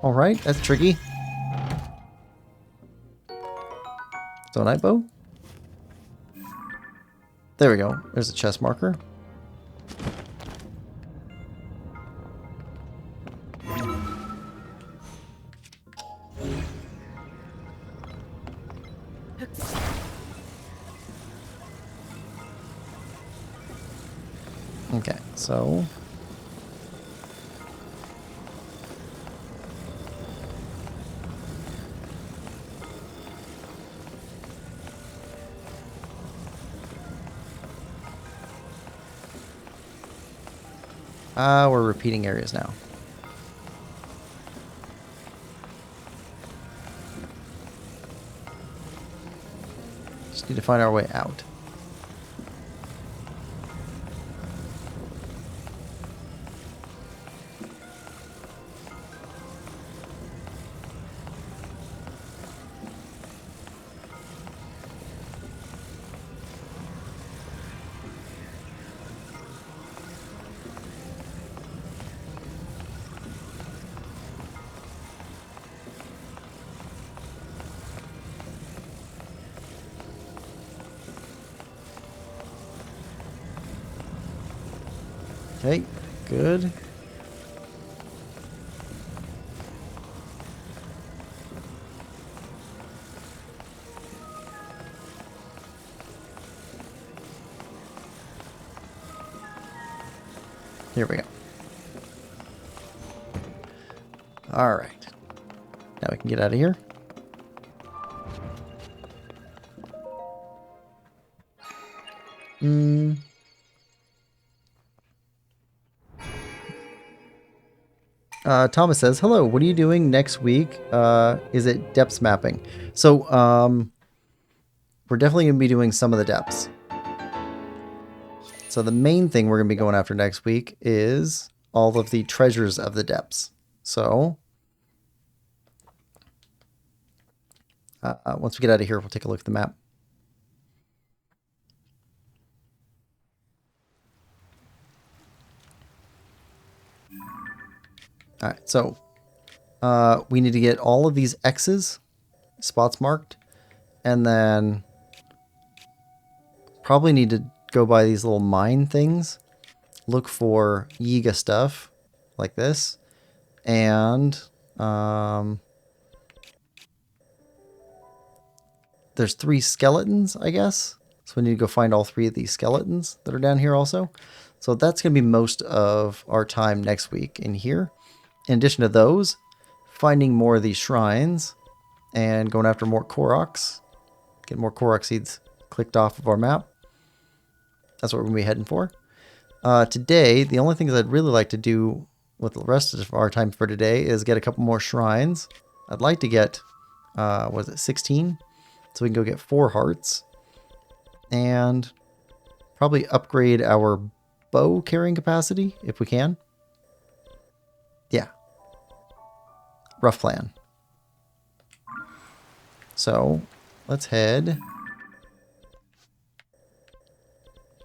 Alright, that's tricky. Zonite bow? There we go. There's a chest marker. Okay, so... we're repeating areas now. Just need to find our way out. Okay, good. Here we go. All right. Now we can get out of here. Thomas says, hello, what are you doing next week? Is it depths mapping? So, we're definitely going to be doing some of the depths. So the main thing we're going to be going after next week is all of the treasures of the depths. So, once we get out of here, we'll take a look at the map. All right, so we need to get all of these X's, spots marked, and then probably need to go by these little mine things, look for Yiga stuff like this, and there's 3 skeletons, I guess. So we need to go find all 3 of these skeletons that are down here also. So that's going to be most of our time next week in here. In addition to those, finding more of these shrines and going after more Koroks. Get more Korok seeds clicked off of our map. That's what we're going to be heading for. Today, the only things I'd really like to do with the rest of our time for today is get a couple more shrines. I'd like to get, 16? So we can go get 4 hearts. And probably upgrade our bow carrying capacity if we can. Yeah. Rough plan. So let's head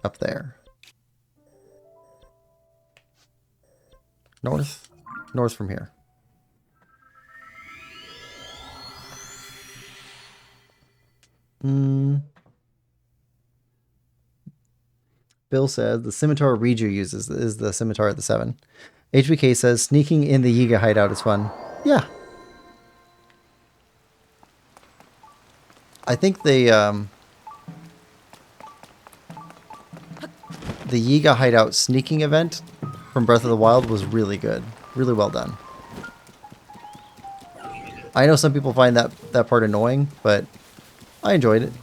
up there. North. North from here. Bill says the scimitar Riju uses is the scimitar at the 7. HBK says sneaking in the Yiga hideout is fun. Yeah. I think the Yiga hideout sneaking event from Breath of the Wild was really good. Really well done. I know some people find that part annoying, but I enjoyed it.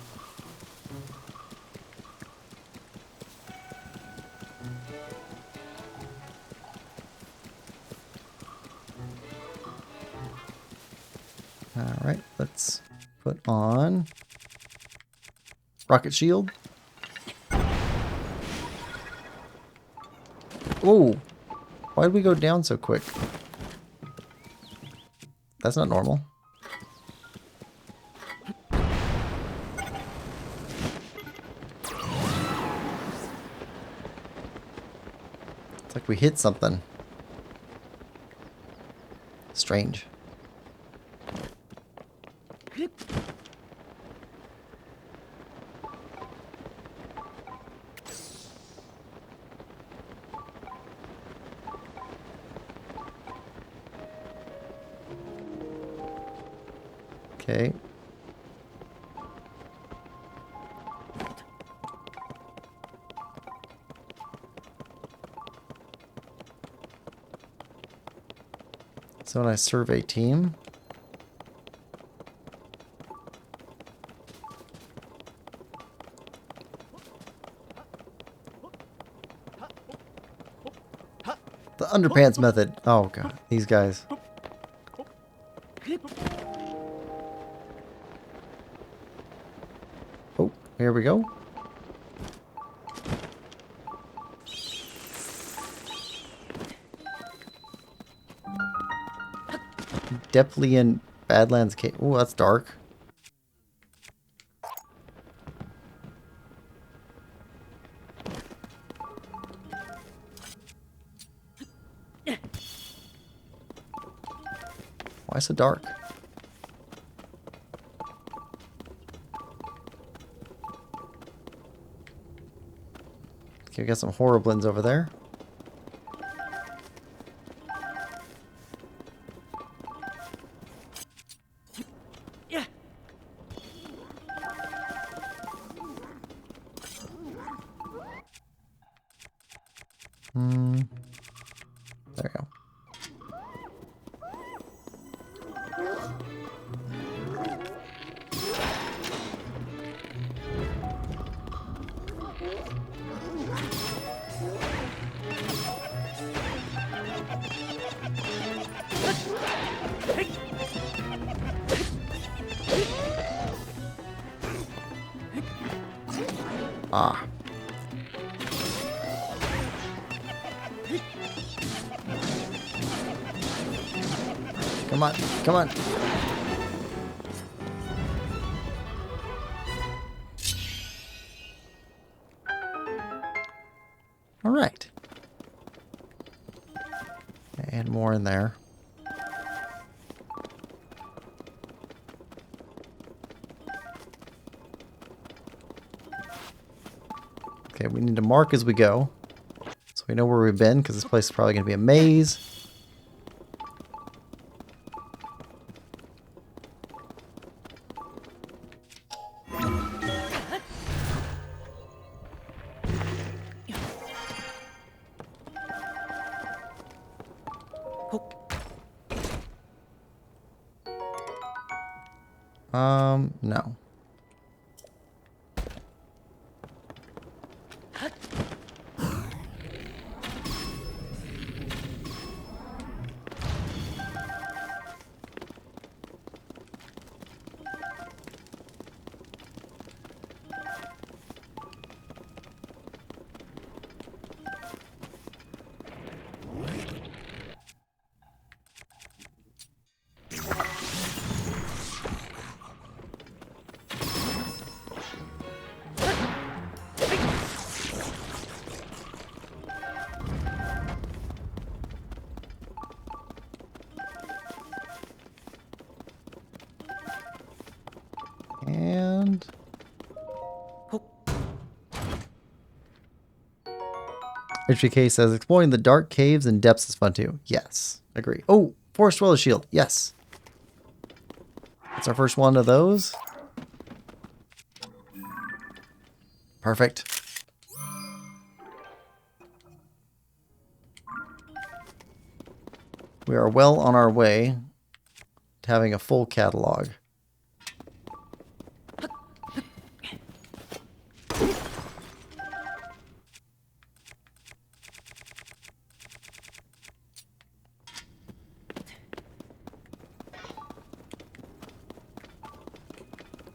Alright, let's put on rocket shield. Oh, why did we go down so quick? That's not normal. It's like we hit something. Strange. Okay. So when I survey team. The underpants method. Oh god, these guys. Oh, here we go. Deplean Badlands Cave. Oh, that's dark. Why so dark? Okay, we got some Horriblins over there. There we go. Ah. Come on, come on. All right. And more in there. Okay, we need to mark as we go. So we know where we've been, because this place is probably going to be a maze. No. HBK says exploring the dark caves and depths is fun too. Yes, agree. Oh, Forest Dweller Shield. Yes. That's our first one of those. Perfect. We are well on our way to having a full catalog.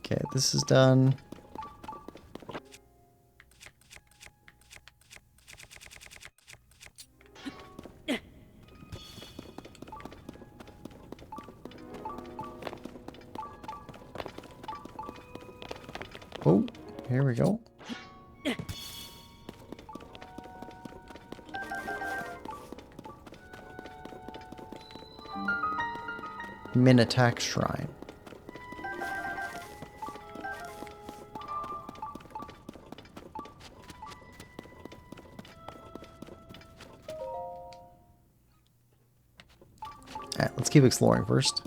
Okay, this is done. Oh, here we go. Min-attack Shrine. Alright, let's keep exploring first.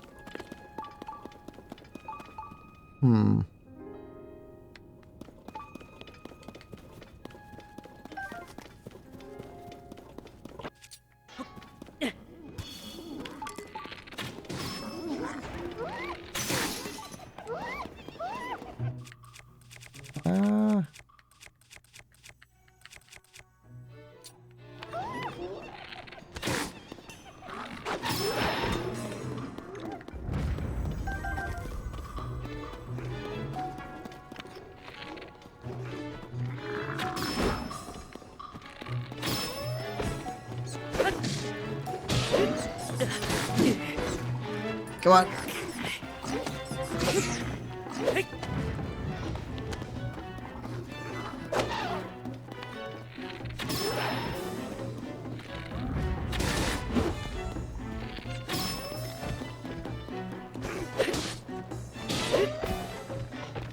Come on.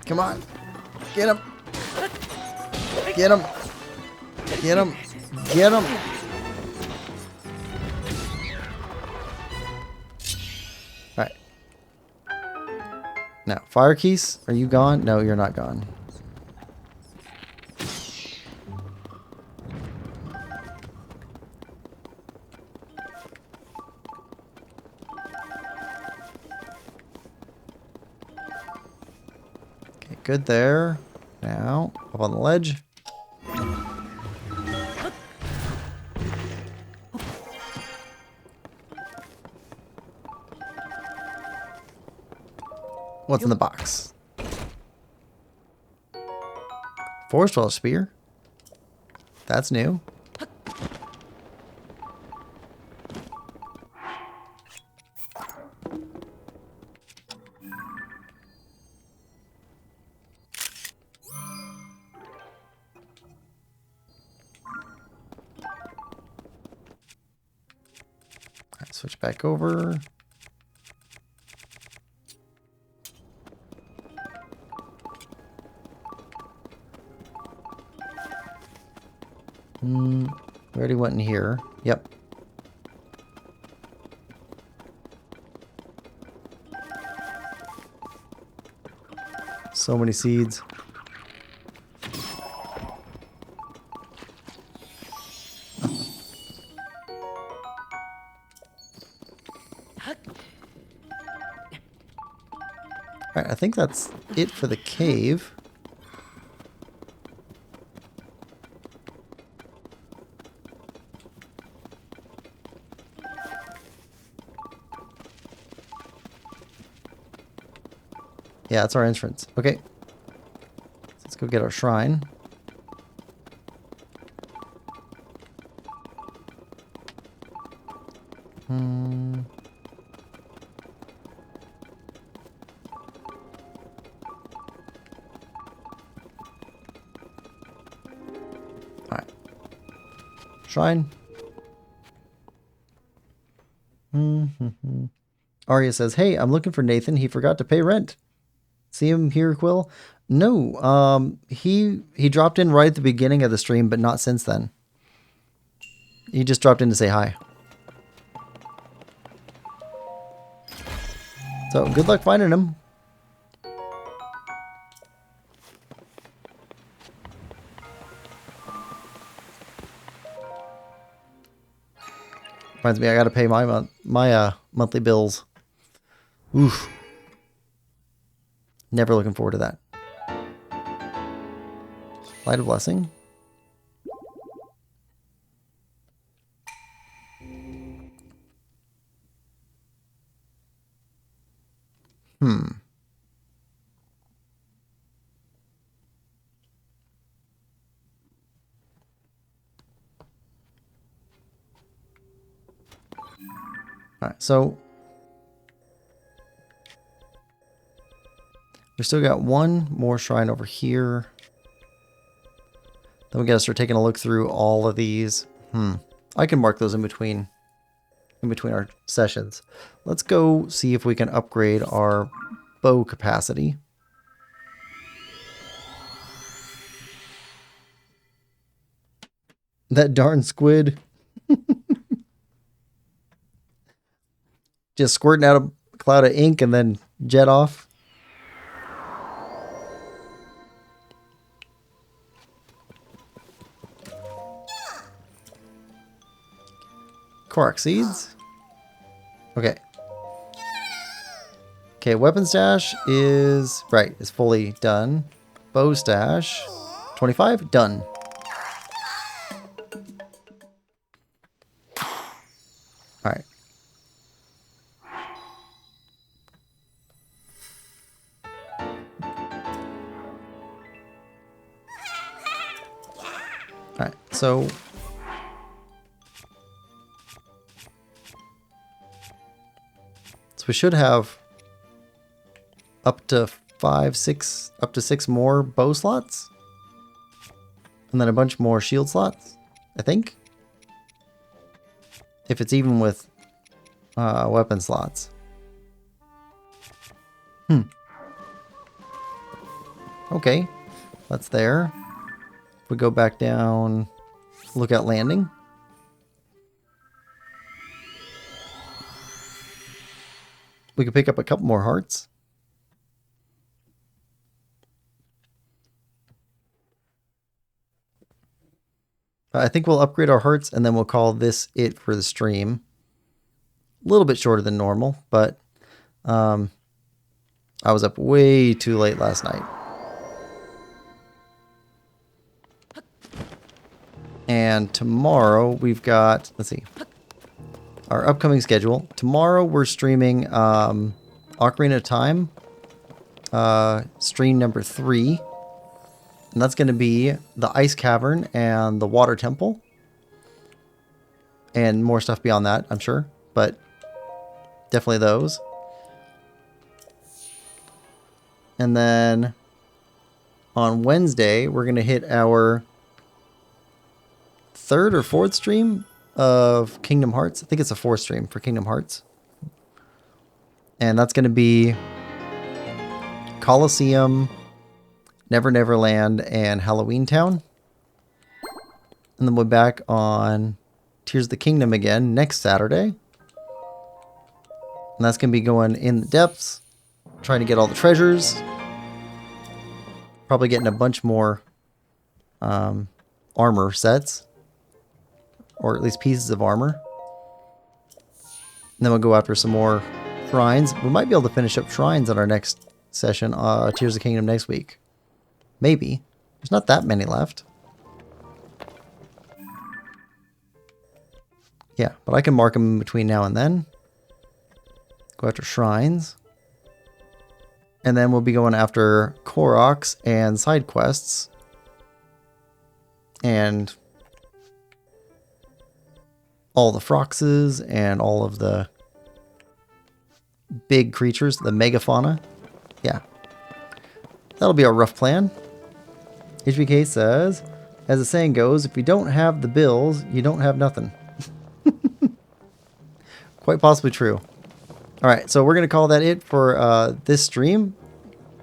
Come on. Get him. Get him. Get him. Get him. Alright. Now, fire keys, are you gone? No, you're not gone. Okay, good there. Now, up on the ledge. What's in the box? Forest Dweller Spear. That's new. Alright, switch back over. We already went in here. Yep. So many seeds. Alright, I think that's it for the cave. Yeah, that's our entrance. Okay. Let's go get our shrine. Alright. Shrine. Arya says, hey, I'm looking for Nathan. He forgot to pay rent. See him here, Quill? No, he dropped in right at the beginning of the stream, but not since then. He just dropped in to say hi. So good luck finding him. Reminds me, I gotta pay my monthly bills. Oof. Never looking forward to that. Light of Blessing. Alright, so we still got one more shrine over here. Then we gotta start taking a look through all of these. I can mark those in between our sessions. Let's go see if we can upgrade our bow capacity. That darn squid. Just squirting out a cloud of ink and then jet off. Quark seeds. Okay. Okay, weapon stash is fully done. Bow stash 25 done. All right. All right. So we should have up to 6 more bow slots. And then a bunch more shield slots, I think. If it's even with weapon slots. Okay, that's there. If we go back down, Lookout Landing. We could pick up a couple more hearts. I think we'll upgrade our hearts and then we'll call this it for the stream. A little bit shorter than normal, but I was up way too late last night. And tomorrow we've got, let's see, our upcoming schedule. Tomorrow we're streaming Ocarina of Time, stream number 3. And that's going to be the Ice Cavern and the Water Temple. And more stuff beyond that, I'm sure. But definitely those. And then on Wednesday, we're going to hit our 3rd or 4th stream of Kingdom Hearts. I think it's a 4th stream for Kingdom Hearts. And that's going to be Colosseum, Never Never Land, and Halloween Town. And then we're back on Tears of the Kingdom again next Saturday. And that's going to be going in the depths, trying to get all the treasures. Probably getting a bunch more armor sets. Or at least pieces of armor. And then we'll go after some more shrines. We might be able to finish up shrines on our next session, Tears of the Kingdom next week. Maybe. There's not that many left. Yeah, but I can mark them between now and then. Go after shrines. And then we'll be going after Koroks and side quests. And all the Froxes and all of the big creatures, the megafauna. Yeah. That'll be our rough plan. HBK says, as the saying goes, if you don't have the bills, you don't have nothing. Quite possibly true. All right, so we're going to call that it for this stream.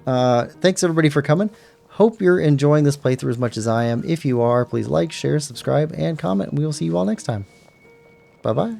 Thanks everybody for coming. Hope you're enjoying this playthrough as much as I am. If you are, please like, share, subscribe, and comment. We will see you all next time. Bye-bye.